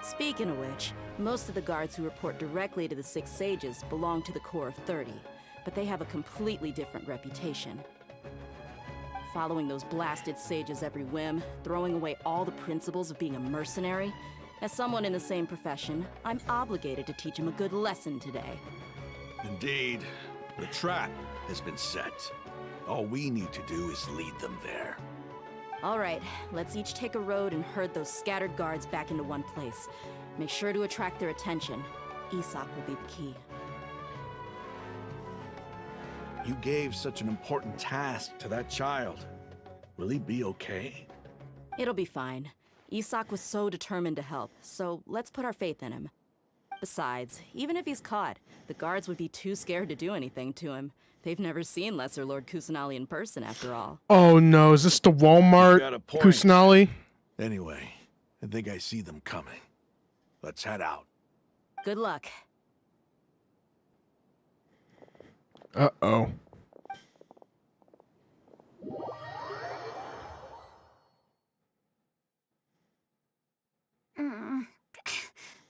Speaking of which, most of the guards who report directly to the Six Sages belong to the Corps of 30, but they have a completely different reputation. Following those blasted sages every whim, throwing away all the principles of being a mercenary. As someone in the same profession, I'm obligated to teach them a good lesson today. Indeed, the trap has been set. All we need to do is lead them there. All right, let's each take a road and herd those scattered guards back into one place. Make sure to attract their attention. Isak will be the key. You gave such an important task to that child. Will he be okay? It'll be fine. Isak was so determined to help, so let's put our faith in him. Besides, even if he's caught, the guards would be too scared to do anything to him. They've never seen Lesser Lord Kusanali in person, after all. Oh no, is this the Walmart got a point. Kusanali? Anyway, I think I see them coming. Let's head out. Good luck. Uh-oh.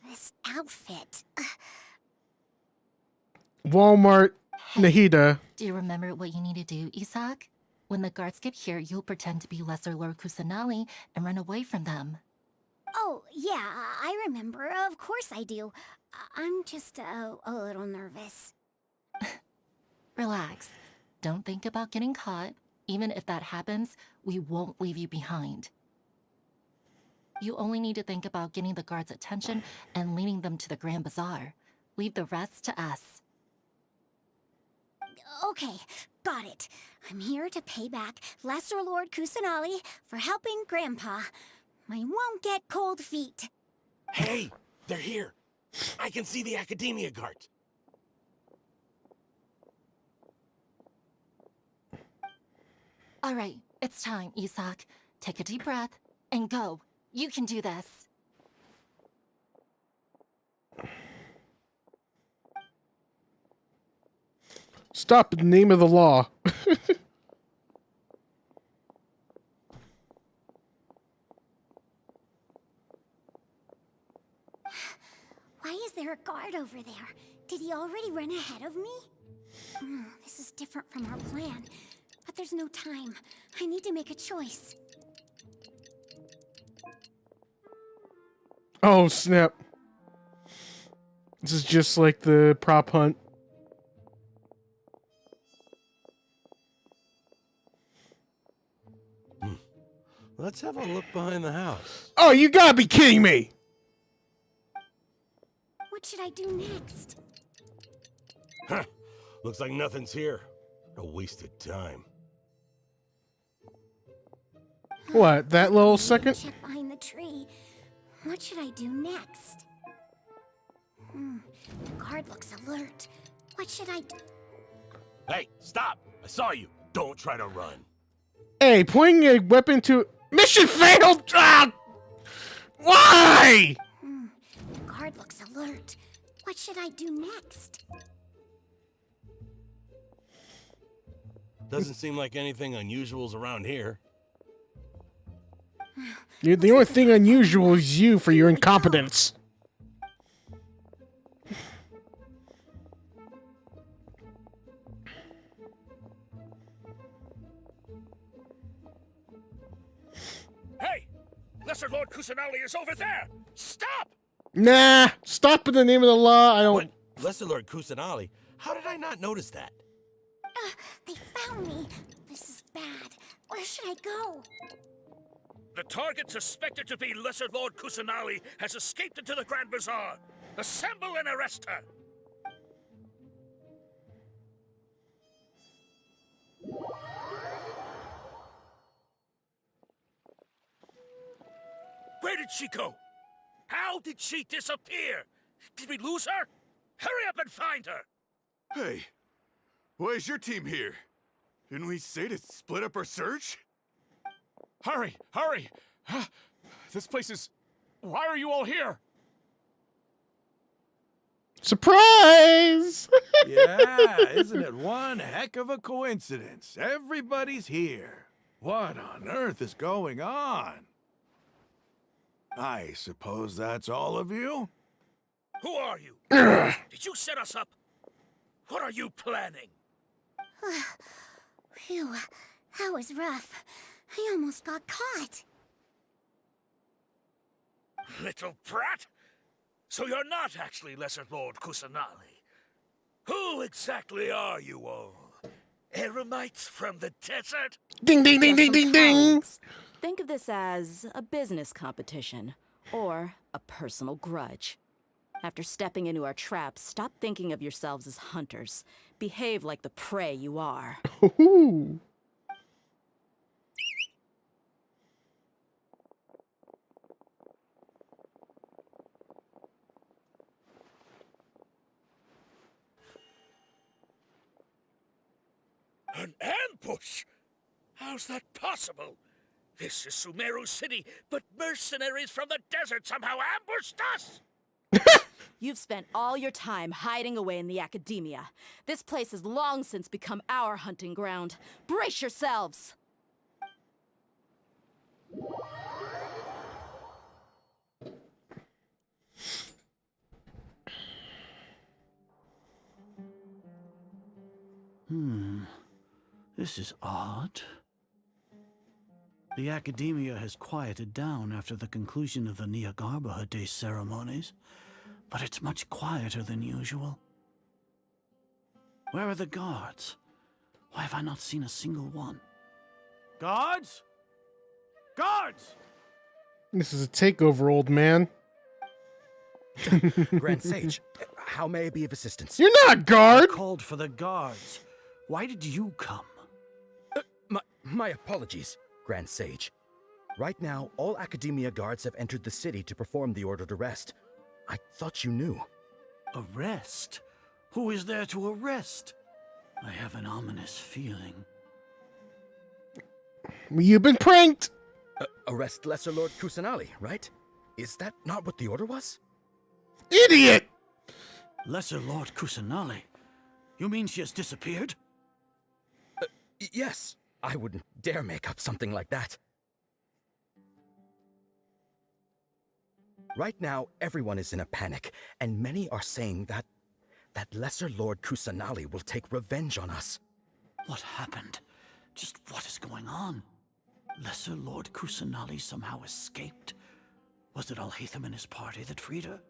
This outfit. Walmart Nahida. Do you remember what you need to do, Isak? When the guards get here, you'll pretend to be Lesser Lord Kusanali and run away from them. Oh, yeah, I remember. Of course I do. I'm just a little nervous. Relax. Don't think about getting caught. Even if that happens, we won't leave you behind. You only need to think about getting the guards' attention and leading them to the Grand Bazaar. Leave the rest to us. Okay, got it. I'm here to pay back Lesser Lord Kusanali for helping Grandpa. I won't get cold feet. Hey, they're here. I can see the Academia guards. All right, it's time, Isak. Take a deep breath and go. You can do this. Stop in the name of the law. Why is there a guard over there? Did he already run ahead of me? This is different from our plan. But there's no time. I need to make a choice. Oh, snap. This is just like the prop hunt. Let's have a look behind the house. Oh, you gotta be kidding me! What should I do next? Huh. Looks like nothing's here. A wasted time. What, that little second? Check behind the tree. What should I do next? The guard looks alert. What should I do? Hey, stop! I saw you. Don't try to run. Hey, pointing a weapon to... Mission failed! Ah! Why? The guard looks alert. What should I do next? Doesn't seem like anything unusual's around here. The only thing unusual is you for your incompetence. Hey! Lesser Lord Kusanali is over there! Stop! Nah, stop in the name of the law. I don't... What? Lesser Lord Kusanali? How did I not notice that? They found me. This is bad. Where should I go? The target suspected to be Lesser Lord Kusanali has escaped into the Grand Bazaar. Assemble and arrest her! Where did she go? How did she disappear? Did we lose her? Hurry up and find her! Hey, why is your team here? Didn't we say to split up our search? Hurry! Hurry! This place is... Why are you all here? Surprise! Yeah, isn't it one heck of a coincidence? Everybody's here. What on earth is going on? I suppose that's all of you? Who are you? Did you set us up? What are you planning? Phew, that was rough. I almost got caught. Little brat? So you're not actually Lesser Lord Kusanali. Who exactly are you all? Eremites from the desert? Ding, ding, ding, ding, ding, ding! Think of this as a business competition. or a personal grudge. After stepping into our traps, stop thinking of yourselves as hunters. Behave like the prey you are. Ooh. An ambush? How's that possible? This is Sumeru City, but mercenaries from the desert somehow ambushed us! You've spent all your time hiding away in the academia. This place has long since become our hunting ground. Brace yourselves! This is odd. The academia has quieted down after the conclusion of the Niagarbaha Day ceremonies, but it's much quieter than usual. Where are the guards? Why have I not seen a single one? Guards? Guards! This is a takeover, old man. Grand Sage, how may I be of assistance? You're not guard! I called for the guards. Why did you come? My apologies, Grand Sage. Right now, all Academia guards have entered the city to perform the ordered arrest. I thought you knew. Arrest? Who is there to arrest? I have an ominous feeling. You've been pranked! Arrest Lesser Lord Kusanali, right? Is that not what the order was? Idiot! Lesser Lord Kusanali? You mean she has disappeared? Yes. I wouldn't dare make up something like that. Right now, everyone is in a panic, and many are saying that Lesser Lord Kusanali will take revenge on us. What happened? Just what is going on? Lesser Lord Kusanali somehow escaped? Was it Alhaitham and his party that freed her?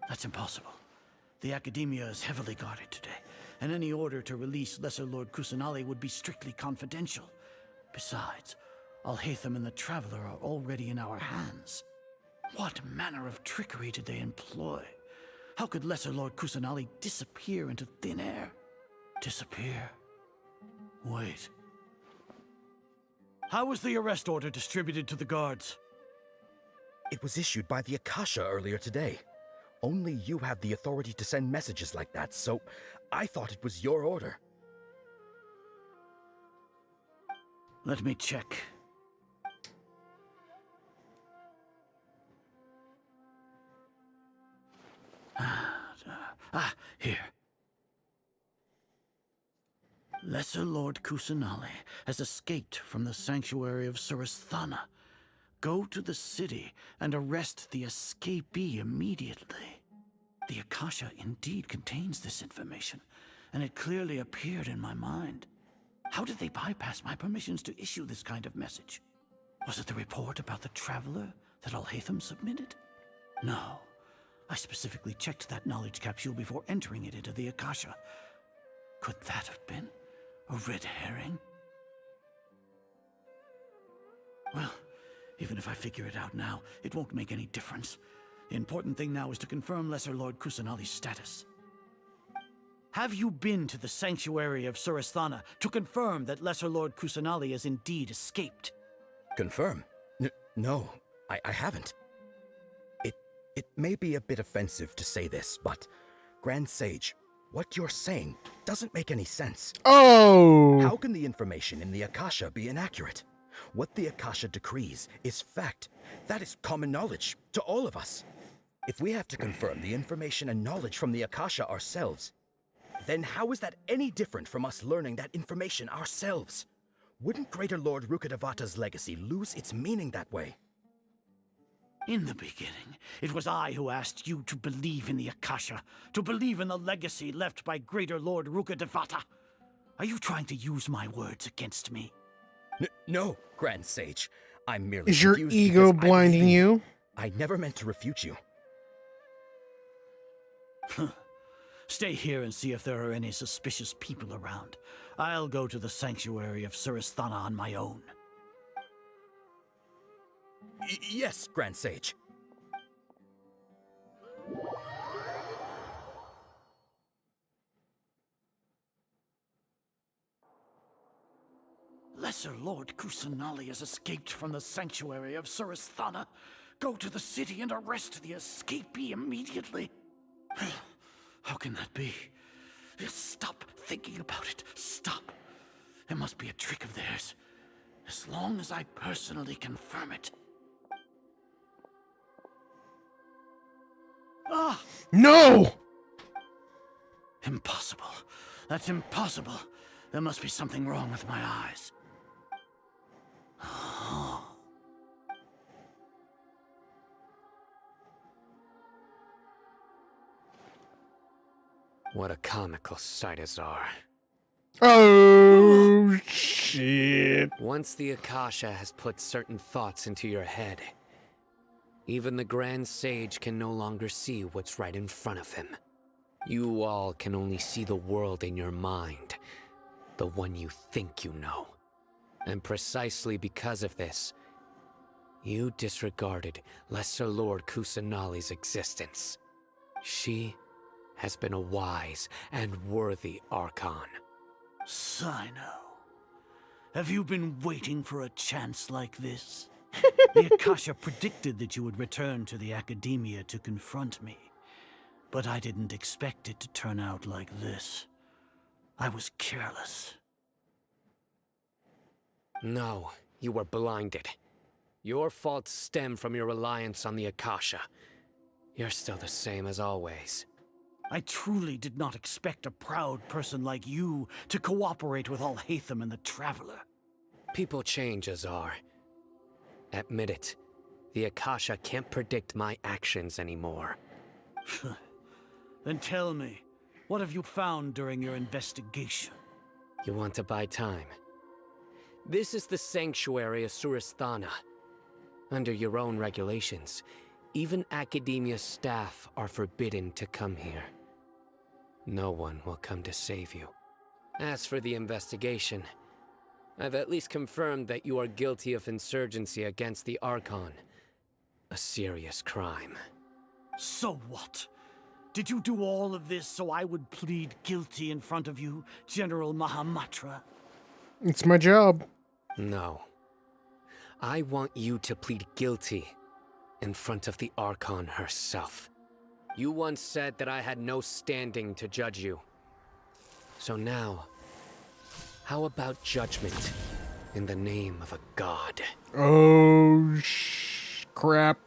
That's impossible. The Academia is heavily guarded today, and any order to release Lesser Lord Kusanali would be strictly confidential. Besides, Alhaitham and the Traveler are already in our hands. What manner of trickery did they employ? How could Lesser Lord Kusanali disappear into thin air? Disappear? Wait. How was the arrest order distributed to the guards? It was issued by the Akasha earlier today. Only you have the authority to send messages like that, so I thought it was your order. Let me check. Here. Lesser Lord Kusanali has escaped from the sanctuary of Surasthana. Go to the city and arrest the escapee immediately. The Akasha indeed contains this information, and it clearly appeared in my mind. How did they bypass my permissions to issue this kind of message? Was it the report about the Traveler that Alhaitham submitted? No. I specifically checked that knowledge capsule before entering it into the Akasha. Could that have been a red herring? Well, even if I figure it out now, it won't make any difference. The important thing now is to confirm Lesser Lord Kusanali's status. Have you been to the sanctuary of Surasthana to confirm that Lesser Lord Kusanali has indeed escaped? Confirm? No, I haven't. It may be a bit offensive to say this, but Grand Sage, what you're saying doesn't make any sense. Oh! How can the information in the Akasha be inaccurate? What the Akasha decrees is fact. That is common knowledge to all of us. If we have to confirm the information and knowledge from the Akasha ourselves, then how is that any different from us learning that information ourselves? Wouldn't Greater Lord Rukkhadevata's legacy lose its meaning that way? In the beginning, it was I who asked you to believe in the Akasha, to believe in the legacy left by Greater Lord Rukkhadevata. Are you trying to use my words against me? No, Grand Sage. I'm merely Is your confused ego because blinding you? I never meant to refute you. Stay here and see if there are any suspicious people around. I'll go to the sanctuary of Surasthana on my own. Yes, Grand Sage. Lesser Lord Kusanali has escaped from the sanctuary of Suristhana. Go to the city and arrest the escapee immediately. How can that be? Stop thinking about it. Stop. It must be a trick of theirs. As long as I personally confirm it. Ah! No! Impossible. That's impossible. There must be something wrong with my eyes. What a comical sight is are. Oh, shit. Once the Akasha has put certain thoughts into your head, even the Grand Sage can no longer see what's right in front of him. You all can only see the world in your mind, the one you think you know. And precisely because of this, you disregarded Lesser Lord Kusanali's existence. She has been a wise and worthy Archon. Sino, have you been waiting for a chance like this? The Akasha predicted that you would return to the Academia to confront me. But I didn't expect it to turn out like this. I was careless. No, you were blinded. Your faults stem from your reliance on the Akasha. You're still the same as always. I truly did not expect a proud person like you to cooperate with Alhaitham and the Traveler. People change, Azar. Admit it. The Akasha can't predict my actions anymore. Then tell me, what have you found during your investigation? You want to buy time? This is the sanctuary of Suristhana. Under your own regulations, even Academia staff are forbidden to come here. No one will come to save you. As for the investigation, I've at least confirmed that you are guilty of insurgency against the Archon. A serious crime. So what? Did you do all of this so I would plead guilty in front of you, General Mahamatra? It's my job. No. I want you to plead guilty in front of the Archon herself. You once said that I had no standing to judge you. So now, how about judgment in the name of a god? Oh, crap.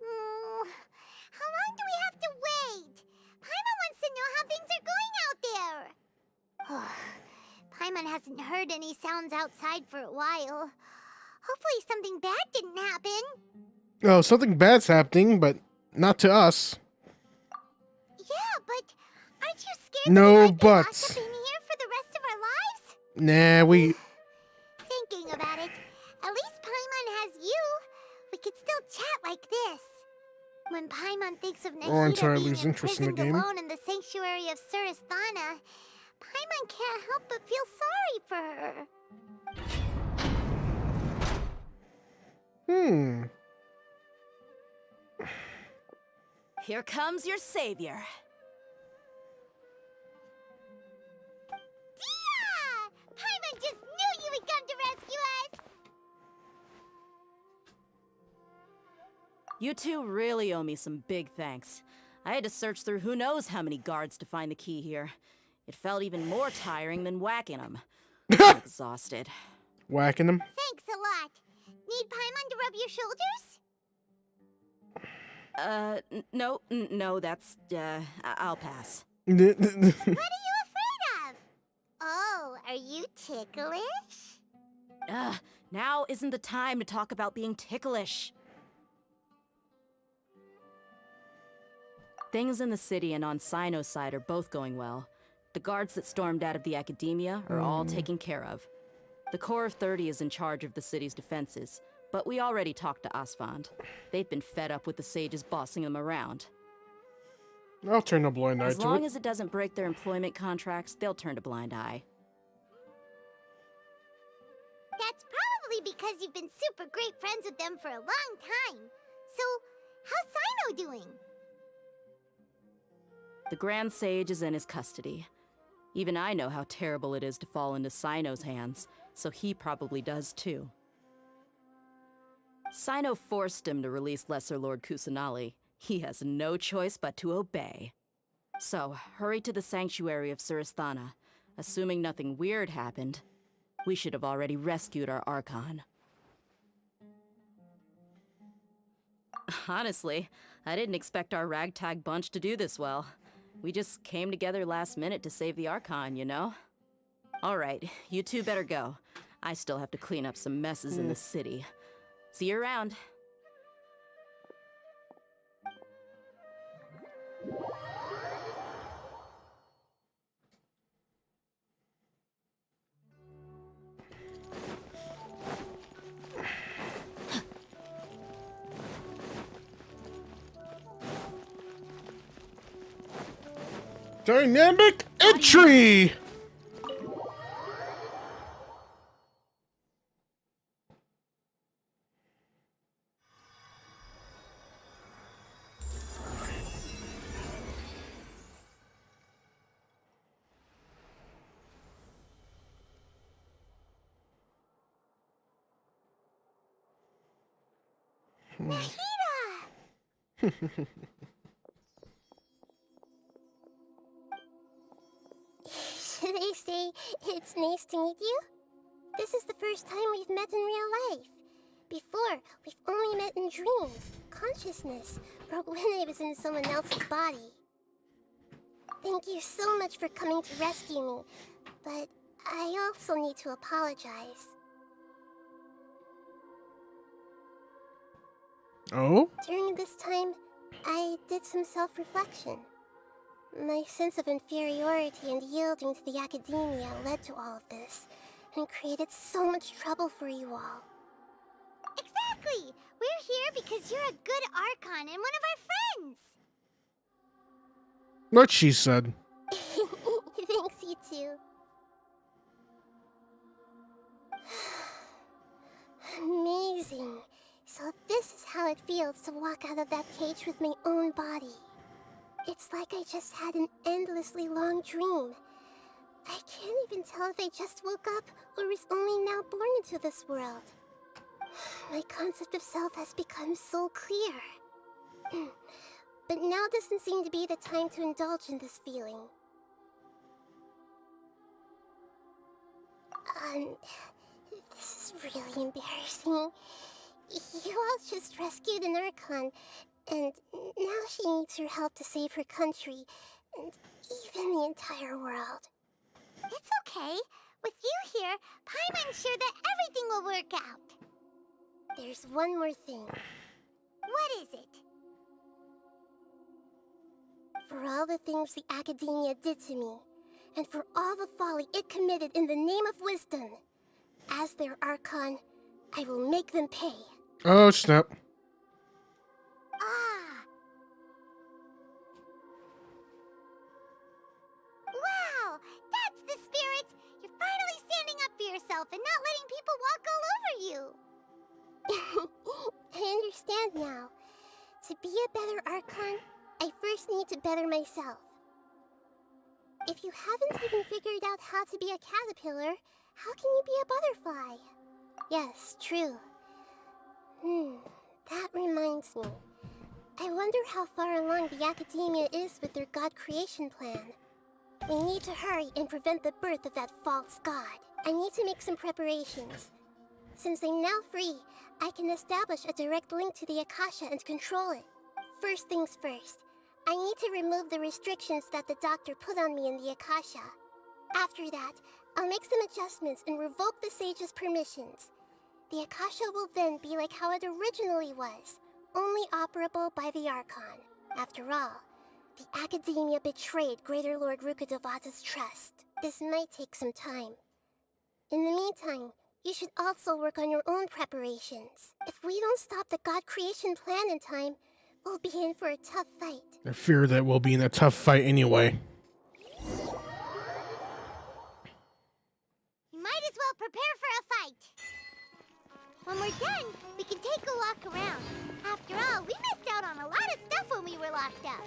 How long do we have to wait? Paimon wants to know how things are going out there. Paimon hasn't heard any sounds outside for a while. Hopefully something bad didn't happen. Oh, something bad's happening, but not to us. Yeah, but aren't you scared No that we might be locked buts. up in here for the rest of our lives? Nah, we... Thinking about it, at least Paimon has you. We could still chat like this. When Paimon thinks of Oh, until I Nahida being lose interest in the imprisoned game. alone in the sanctuary of Suristhana, Paimon can't help but feel sorry for her. Here comes your savior. Yeah! Paimon just knew you would come to rescue us! You two really owe me some big thanks. I had to search through who knows how many guards to find the key here. It felt even more tiring than whacking them. I'm exhausted. Whacking them? Thanks a lot. Need Paimon to rub your shoulders? No, that's, I'll pass. What are you afraid of? Oh, are you ticklish? Now isn't the time to talk about being ticklish. Things in the city and on Sino's side are both going well. The guards that stormed out of the Academia are all taken care of. The Corps of 30 is in charge of the city's defenses, but we already talked to Asfand. They've been fed up with the sages bossing them around. I'll turn a blind eye As to long it. as it doesn't break their employment contracts, they'll turn a blind eye. That's probably because you've been super great friends with them for a long time. So, how's Sino doing? The Grand Sage is in his custody. Even I know how terrible it is to fall into Sino's hands, so he probably does too. Sino forced him to release Lesser Lord Kusanali. He has no choice but to obey. So, hurry to the sanctuary of Surasthana. Assuming nothing weird happened, we should have already rescued our Archon. Honestly, I didn't expect our ragtag bunch to do this well. We just came together last minute to save the Archon, you know? Alright, you two better go. I still have to clean up some messes in the city. See you around. Dynamic entry! Should I say it's nice to meet you? This is the first time we've met in real life. Before, we've only met in dreams, consciousness, or when I was in someone else's body. Thank you so much for coming to rescue me, but I also need to apologize. Oh? During this time, I did some self-reflection. My sense of inferiority and yielding to the academia led to all of this, and created so much trouble for you all. Exactly! We're here because you're a good Archon and one of our friends! What she said. Thanks, you too. Amazing. So this is how it feels to walk out of that cage with my own body. It's like I just had an endlessly long dream. I can't even tell if I just woke up or was only now born into this world. My concept of self has become so clear. But now doesn't seem to be the time to indulge in this feeling. This is really embarrassing. You all just rescued an Archon, and now she needs your help to save her country, and even the entire world. It's okay. With you here, Paimon's sure that everything will work out. There's one more thing. What is it? For all the things the academia did to me, and for all the folly it committed in the name of wisdom, as their Archon, I will make them pay. Oh, snap. Wow! That's the spirit! You're finally standing up for yourself and not letting people walk all over you! I understand now. To be a better Archon, I first need to better myself. If you haven't even figured out how to be a caterpillar, how can you be a butterfly? Yes, true. That reminds me. I wonder how far along the academia is with their god creation plan. We need to hurry and prevent the birth of that false god. I need to make some preparations. Since I'm now free, I can establish a direct link to the Akasha and control it. First things first, I need to remove the restrictions that the doctor put on me in the Akasha. After that, I'll make some adjustments and revoke the sage's permissions. The Akasha will then be like how it originally was, only operable by the Archon. After all, the academia betrayed Greater Lord Rukkhadevata's trust. This might take some time. In the meantime, you should also work on your own preparations. If we don't stop the god creation plan in time, we'll be in for a tough fight. I fear that we'll be in a tough fight anyway. You might as well prepare for a fight! When we're done, we can take a walk around. After all, we missed out on a lot of stuff when we were locked up.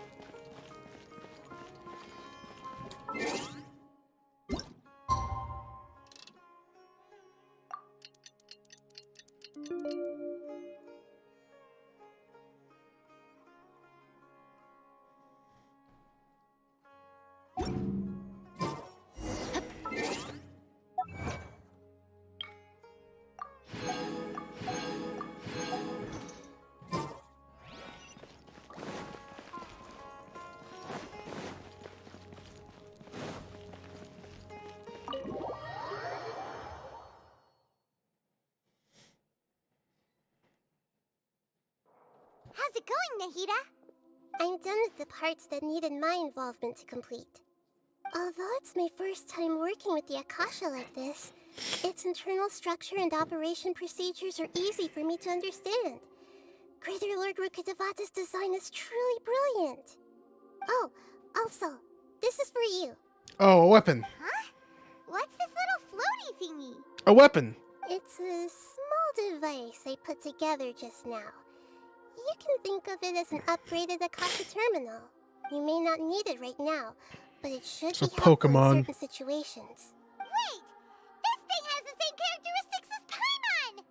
How's it going, Nahida? I'm done with the parts that needed my involvement to complete. Although it's my first time working with the Akasha like this, its internal structure and operation procedures are easy for me to understand. Greater Lord Rukkhadevata's design is truly brilliant. Oh, also, this is for you. Oh, a weapon. Huh? What's this little floaty thingy? A weapon. It's a small device I put together just now. You can think of it as an upgraded Akasha terminal. You may not need it right now, but it should It's a be helpful Pokemon. in certain situations. Wait! This thing has the same characteristics as Paimon!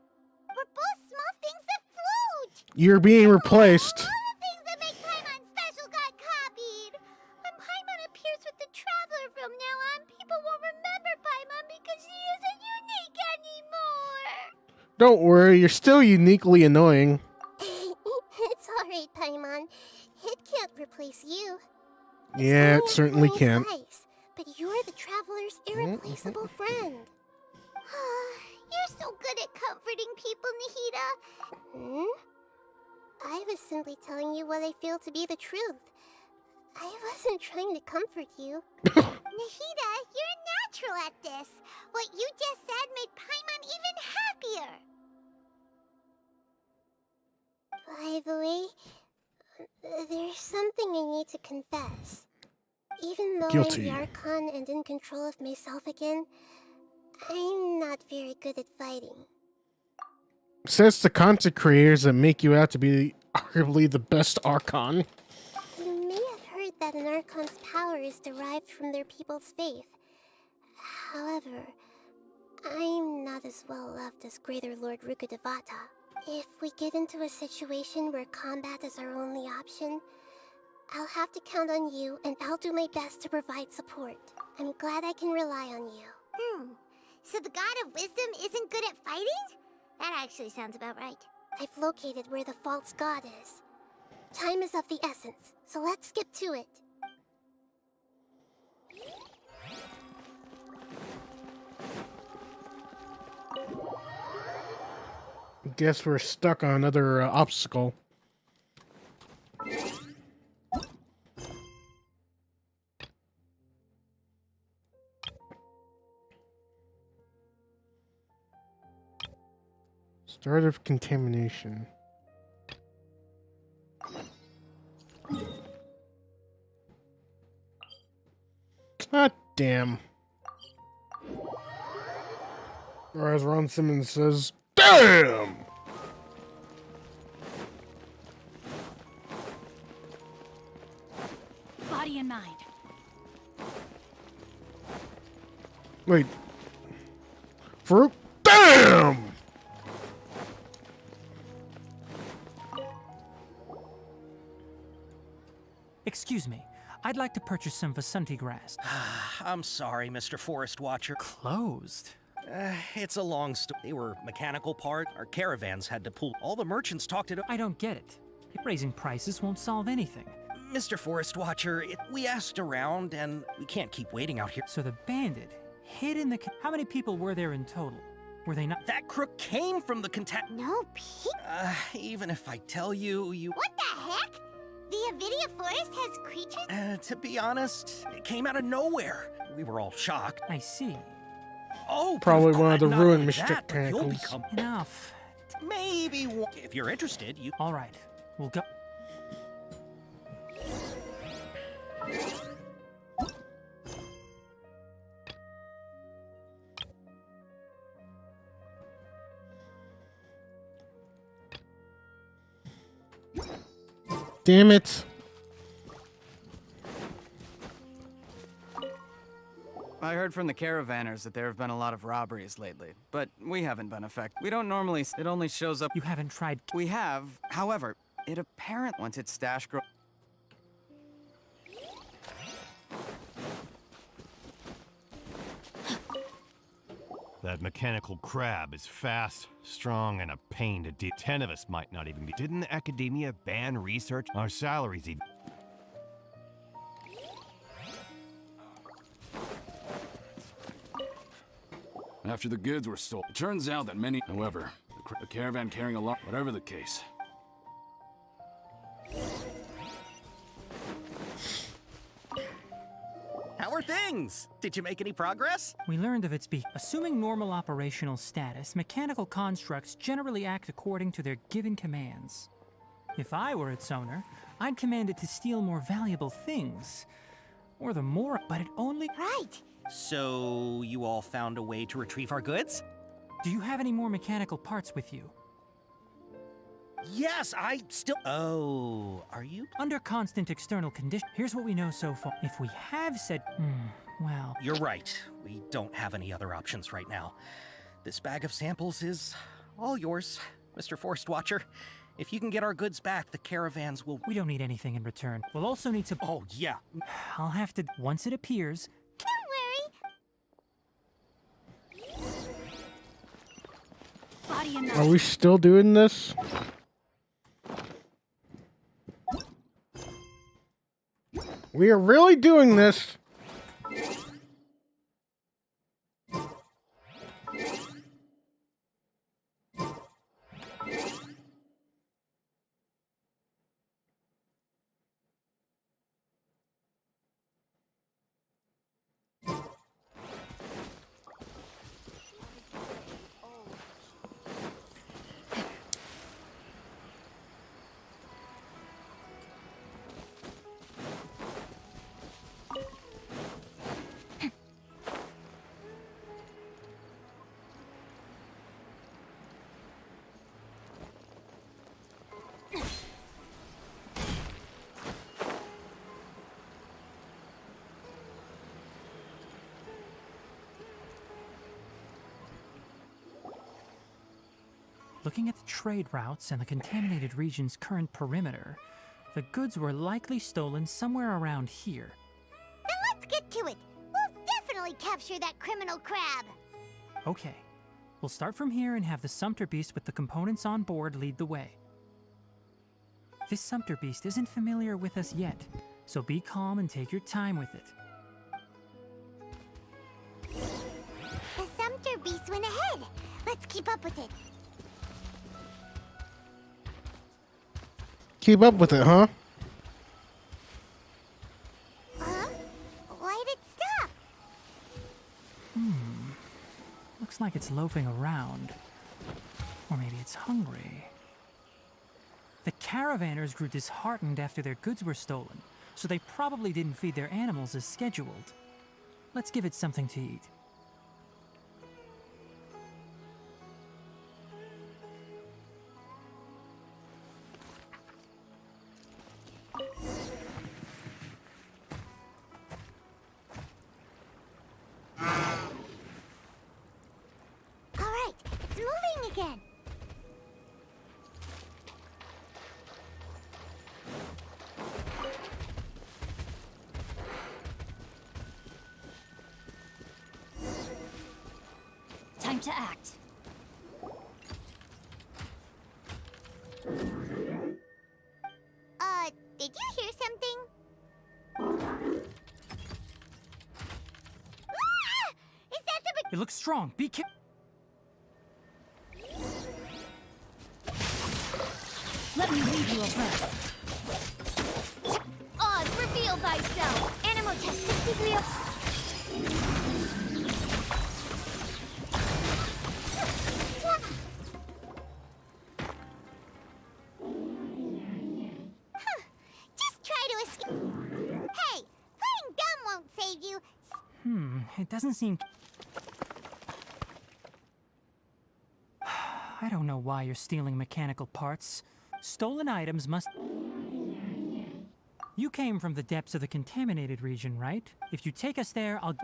We're both small things that float! You're being replaced. All the things that make Paimon special got copied! When Paimon appears with the Traveler from now on, people won't remember Paimon because she isn't unique anymore! Don't worry, you're still uniquely annoying. It's alright, Paimon. It can't replace you. Yeah, it certainly can't. Advice, but you're the Traveler's irreplaceable friend. You're so good at comforting people, Nahida! I was simply telling you what I feel to be the truth. I wasn't trying to comfort you. Nahida, you're natural at this. What you just said made Paimon even happier. By the way, there's something I need to confess. Even though Guilty. I'm the Archon and in control of myself again, I'm not very good at fighting. Says the content creators that make you out to be arguably the best Archon. You may have heard that an Archon's power is derived from their people's faith. However, I'm not as well loved as Greater Lord Rukkhadevata. If we get into a situation where combat is our only option, I'll have to count on you, and I'll do my best to provide support. I'm glad I can rely on you. So the God of Wisdom isn't good at fighting? That actually sounds about right. I've located where the false god is. Time is of the essence, so let's get to it. Guess we're stuck on another obstacle. Start of contamination. God damn. Or as Ron Simmons says, damn! Body and mind. Wait. Fruit? Damn! Excuse me. I'd like to purchase some Vasanti grass. I'm sorry, Mr. Forest Watcher. Closed? It's a long story. They were mechanical part. Our caravans had to pull. All the merchants talked it. I don't get it. Raising prices won't solve anything. Mr. Forest Watcher, we asked around, and we can't keep waiting out here. So the bandit hid in the... How many people were there in total? Were they not... That crook came from the No, Pete. Even if I tell you, What the heck? The Avidia Forest has creatures? To be honest, it came out of nowhere. We were all shocked. I see. Oh, probably one of the not ruined only Mystic that, but you'll Pinnacles. become... Enough. Maybe if you're interested, you... All right. We'll go... Damn it. I heard from the caravanners that there have been a lot of robberies lately, but we haven't been affected. We don't normally. It only shows up. You haven't tried. We have, however, it apparent once its stash grows. That mechanical crab is fast, strong, and a pain to deal. 10 of us might not even be. Didn't the academia ban research? Our salaries even. After the goods were stolen, it turns out that many. However, the caravan carrying a lot. Whatever the case. How are things? Did you make any progress? We learned of its assuming normal operational status, mechanical constructs generally act according to their given commands. If I were its owner, I'd command it to steal more valuable things. Or the more, but it only... Right! So, you all found a way to retrieve our goods? Do you have any more mechanical parts with you? Yes, I still... Oh, are you? Under constant external condition. Here's what we know so far. If we have said... well... You're right. We don't have any other options right now. This bag of samples is all yours, Mr. Forest Watcher. If you can get our goods back, the caravans will... We don't need anything in return. We'll also need to... Oh, yeah. I'll have to... Once it appears... Are we still doing this? We are really doing this. Looking at the trade routes and the contaminated region's current perimeter, the goods were likely stolen somewhere around here. Then let's get to it! We'll definitely capture that criminal crab! Okay, we'll start from here and have the Sumpter Beast with the components on board lead the way. This Sumpter Beast isn't familiar with us yet, so be calm and take your time with it. The Sumpter Beast went ahead! Let's keep up with it! Keep up with it, huh? Huh? Why'd it stop? Looks like it's loafing around. Or maybe it's hungry. The caravanners grew disheartened after their goods were stolen, so they probably didn't feed their animals as scheduled. Let's give it something to eat. Alright, it's moving again! Time to act. Did you hear something? Ah! Is that the... It looks strong. Be careful. Let me lead you abreast. Oz, reveal thyself! Animal test 63 of... Just try to escape. Hey, playing dumb won't save you. It doesn't seem... I don't know why you're stealing mechanical parts. Stolen items must... You came from the depths of the contaminated region, right? If you take us there, I'll...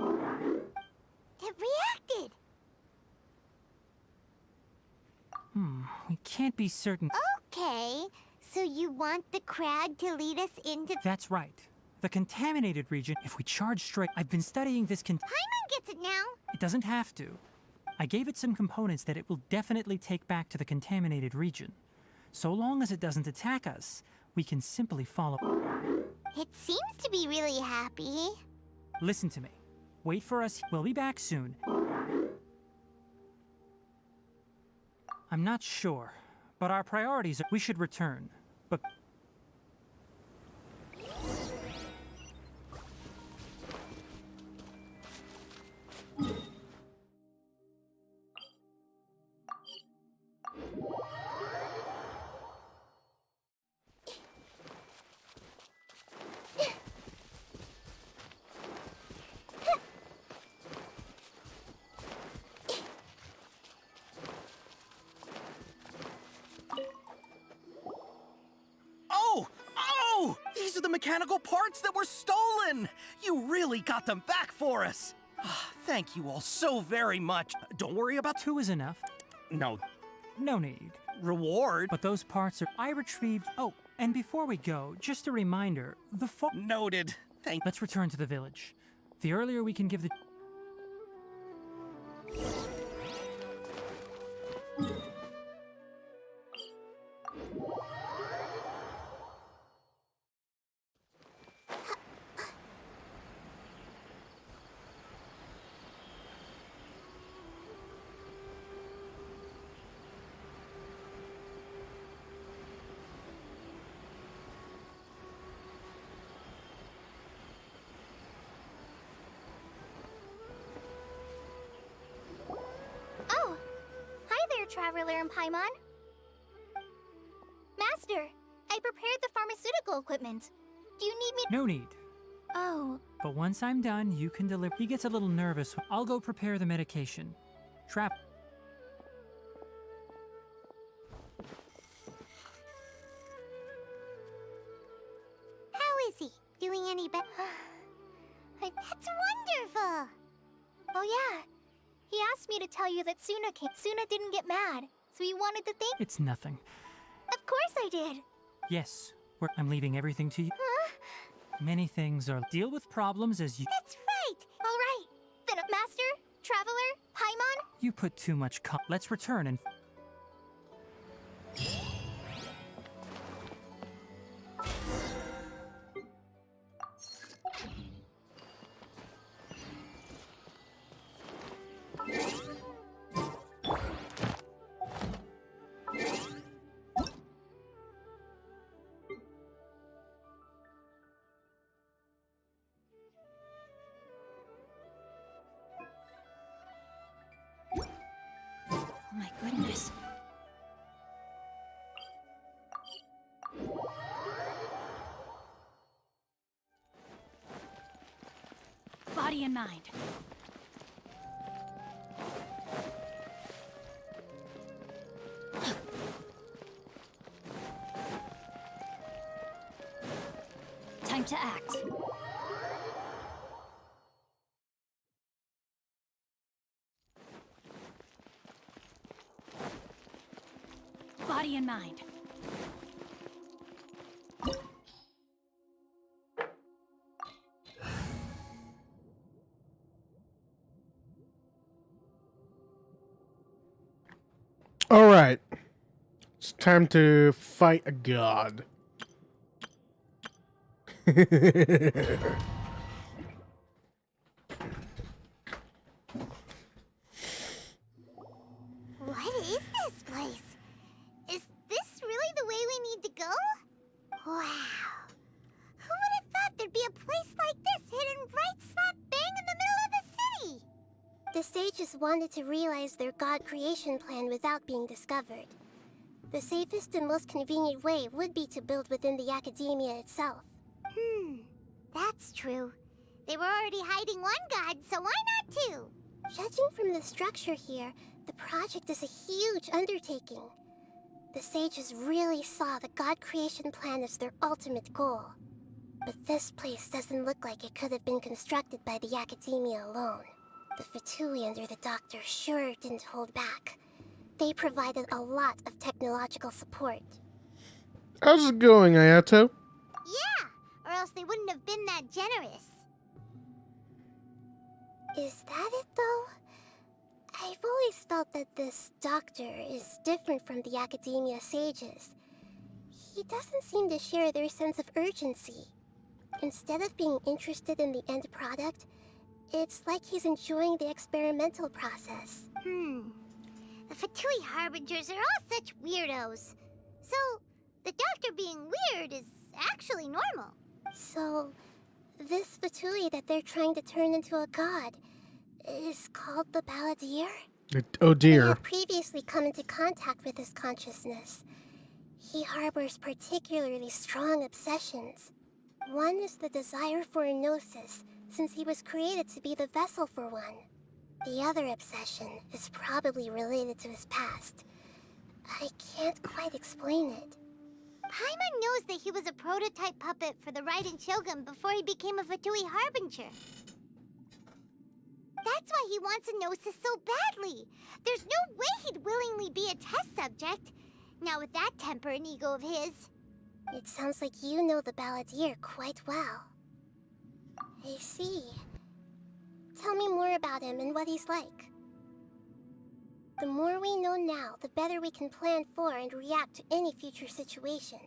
We can't be certain. Okay, so you want the crowd to lead us into... That's right. The contaminated region, if we charge straight... I've been studying this Paimon gets it now. It doesn't have to. I gave it some components that it will definitely take back to the contaminated region. So long as it doesn't attack us, we can simply follow... It seems to be really happy. Listen to me. Wait for us. We'll be back soon. I'm not sure, but our priorities are... We should return. But... Oh! These are the mechanical parts that were stolen! You really got them back for us! Thank you all so very much. Don't worry about... 2 is enough. No. No need. Reward? But those parts are... I retrieved... Oh, and before we go, just a reminder, the Noted. Let's return to the village. The earlier we can give the... Oh! Hi there, Traveler and Paimon. Master, I prepared the pharmaceutical equipment. Do you need me? No need. Oh. But once I'm done, you can deliver... He gets a little nervous. I'll go prepare the medication. Trap... How is he? Doing any better? That's wonderful! Oh yeah. He asked me to tell you that Suna came. Suna didn't get mad, so he wanted to thank... It's nothing. Of course I did! Yes, I'm leaving everything to you. Huh? Many things are... Deal with problems as you... That's right! Alright! Then, Master, Traveler, Paimon... You put too much Let's return and... Oh my goodness. Body and mind. Time to act. Body and mind. All right. It's time to fight a god. What is this place? Is this really the way we need to go? Wow. Who would have thought there'd be a place like this hidden right slap bang in the middle of the city? The sages wanted to realize their god creation plan without being discovered. The safest and most convenient way would be to build within the academia itself. That's true. They were already hiding one god, so why not two? Judging from the structure here, the project is a huge undertaking. The sages really saw the god creation plan as their ultimate goal. But this place doesn't look like it could have been constructed by the academia alone. The Fatui under the doctor sure didn't hold back. They provided a lot of technological support. How's it going, Ayato? Yeah, or else they wouldn't have been that generous. Is that it, though? I've always felt that this doctor is different from the academia sages. He doesn't seem to share their sense of urgency. Instead of being interested in the end product, it's like he's enjoying the experimental process. The Fatui Harbingers are all such weirdos. So, the doctor being weird is actually normal. So, this Fatui that they're trying to turn into a god is called the Balladeer? Oh I dear. have previously come into contact with his consciousness. He harbors particularly strong obsessions. One is the desire for a gnosis, since he was created to be the vessel for one. The other obsession is probably related to his past. I can't quite explain it. Paimon knows that he was a prototype puppet for the Raiden Shogun before he became a Fatui Harbinger. That's why he wants a gnosis so badly. There's no way he'd willingly be a test subject. Now with that temper and ego of his. It sounds like you know the Balladeer quite well. I see. Tell me more about him and what he's like. The more we know now, the better we can plan for and react to any future situation.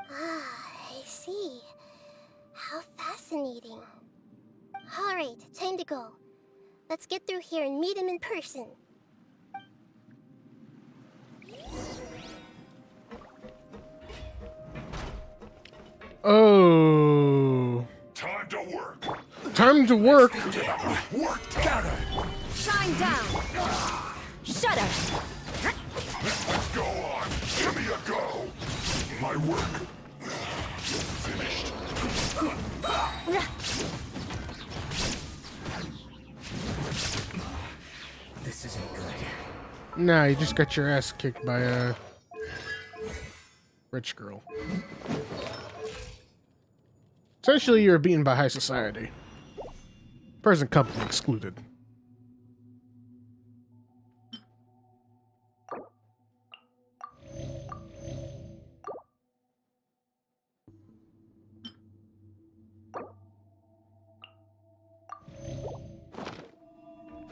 Ah, I see. How fascinating. Alright, time to go. Let's get through here and meet him in person. Oh. Time to work. Time to work. Work together. Shine down! Shut up! Go on. Give me a go. My work. Finished. This isn't good. Nah, you just got your ass kicked by a rich girl. Essentially, you're beaten by high society. Present company excluded.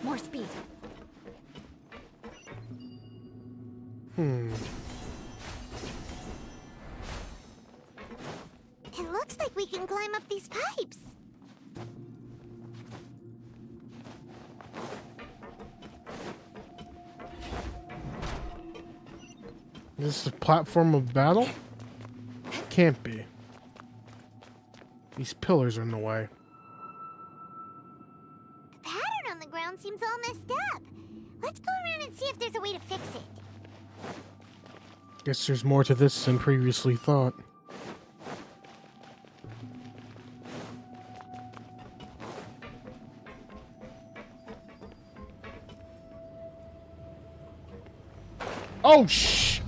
More speed. It looks like we can climb up these pipes. This is a platform of battle? Can't be. These pillars are in the way. The pattern on the ground seems all messed up. Let's go around and see if there's a way to fix it. Guess there's more to this than previously thought. Oh, shh!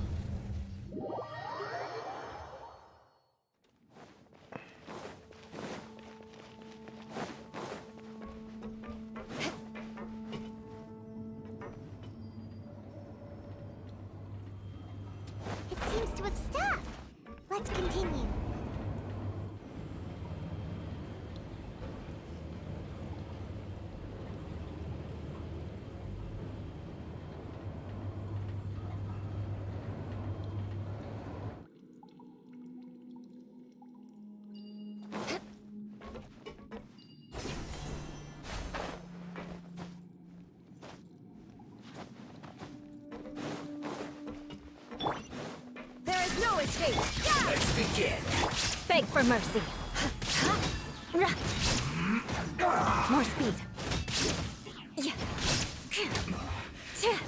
It seems to have stopped. Let's continue. There is no escape! Let's begin. Beg for mercy. More speed.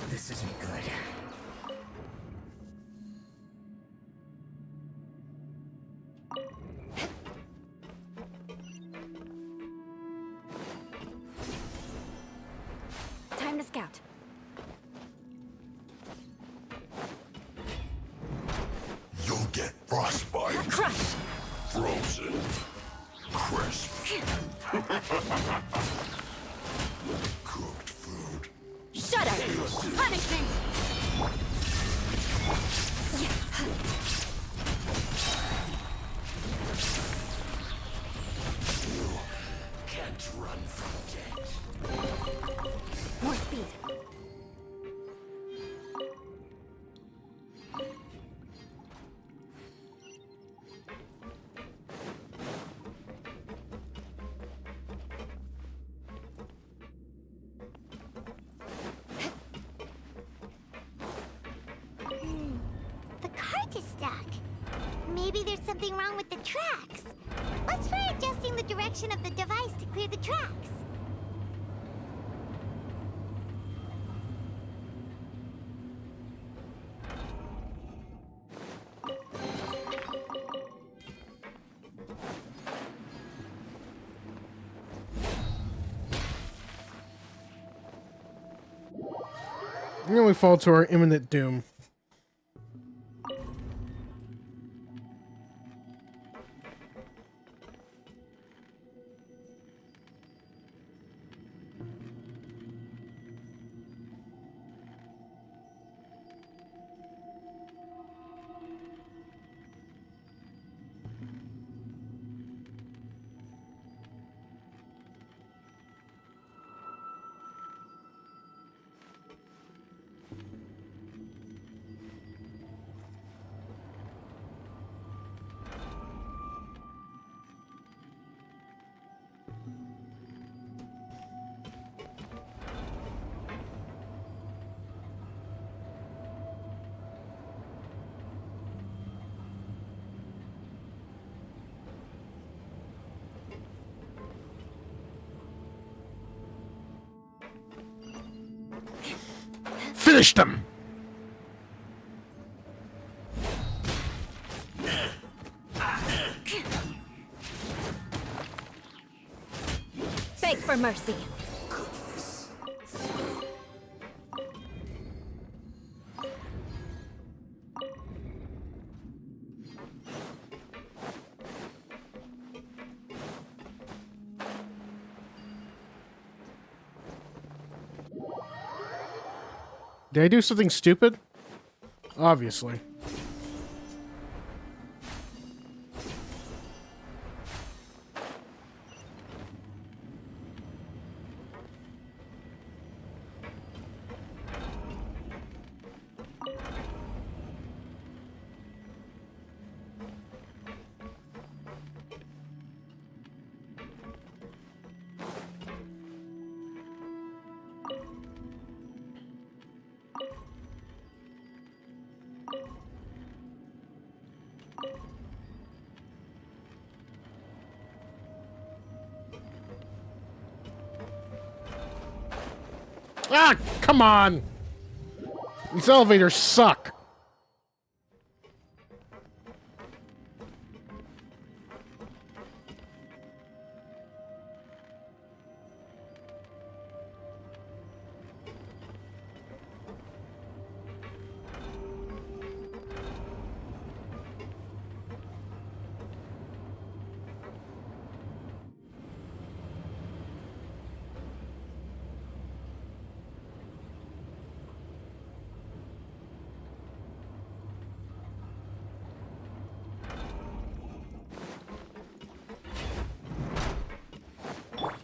This isn't good. Time to scout. You'll get frostbite. Crush! Frozen. Crisp. Punishment! Can't run from death. More speed. The cart is stuck. Maybe there's something wrong with the tracks. Let's try adjusting the direction of the device to clear the tracks. And then we fall to our imminent doom. Finish them! Beg for mercy. Did I do something stupid? Obviously. Ah, come on! These elevators suck.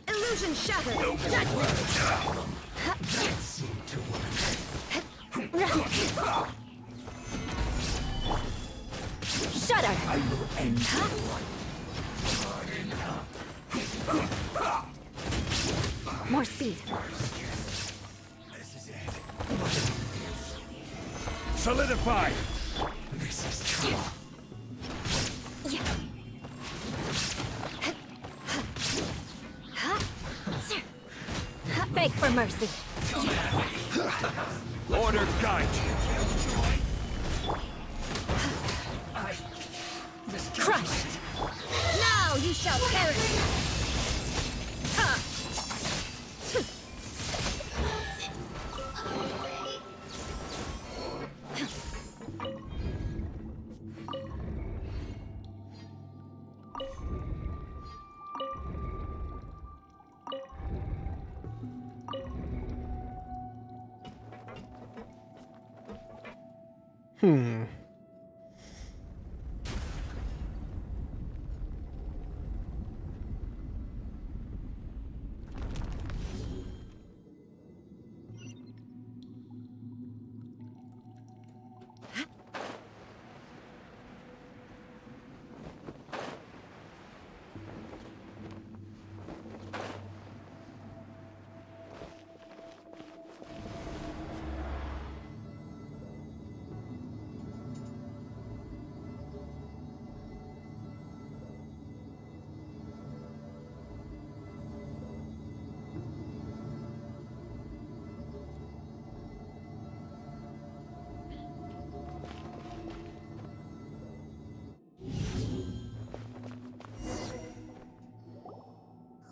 Illusion shattered. Shudder. I will end More speed. Solidify. This is true. Beg for mercy. Order guide. Crushed. Now you shall perish. Ha!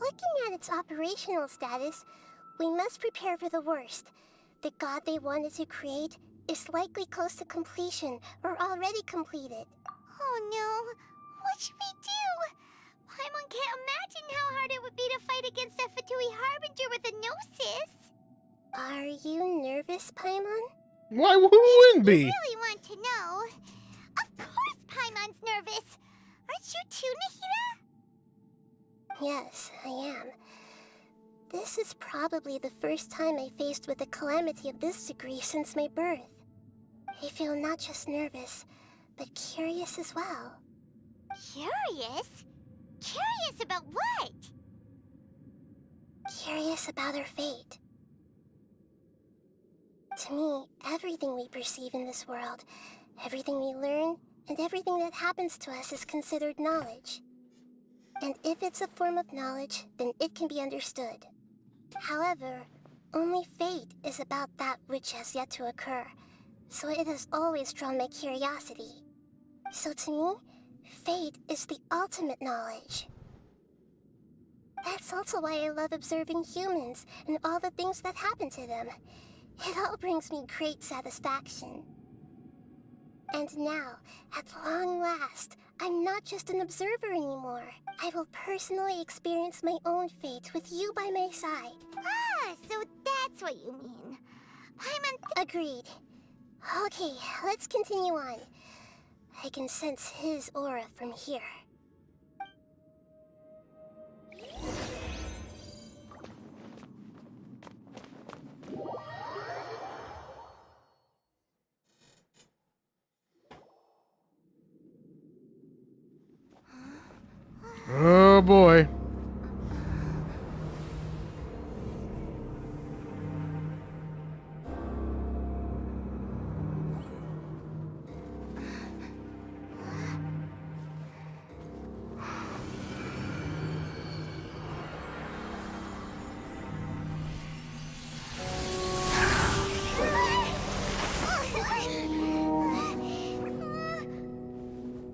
Looking at its operational status, we must prepare for the worst. The god they wanted to create is likely close to completion or already completed. Oh no! What should we do? Paimon can't imagine how hard it would be to fight against a Fatui Harbinger with a Gnosis! Are you nervous, Paimon? Why, who wouldn't be? You really want to know? Of course Paimon's nervous! Aren't you too, Nahida? Yes, I am. This is probably the first time I faced with a calamity of this degree since my birth. I feel not just nervous, but curious as well. Curious? Curious about what? Curious about our fate. To me, everything we perceive in this world, everything we learn, and everything that happens to us is considered knowledge. And if it's a form of knowledge, then it can be understood. However, only fate is about that which has yet to occur, so it has always drawn my curiosity. So to me, fate is the ultimate knowledge. That's also why I love observing humans and all the things that happen to them. It all brings me great satisfaction. And now, at long last, I'm not just an observer anymore. I will personally experience my own fate with you by my side. Ah, so that's what you mean. Paimon... Agreed. Okay, let's continue on. I can sense his aura from here. Oh boy.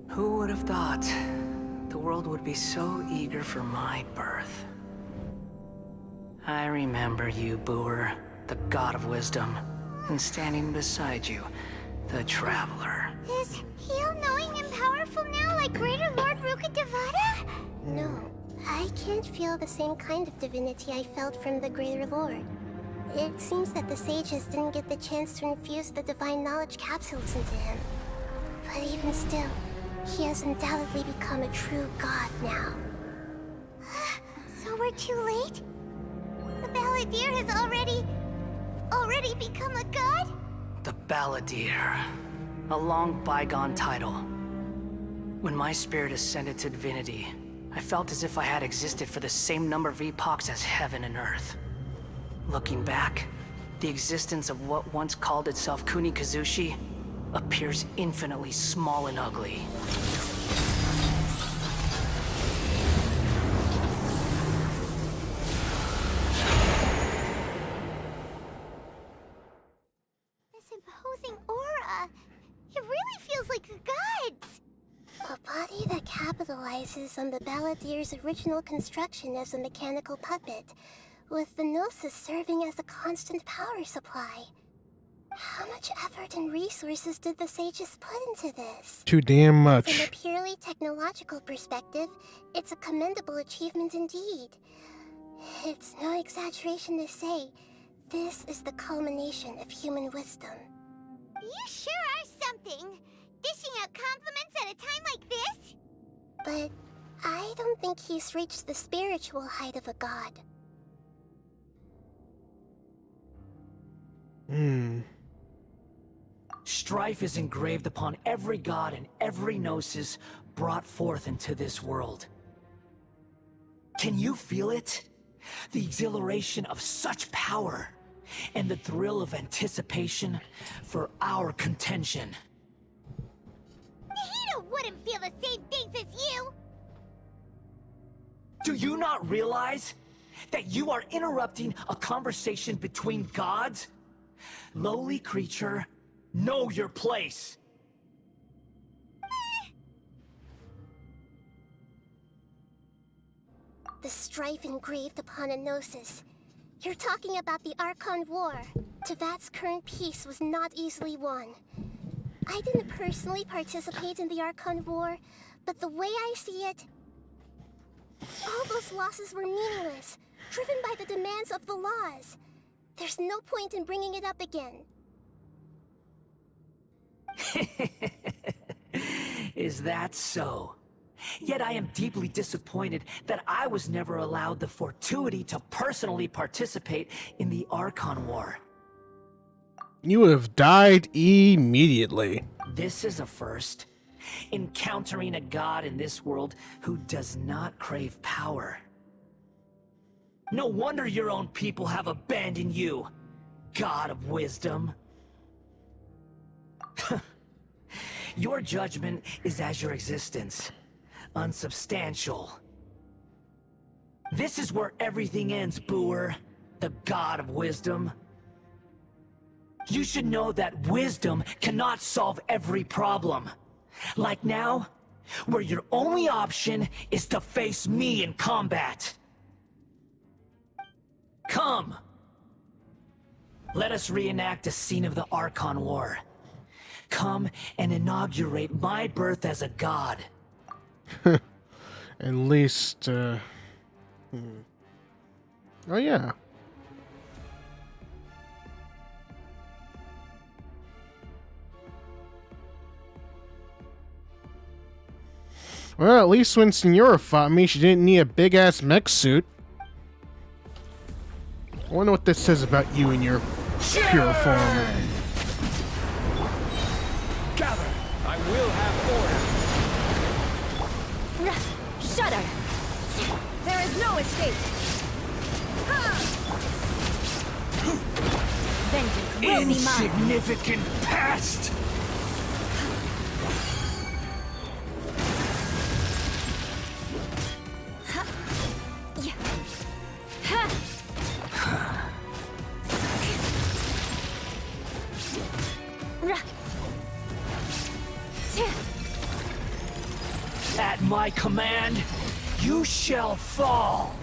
Who would have thought the world would be so eager for my birth? I remember you, Booer, the god of wisdom, and standing beside you, the traveler. Is he all-knowing and powerful now like Greater Lord Rukkhadevata? No, I can't feel the same kind of divinity I felt from the Greater Lord. It seems that the sages didn't get the chance to infuse the divine knowledge capsules into him. But even still, he has undoubtedly become a true god now. So we're too late? The Balladeer has already become a god? The Balladeer. A long bygone title. When my spirit ascended to divinity, I felt as if I had existed for the same number of epochs as heaven and earth. Looking back, the existence of what once called itself Kunikazushi appears infinitely small and ugly. This imposing aura. It really feels like a god's. A body that capitalizes on the Balladeer's original construction as a mechanical puppet, with the Gnosis serving as a constant power supply. How much effort and resources did the sages put into this? Too damn From much. a purely technological perspective, it's a commendable achievement indeed. It's no exaggeration to say, this is the culmination of human wisdom. You sure are something. Dishing out compliments at a time like this? But I don't think he's reached the spiritual height of a god. Strife is engraved upon every god and every gnosis brought forth into this world. Can you feel it? The exhilaration of such power, and the thrill of anticipation for our contention. Nahida wouldn't feel the same things as you! Do you not realize that you are interrupting a conversation between gods? Lowly creature, know your place. The strife engraved upon a gnosis. You're talking about the Archon War. Tevat's current peace was not easily won. I didn't personally participate in the Archon War, but the way I see it, all those losses were meaningless, driven by the demands of the laws. There's no point in bringing it up again. Is that so? Yet I am deeply disappointed that I was never allowed the fortuity to personally participate in the Archon War. You would have died immediately. This is a first. Encountering a god in this world who does not crave power. No wonder your own people have abandoned you, God of Wisdom. Your judgment is as your existence, unsubstantial. This is where everything ends, Booer, the God of Wisdom. You should know that wisdom cannot solve every problem. Like now, where your only option is to face me in combat. Come! Let us reenact a scene of the Archon War. Come and inaugurate my birth as a god. At least, Oh yeah. Well, at least when Senora fought me, she didn't need a big-ass mech suit. I wonder what this says about you in your pure form. Gather! I will have order! Shudder! There is no escape! Vengeance will be mine! Insignificant pest! At my command, you shall fall!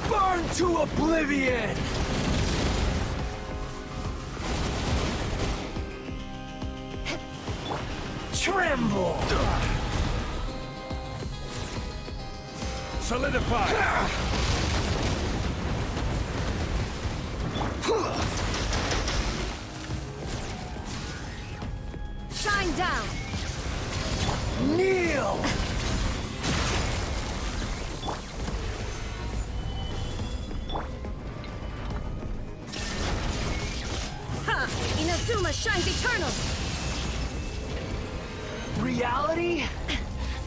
Burn to oblivion! Tremble! Solidify! Shine down! Kneel! Ha! Inazuma shines eternal! Reality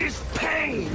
is pain!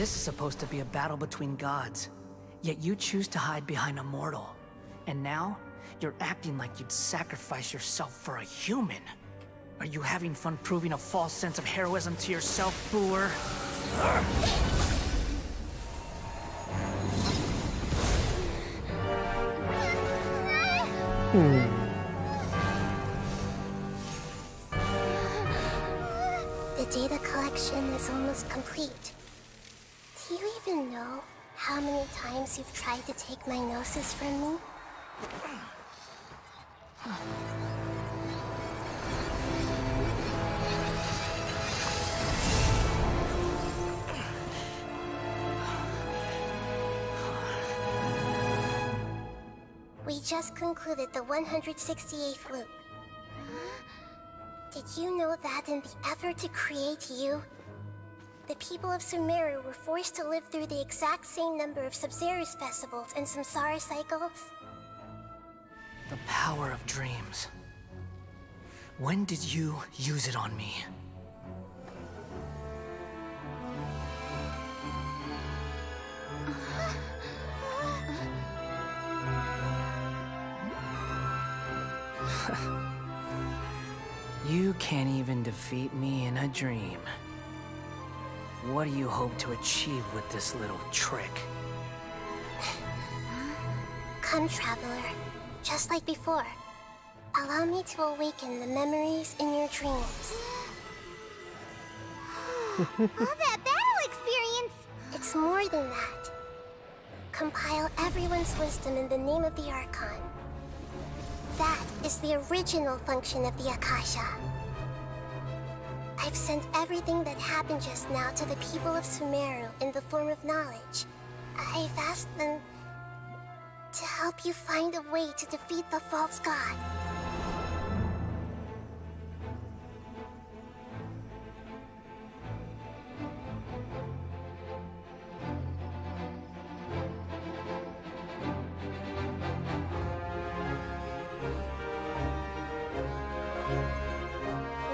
This is supposed to be a battle between gods, yet you choose to hide behind a mortal. And now, you're acting like you'd sacrifice yourself for a human. Are you having fun proving a false sense of heroism to yourself, Boor? The data collection is almost complete. Do you even know how many times you've tried to take my gnosis from me? We just concluded the 168th loop. Did you know that in the effort to create you, the people of Sumeru were forced to live through the exact same number of Sub-Zerus festivals and samsara cycles? The power of dreams. When did you use it on me? You can't even defeat me in a dream. What do you hope to achieve with this little trick? Come, Traveler. Just like before. Allow me to awaken the memories in your dreams. All that battle experience! It's more than that. Compile everyone's wisdom in the name of the Archon. That is the original function of the Akasha. I've sent everything that happened just now to the people of Sumeru in the form of knowledge. I've asked them to help you find a way to defeat the false god.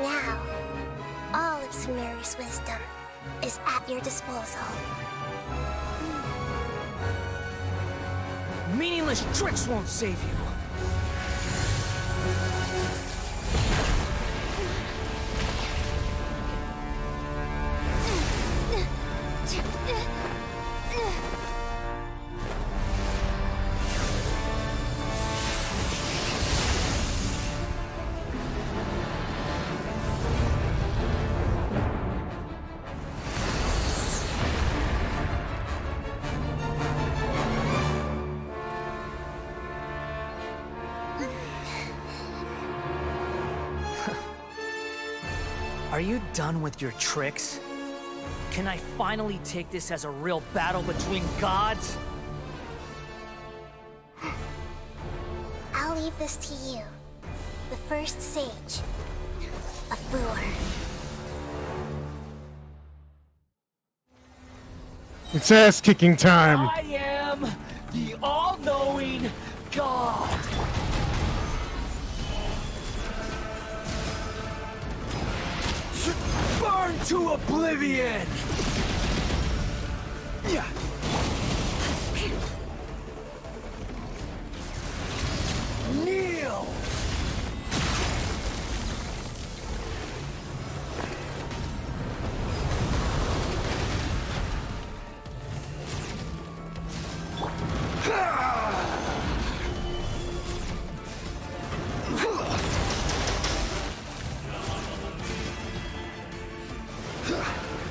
Now, all of Sumeru's wisdom is at your disposal. Meaningless tricks won't save you. Are you done with your tricks? Can I finally take this as a real battle between gods? I'll leave this to you, the first sage of Boor. It's ass-kicking time. I am the all-knowing God. Burn to oblivion! Kneel!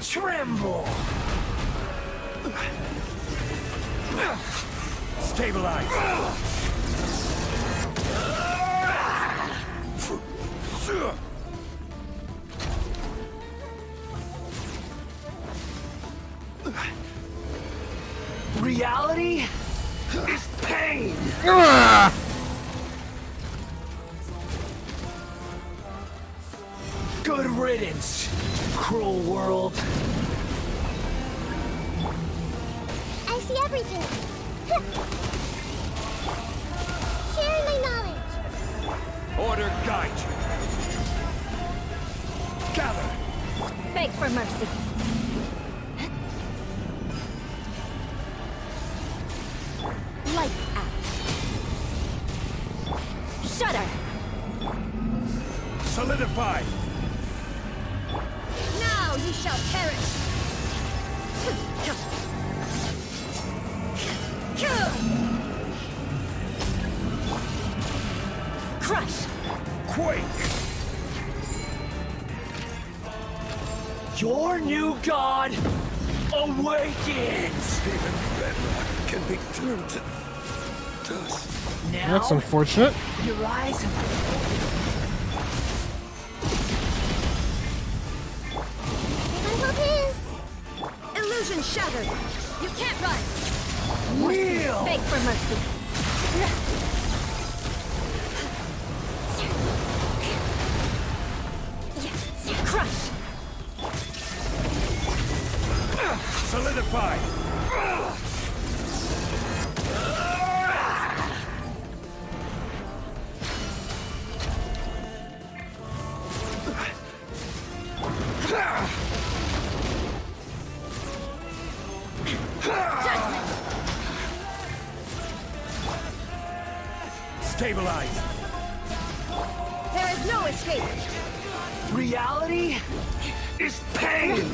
Tremble! Stabilize! Reality is pain! Good riddance, cruel world. I see everything. Sharing my knowledge. Order guide you. Gather. Beg for mercy. Lights out. Shudder. Solidify! Now you shall perish. Crush. Quake! Your new god awakens! Even bedrock can be turned to dust. Now, That's unfortunate. your eyes have Illusion shattered. You can't run. Real. Beg for mercy. Crush. Solidify! Stabilize! There is no escape. reality is pain!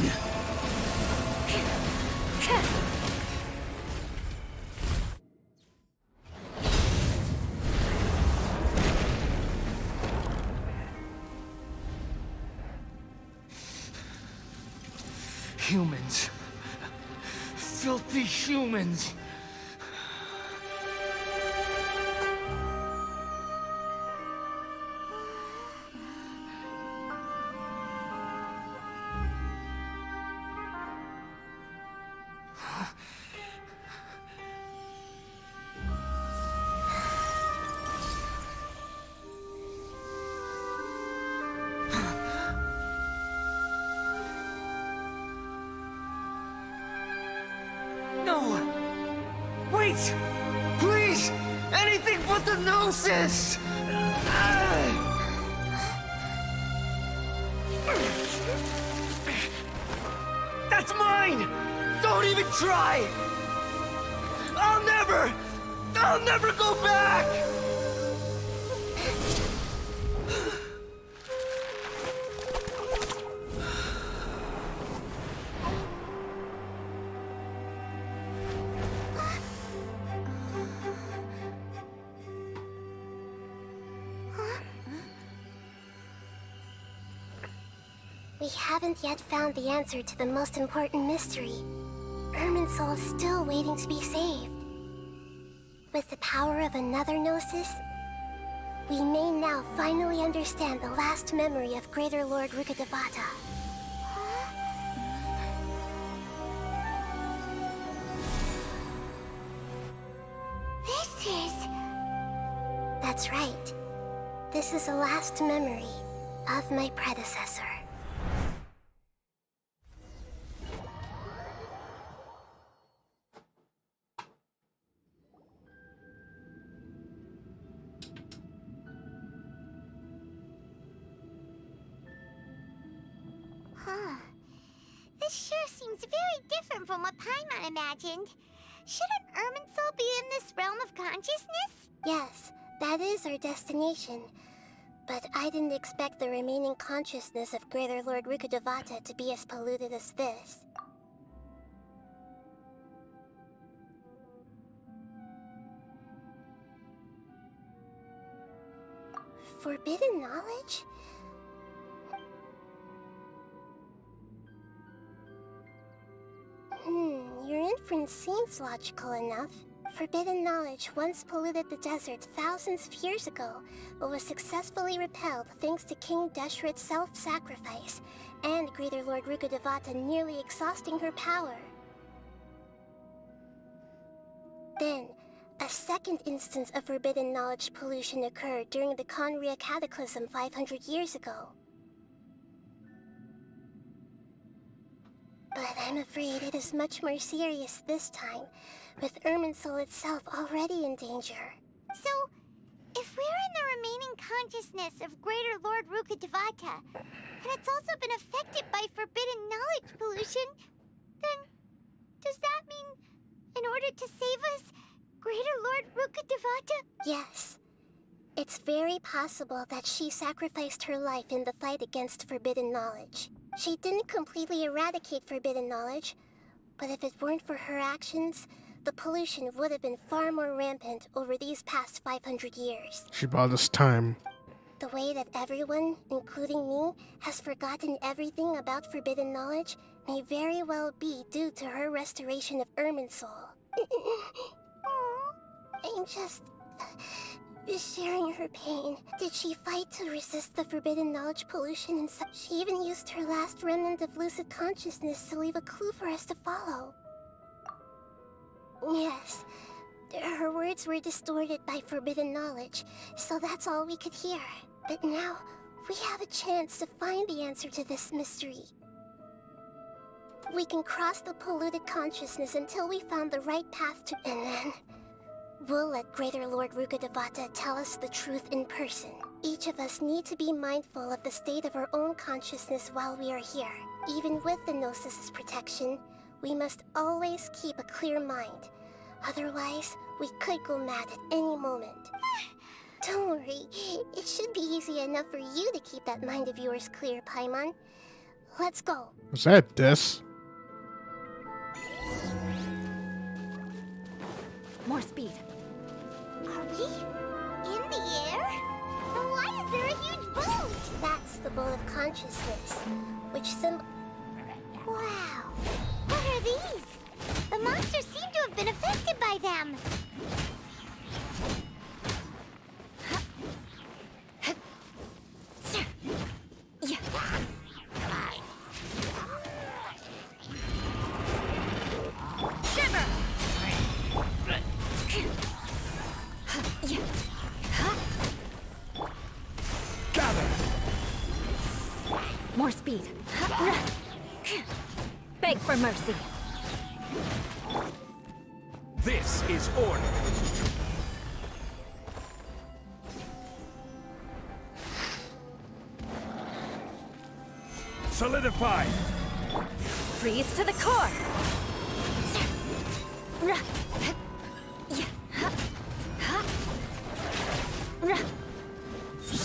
Humans. Filthy humans. No! Wait! Please! Anything but the Gnosis! That's mine! Don't even try! I'll never go back! We haven't yet found the answer to the most important mystery. Irminsul is still waiting to be saved. With the power of another Gnosis, we may now finally understand the last memory of Greater Lord Rukkhadevata. This is... That's right. This is the last memory of my predecessor. Huh. This sure seems very different from what Paimon imagined. Shouldn't Irminsul be in this realm of consciousness? Yes, that is our destination. But I didn't expect the remaining consciousness of Greater Lord Rukkhadevata to be as polluted as this. Forbidden knowledge? Your inference seems logical enough. Forbidden knowledge once polluted the desert thousands of years ago, but was successfully repelled thanks to King Deshret's self-sacrifice, and Greater Lord Rukkhadevata nearly exhausting her power. Then, a second instance of forbidden knowledge pollution occurred during the Conria Cataclysm 500 years ago. But I'm afraid it is much more serious this time, with Irminsul itself already in danger. So, if we're in the remaining consciousness of Greater Lord Rukkhadevata, and it's also been affected by forbidden knowledge pollution, then does that mean, in order to save us, Greater Lord Rukkhadevata? Yes. It's very possible that she sacrificed her life in the fight against forbidden knowledge. She didn't completely eradicate forbidden knowledge, but if it weren't for her actions, the pollution would have been far more rampant over these past 500 years. She bought us time. The way that everyone, including me, has forgotten everything about forbidden knowledge may very well be due to her restoration of Irminsul. I'm just sharing her pain. Did she fight to resist the forbidden knowledge pollution and she even used her last remnant of lucid consciousness to leave a clue for us to follow. Yes, her words were distorted by forbidden knowledge, so that's all we could hear. But now, we have a chance to find the answer to this mystery. We can cross the polluted consciousness until we found the right path to... And then, we'll let Greater Lord Rukkhadevata tell us the truth in person. Each of us need to be mindful of the state of our own consciousness while we are here. Even with the Gnosis' protection, we must always keep a clear mind. Otherwise, we could go mad at any moment. Don't worry, it should be easy enough for you to keep that mind of yours clear, Paimon. Let's go. Was that this? More speed. Are we in the air? And why is there a huge boat? That's the boat of consciousness, which Wow. What are these? The monsters seem to have been affected by them. More speed. Beg for mercy. This is order. Solidify. Freeze to the core.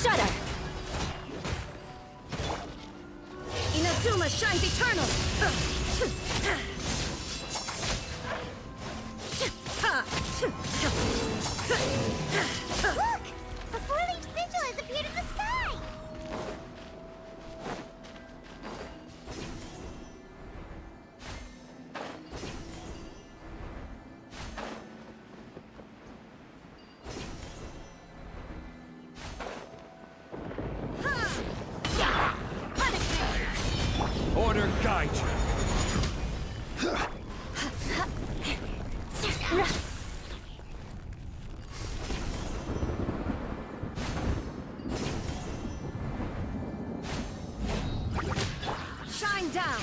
Shudder. Inazuma shines eternal. Look! A four-leaf sigil has appeared in the sky! Order guide you. Shine down.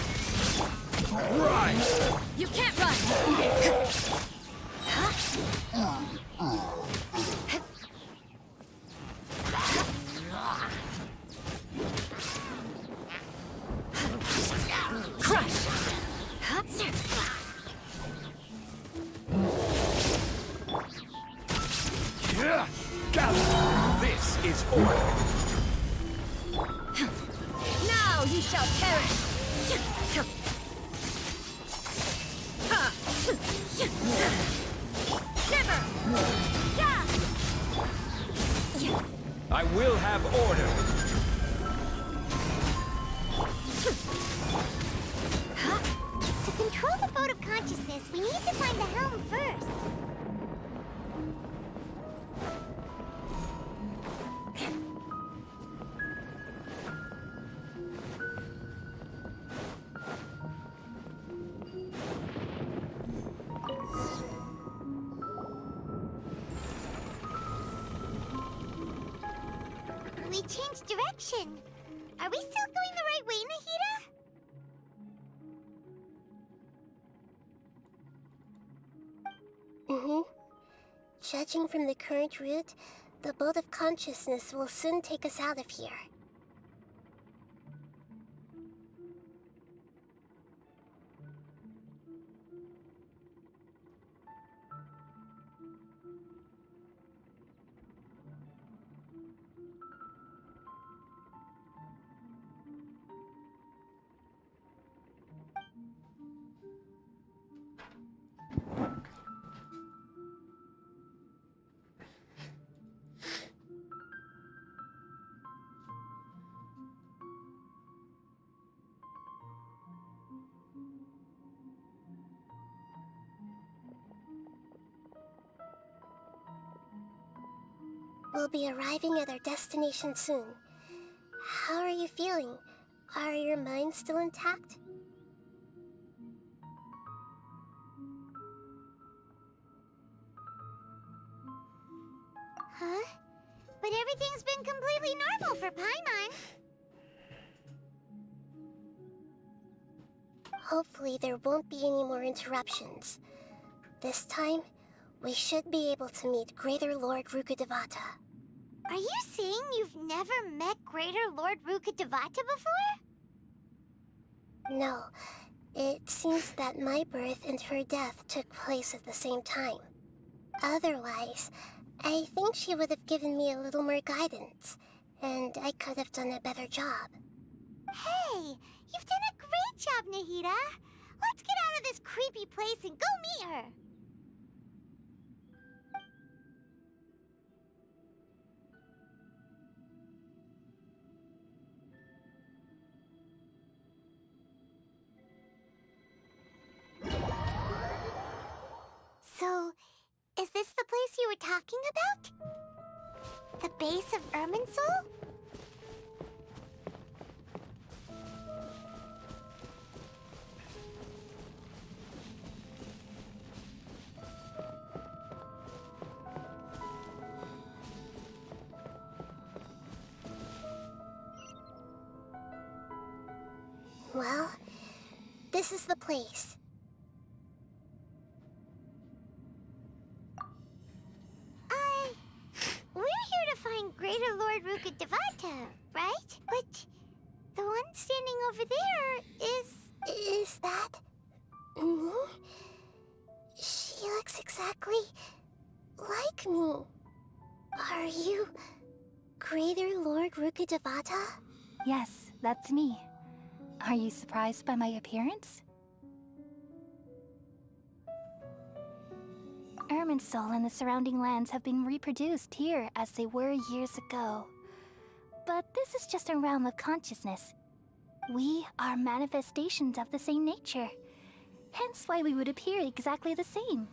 Rise. You can't run. Crush. Yeah. Gather. This is order. Now you shall perish. Shiver. I will have order. To control the boat of consciousness, we need to find the helm first. We changed direction. Are we still going the right way, Nahida? Judging from the current route, the boat of consciousness will soon take us out of here. We'll be arriving at our destination soon. How are you feeling? Are your minds still intact? Huh? But everything's been completely normal for Paimon. Hopefully there won't be any more interruptions. This time, we should be able to meet Greater Lord Rukkhadevata. Are you saying you've never met Greater Lord Rukkhadevata before? No, it seems that my birth and her death took place at the same time. Otherwise, I think she would have given me a little more guidance, and I could have done a better job. Hey, you've done a great job, Nahida. Let's get out of this creepy place and go meet her. So, is this the place you were talking about? The base of Irminsul? Well, this is the place. We're here to find Greater Lord Rukkhadevata, right? But the one standing over there is... Is that... me? She looks exactly like me. Are you Greater Lord Rukkhadevata? Yes, that's me. Are you surprised by my appearance? Irminsul and the surrounding lands have been reproduced here as they were years ago. But this is just a realm of consciousness. We are manifestations of the same nature. Hence why we would appear exactly the same.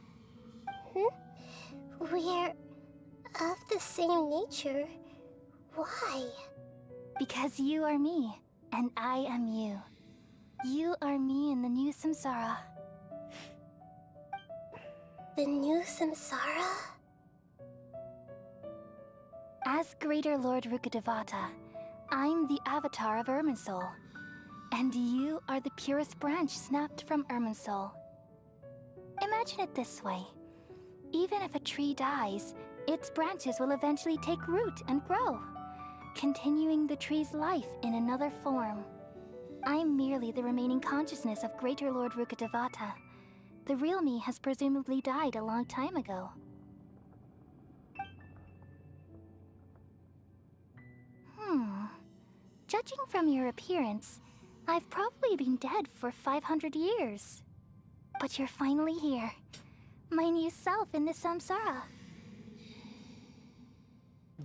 We're of the same nature? Why? Because you are me, and I am you. You are me in the new samsara. The new samsara? As Greater Lord Rukkhadevata, I'm the avatar of Irminsul. And you are the purest branch snapped from Irminsul. Imagine it this way. Even if a tree dies, its branches will eventually take root and grow, continuing the tree's life in another form. I'm merely the remaining consciousness of Greater Lord Rukkhadevata. The real me has presumably died a long time ago. Judging from your appearance, I've probably been dead for 500 years. But you're finally here. My new self in the samsara.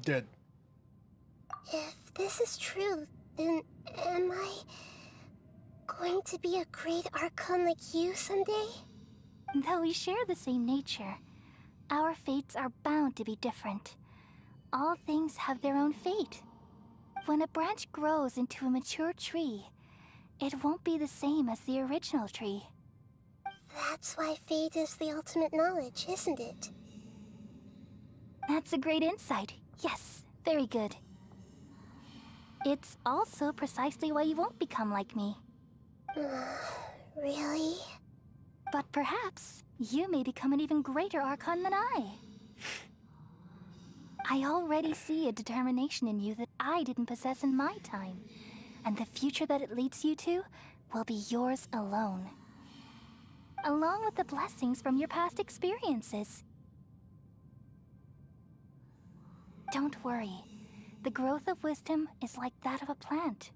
Dead. If this is true, then am I going to be a great Archon like you someday? Though we share the same nature, our fates are bound to be different. All things have their own fate. When a branch grows into a mature tree, it won't be the same as the original tree. That's why fate is the ultimate knowledge, isn't it? That's a great insight. Yes, very good. It's also precisely why you won't become like me. Really? But perhaps you may become an even greater Archon than I. I already see a determination in you that I didn't possess in my time, and the future that it leads you to will be yours alone. Along with the blessings from your past experiences. Don't worry. The growth of wisdom is like that of a plant.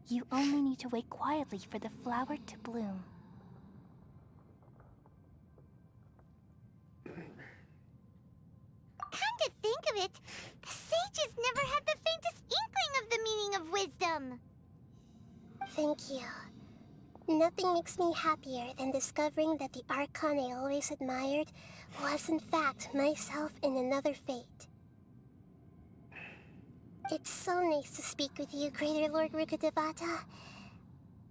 You only need to wait quietly for the flower to bloom. Come to think of it, the sages never had the faintest inkling of the meaning of wisdom. Thank you. Nothing makes me happier than discovering that the Archon I always admired was in fact myself in another fate. It's so nice to speak with you, Greater Lord Rukkhadevata.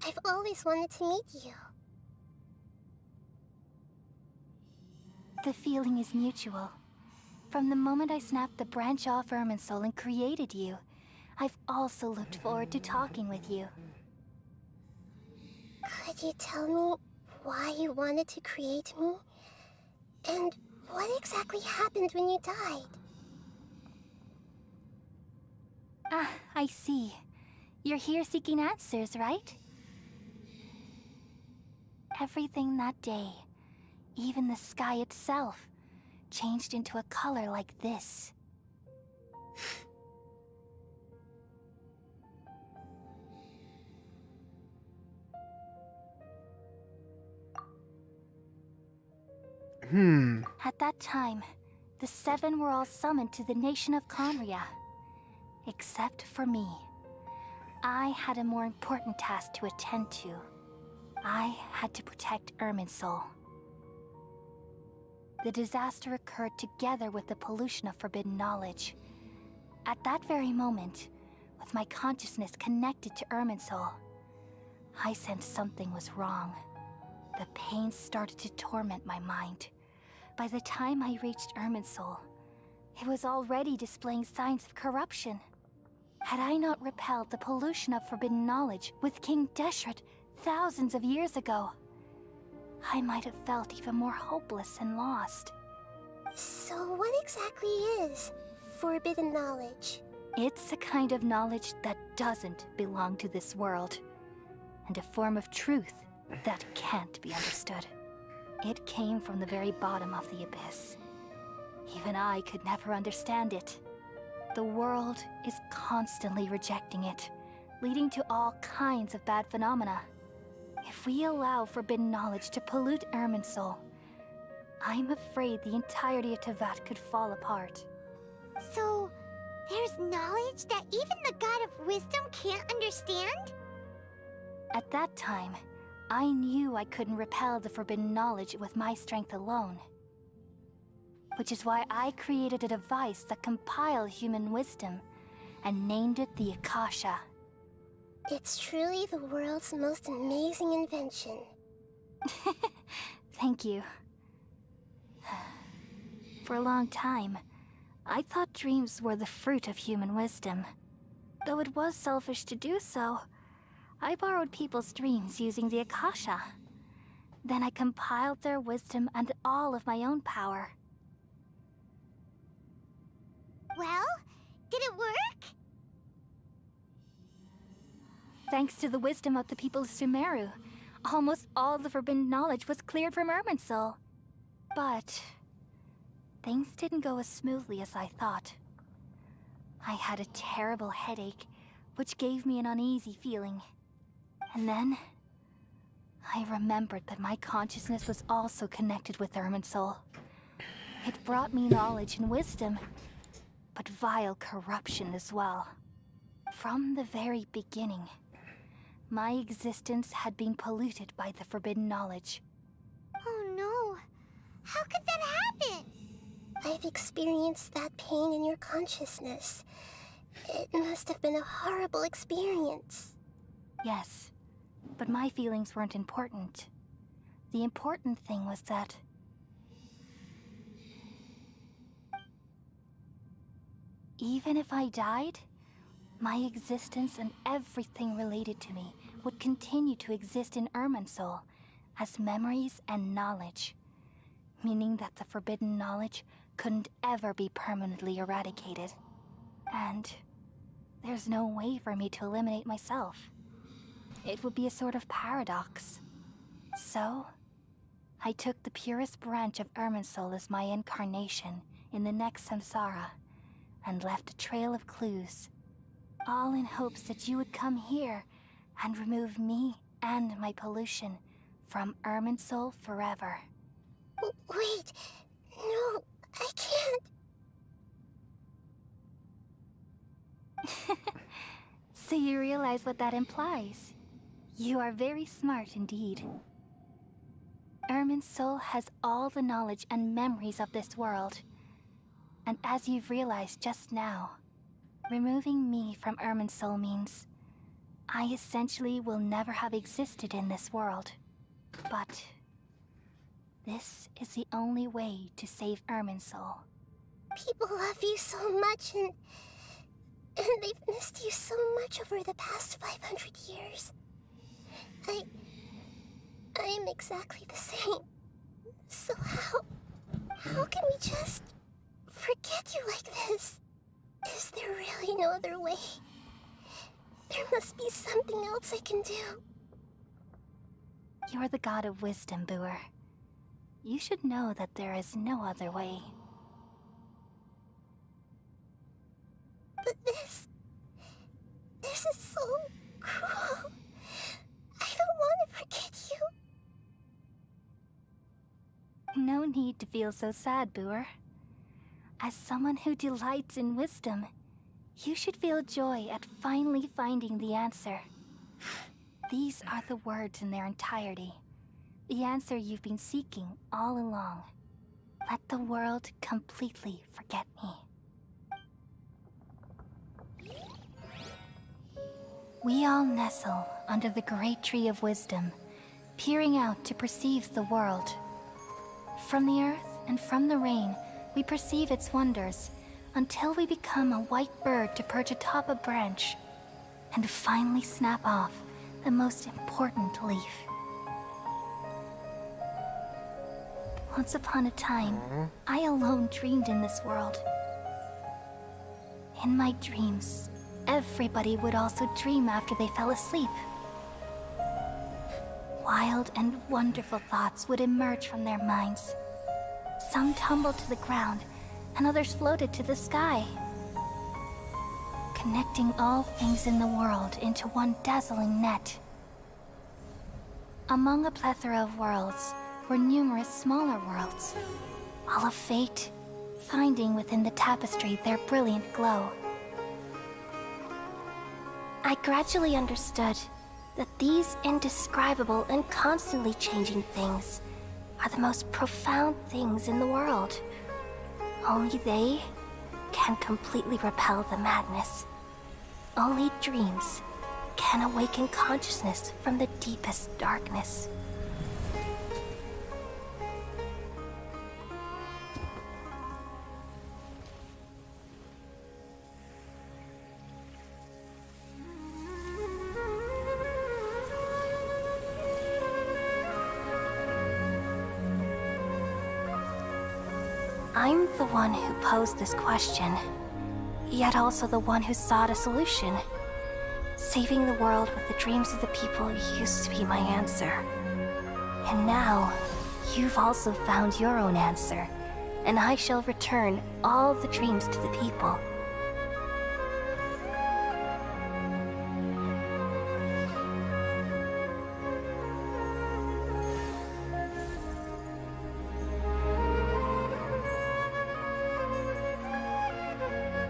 I've always wanted to meet you. The feeling is mutual. From the moment I snapped the branch off Irminsul and created you, I've also looked forward to talking with you. Could you tell me why you wanted to create me? And what exactly happened when you died? Ah, I see. You're here seeking answers, right? Everything that day, even the sky itself, changed into a color like this. At that time, the seven were all summoned to the nation of Conria. Except for me. I had a more important task to attend to. I had to protect Irminsul. The disaster occurred together with the pollution of forbidden knowledge. At that very moment, with my consciousness connected to Irminsul, I sensed something was wrong. The pain started to torment my mind. By the time I reached Irminsul, it was already displaying signs of corruption. Had I not repelled the pollution of forbidden knowledge with King Deshret thousands of years ago, I might have felt even more hopeless and lost. So what exactly is forbidden knowledge? It's a kind of knowledge that doesn't belong to this world, and a form of truth that can't be understood. It came from the very bottom of the abyss. Even I could never understand it. The world is constantly rejecting it, leading to all kinds of bad phenomena. If we allow forbidden knowledge to pollute Irminsul, I'm afraid the entirety of Tevat could fall apart. So, there's knowledge that even the God of Wisdom can't understand? At that time, I knew I couldn't repel the forbidden knowledge with my strength alone. Which is why I created a device that compiled human wisdom and named it the Akasha. It's truly the world's most amazing invention. Thank you. For a long time, I thought dreams were the fruit of human wisdom. Though it was selfish to do so, I borrowed people's dreams using the Akasha. Then I compiled their wisdom and all of my own power. Well, did it work? Thanks to the wisdom of the people of Sumeru, almost all the forbidden knowledge was cleared from Irminsul. But things didn't go as smoothly as I thought. I had a terrible headache, which gave me an uneasy feeling. And then, I remembered that my consciousness was also connected with Irminsul. It brought me knowledge and wisdom, but vile corruption as well. From the very beginning, my existence had been polluted by the forbidden knowledge. Oh no. How could that happen? I've experienced that pain in your consciousness. It must have been a horrible experience. Yes, but my feelings weren't important. The important thing was that even if I died, my existence and everything related to me would continue to exist in Irminsul as memories and knowledge, meaning that the forbidden knowledge couldn't ever be permanently eradicated. And there's no way for me to eliminate myself. It would be a sort of paradox. So, I took the purest branch of Irminsul as my incarnation in the next samsara, and left a trail of clues, all in hopes that you would come here and remove me and my pollution from Irminsul forever. Wait, no, I can't. So you realize what that implies? You are very smart indeed. Irminsul has all the knowledge and memories of this world. And as you've realized just now, Removing me from Irminsul means I essentially will never have existed in this world. But this is the only way to save Irminsul. People love you so much, and they've missed you so much over the past 500 years. I am exactly the same. So how can we just forget you like this? Is there really no other way? There must be something else I can do. You're the god of wisdom, Booer. You should know that there is no other way. But this is so cruel. I don't want to forget you. No need to feel so sad, Booer. As someone who delights in wisdom, you should feel joy at finally finding the answer. These are the words in their entirety. The answer you've been seeking all along. Let the world completely forget me. We all nestle under the great tree of wisdom, peering out to perceive the world. From the earth and from the rain, we perceive its wonders, until we become a white bird to perch atop a branch, and finally snap off the most important leaf. Once upon a time, I alone dreamed in this world. In my dreams, everybody would also dream after they fell asleep. Wild and wonderful thoughts would emerge from their minds. Some tumbled to the ground, and others floated to the sky, connecting all things in the world into one dazzling net. Among a plethora of worlds were numerous smaller worlds, all of fate, finding within the tapestry their brilliant glow. I gradually understood that these indescribable and constantly changing things are the most profound things in the world. Only they can completely repel the madness. Only dreams can awaken consciousness from the deepest darkness. I'm the one who posed this question, yet also the one who sought a solution. Saving the world with the dreams of the people used to be my answer. And now, you've also found your own answer, and I shall return all the dreams to the people.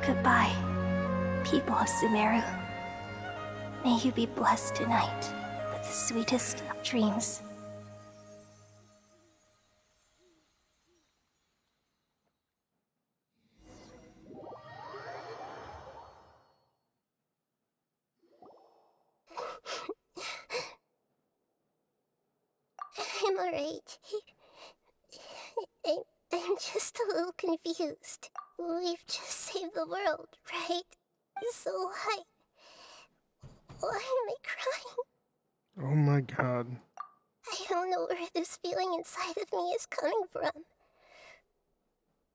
Goodbye, people of Sumeru. May you be blessed tonight with the sweetest of dreams. I'm alright. I'm just a little confused. We've just saved the world, right? So why am I crying? Oh my god. I don't know where this feeling inside of me is coming from.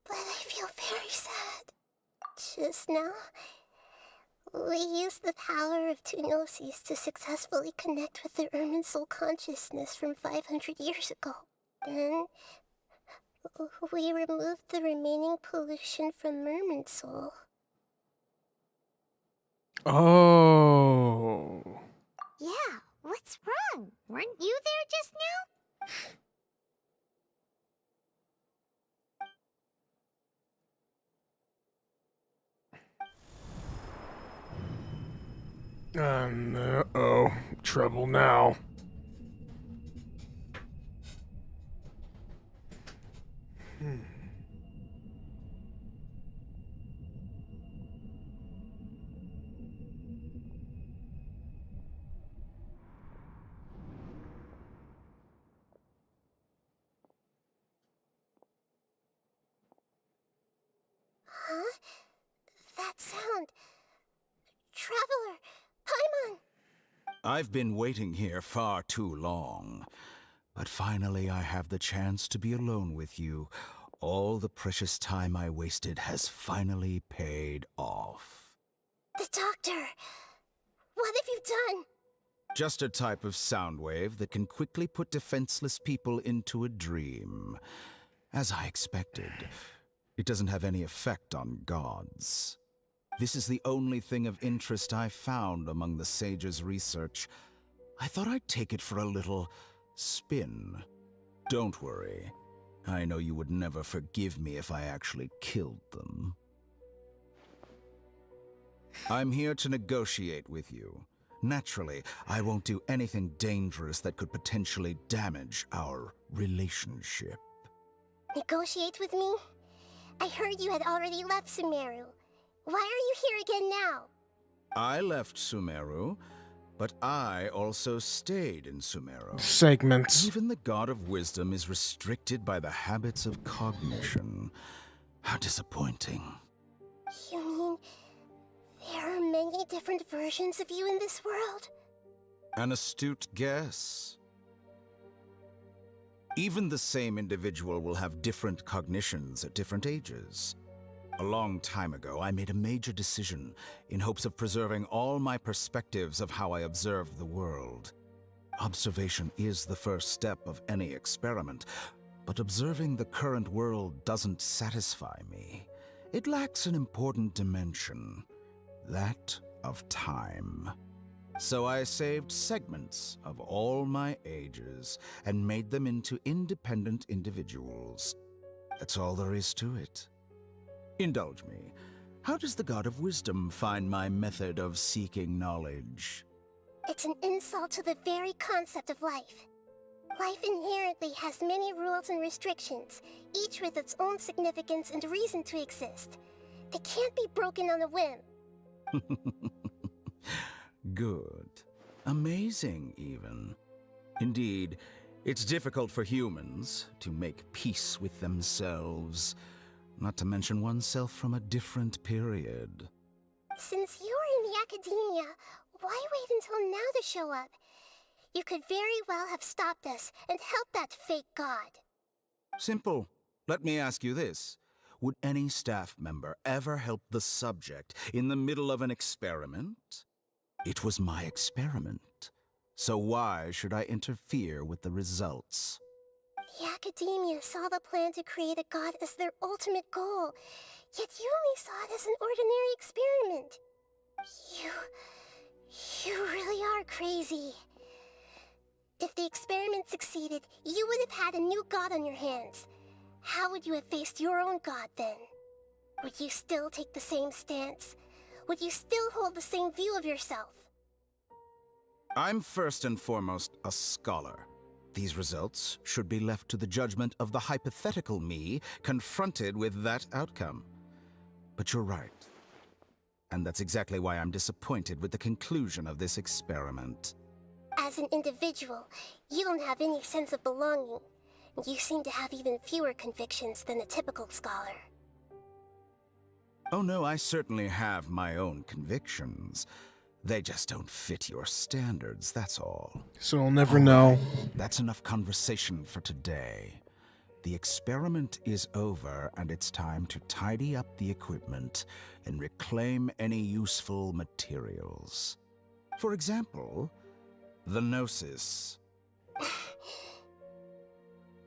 But I feel very sad. Just now, we used the power of two gnosis to successfully connect with the Irminsul consciousness from 500 years ago. Then, we removed the remaining pollution from Irminsul. Oh. Yeah, what's wrong? Weren't you there just now? Uh-oh. Trouble now. That sound... Traveler! Paimon! I've been waiting here far too long. But finally I have the chance to be alone with you. All the precious time I wasted has finally paid off. The doctor! What have you done? Just a type of sound wave that can quickly put defenseless people into a dream. As I expected, it doesn't have any effect on gods. This is the only thing of interest I found among the sage's research. I thought I'd take it for a little spin. Don't worry. I know you would never forgive me if I actually killed them. I'm here to negotiate with you. Naturally, I won't do anything dangerous that could potentially damage our relationship. Negotiate with me? I heard you had already left Sumeru. Why are you here again now? I left Sumeru, but I also stayed in Sumeru. Segments. Even the God of Wisdom is restricted by the habits of cognition. How disappointing. You mean there are many different versions of you in this world? An astute guess. Even the same individual will have different cognitions at different ages. A long time ago, I made a major decision in hopes of preserving all my perspectives of how I observed the world. Observation is the first step of any experiment, but observing the current world doesn't satisfy me. It lacks an important dimension, that of time. So I saved segments of all my ages and made them into independent individuals. That's all there is to it. Indulge me. How does the God of Wisdom find my method of seeking knowledge? It's an insult to the very concept of life. Life inherently has many rules and restrictions, each with its own significance and reason to exist. They can't be broken on a whim. Good. Amazing, even. Indeed, it's difficult for humans to make peace with themselves, not to mention oneself from a different period. Since you were in the academia, why wait until now to show up? You could very well have stopped us and helped that fake god. Simple. Let me ask you this. Would any staff member ever help the subject in the middle of an experiment? It was my experiment. So why should I interfere with the results? The academia saw the plan to create a god as their ultimate goal, yet you only saw it as an ordinary experiment. You really are crazy. If the experiment succeeded, you would have had a new god on your hands. How would you have faced your own god then? Would you still take the same stance? Would you still hold the same view of yourself? I'm first and foremost a scholar. These results should be left to the judgment of the hypothetical me confronted with that outcome. But you're right. And that's exactly why I'm disappointed with the conclusion of this experiment. As an individual, you don't have any sense of belonging. You seem to have even fewer convictions than a typical scholar. Oh no, I certainly have my own convictions. They just don't fit your standards, that's all. So we'll never know. That's enough conversation for today. The experiment is over, and it's time to tidy up the equipment and reclaim any useful materials. For example, the Gnosis.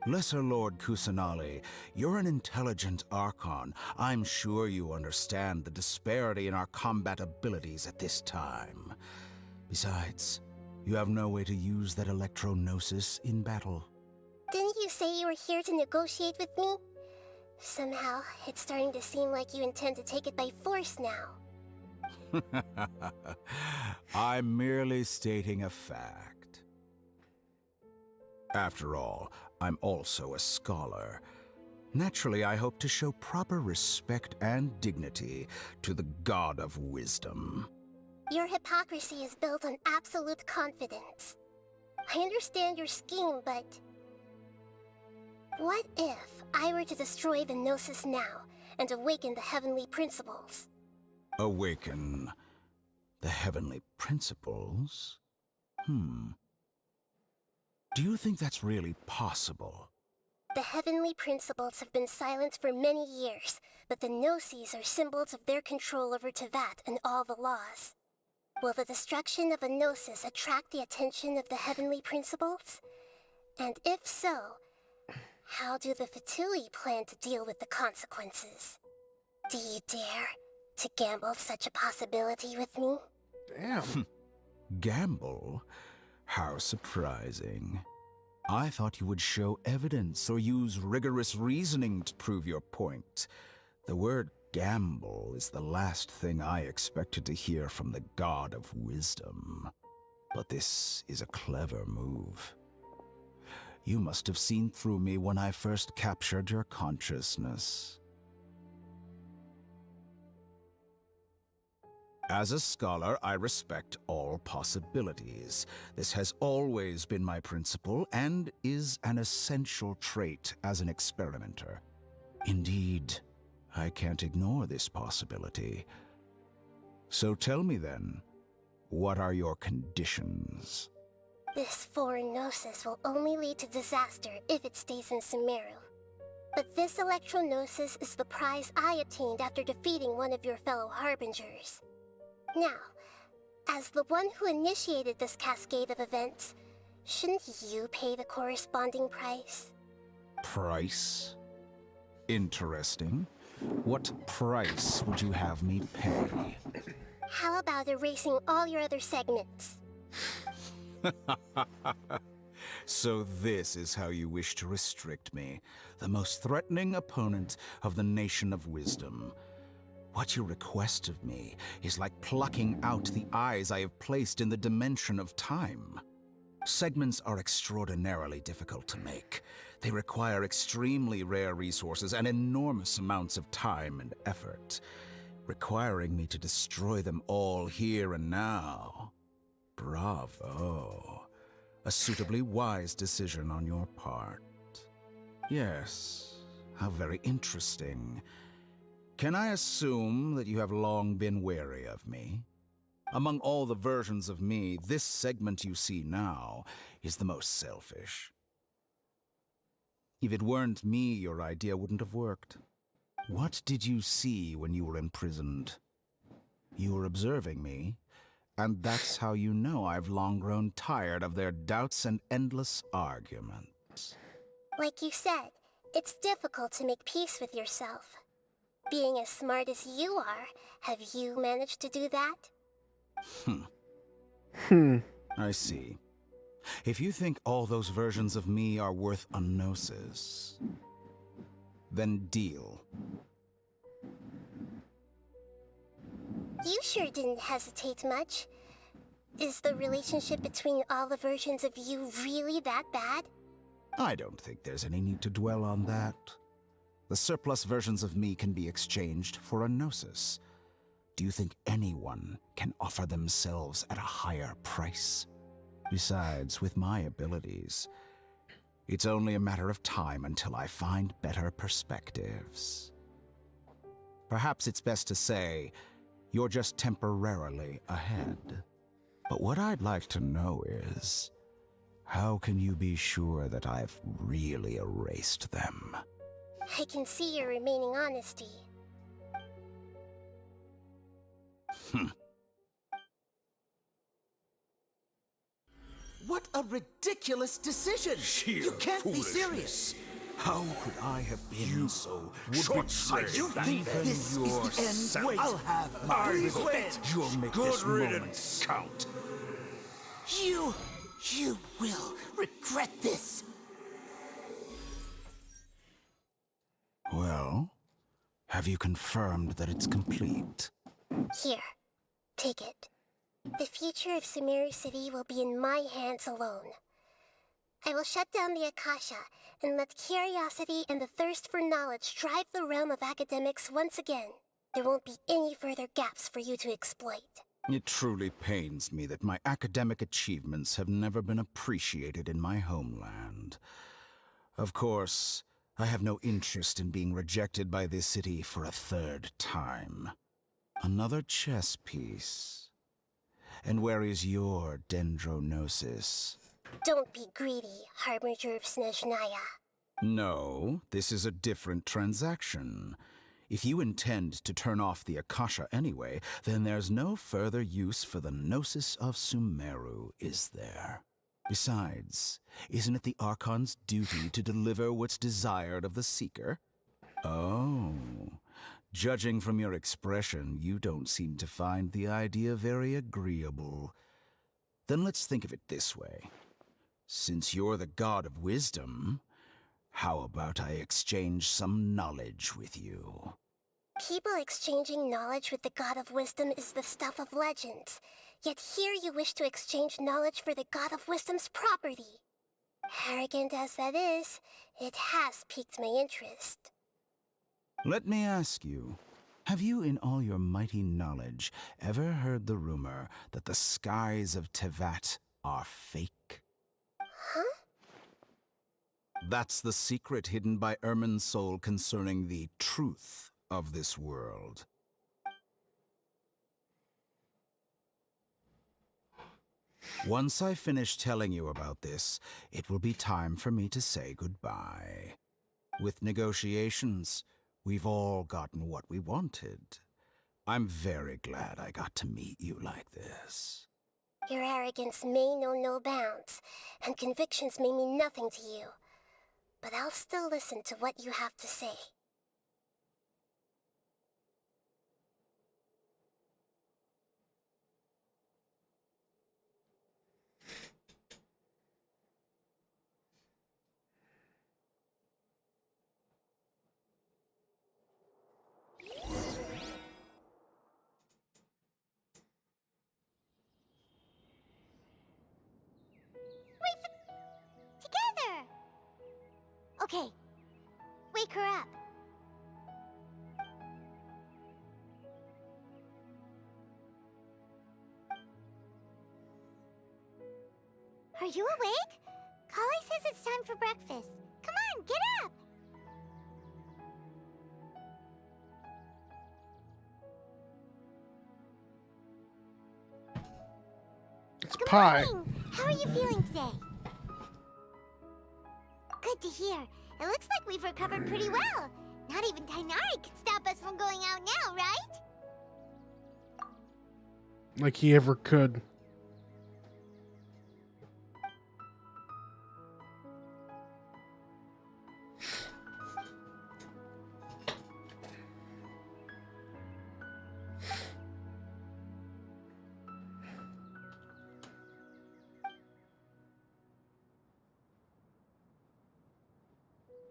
Lesser Lord Kusanali, you're an intelligent Archon. I'm sure you understand the disparity in our combat abilities at this time. Besides, you have no way to use that Electro-Gnosis in battle. Didn't you say you were here to negotiate with me? Somehow, it's starting to seem like you intend to take it by force now. I'm merely stating a fact. After all, I'm also a scholar. Naturally, I hope to show proper respect and dignity to the God of Wisdom. Your hypocrisy is built on absolute confidence. I understand your scheme, but... what if I were to destroy the Gnosis now, and awaken the heavenly principles. Awaken the heavenly principles? Do you think that's really possible? The heavenly principles have been silent for many years, but the Gnosis are symbols of their control over Tevat and all the laws. Will the destruction of a Gnosis attract the attention of the heavenly principles? And if so, how do the Fatui plan to deal with the consequences? Do you dare to gamble such a possibility with me? Damn. Gamble? How surprising. I thought you would show evidence or use rigorous reasoning to prove your point. The word gamble is the last thing I expected to hear from the god of wisdom. But this is a clever move. You must have seen through me when I first captured your consciousness. As a scholar, I respect all possibilities. This has always been my principle and is an essential trait as an experimenter. Indeed, I can't ignore this possibility. So tell me then, what are your conditions? This foreign Gnosis will only lead to disaster if it stays in Sumeru. But this Electro-Gnosis is the prize I obtained after defeating one of your fellow Harbingers. Now, as the one who initiated this cascade of events, shouldn't you pay the corresponding price? Price? Interesting. What price would you have me pay? How about erasing all your other segments? So this is how you wish to restrict me, the most threatening opponent of the Nation of Wisdom. What you request of me is like plucking out the eyes I have placed in the dimension of time. Segments are extraordinarily difficult to make. They require extremely rare resources and enormous amounts of time and effort, requiring me to destroy them all here and now. Bravo. A suitably wise decision on your part. Yes, how very interesting. Can I assume that you have long been wary of me? Among all the versions of me, this segment you see now is the most selfish. If it weren't me, your idea wouldn't have worked. What did you see when you were imprisoned? You were observing me, and that's how you know I've long grown tired of their doubts and endless arguments. Like you said, it's difficult to make peace with yourself. Being as smart as you are, have you managed to do that? I see. If you think all those versions of me are worth a gnosis, then deal. You sure didn't hesitate much. Is the relationship between all the versions of you really that bad? I don't think there's any need to dwell on that. The surplus versions of me can be exchanged for a gnosis. Do you think anyone can offer themselves at a higher price? Besides, with my abilities, it's only a matter of time until I find better perspectives. Perhaps it's best to say, you're just temporarily ahead. But what I'd like to know is, how can you be sure that I've really erased them? I can see your remaining honesty. What a ridiculous decision! You can't be serious! How could I have been so short-sighted? You think this is the end? Wait, I'll have my revenge! You'll make Good this riddance. moment count. You will regret this! Well, have you confirmed that it's complete? Here, take it. The future of Sumeru City will be in my hands alone. I will shut down the Akasha and let curiosity and the thirst for knowledge drive the realm of academics once again. There won't be any further gaps for you to exploit. It truly pains me that my academic achievements have never been appreciated in my homeland. Of course, I have no interest in being rejected by this city for a third time. Another chess piece. And where is your dendronosis? Don't be greedy, Harbinger of Snezhnaya. No, this is a different transaction. If you intend to turn off the Akasha anyway, then there's no further use for the Gnosis of Sumeru, is there? Besides, isn't it the Archon's duty to deliver what's desired of the Seeker? Oh, judging from your expression, you don't seem to find the idea very agreeable. Then let's think of it this way. Since you're the god of wisdom, how about I exchange some knowledge with you? People exchanging knowledge with the god of wisdom is the stuff of legends. Yet here you wish to exchange knowledge for the god of wisdom's property. Arrogant as that is, it has piqued my interest. Let me ask you, have you in all your mighty knowledge ever heard the rumor that the skies of Tevat are fake? Huh? That's the secret hidden by Ermin's soul concerning the truth of this world. Once I finish telling you about this, it will be time for me to say goodbye. With negotiations, we've all gotten what we wanted. I'm very glad I got to meet you like this. Your arrogance may know no bounds, and convictions may mean nothing to you. But I'll still listen to what you have to say. Together! Okay, wake her up. Are you awake? Kali says it's time for breakfast. Come on, get up! It's Good pie. morning. How are you feeling today? Good to hear. It looks like we've recovered pretty well. Not even Tainari can stop us from going out now, right? Like he ever could.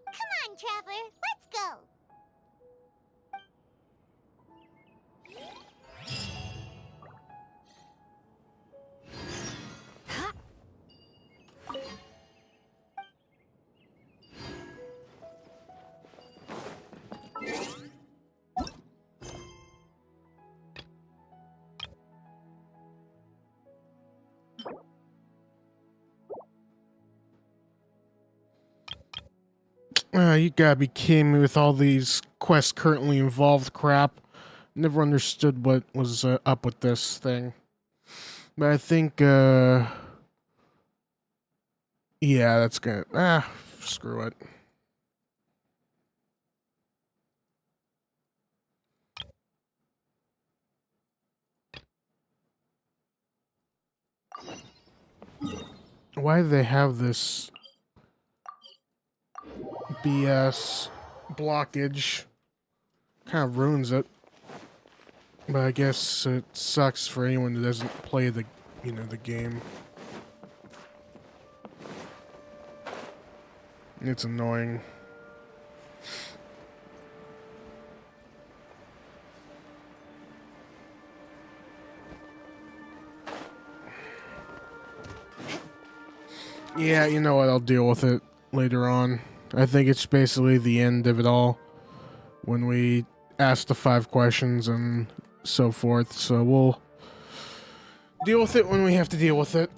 Come on, Traveler, let's go! You gotta be kidding me with all these quests currently involved crap. Never understood what was up with this thing. But I think, yeah, that's gonna, screw it. Why do they have this BS blockage? Kind of ruins it. But I guess it sucks for anyone that doesn't play the, the game. It's annoying. Yeah, you know what? I'll deal with it later on. I think it's basically the end of it all when we ask the 5 questions and so forth. So we'll deal with it when we have to deal with it.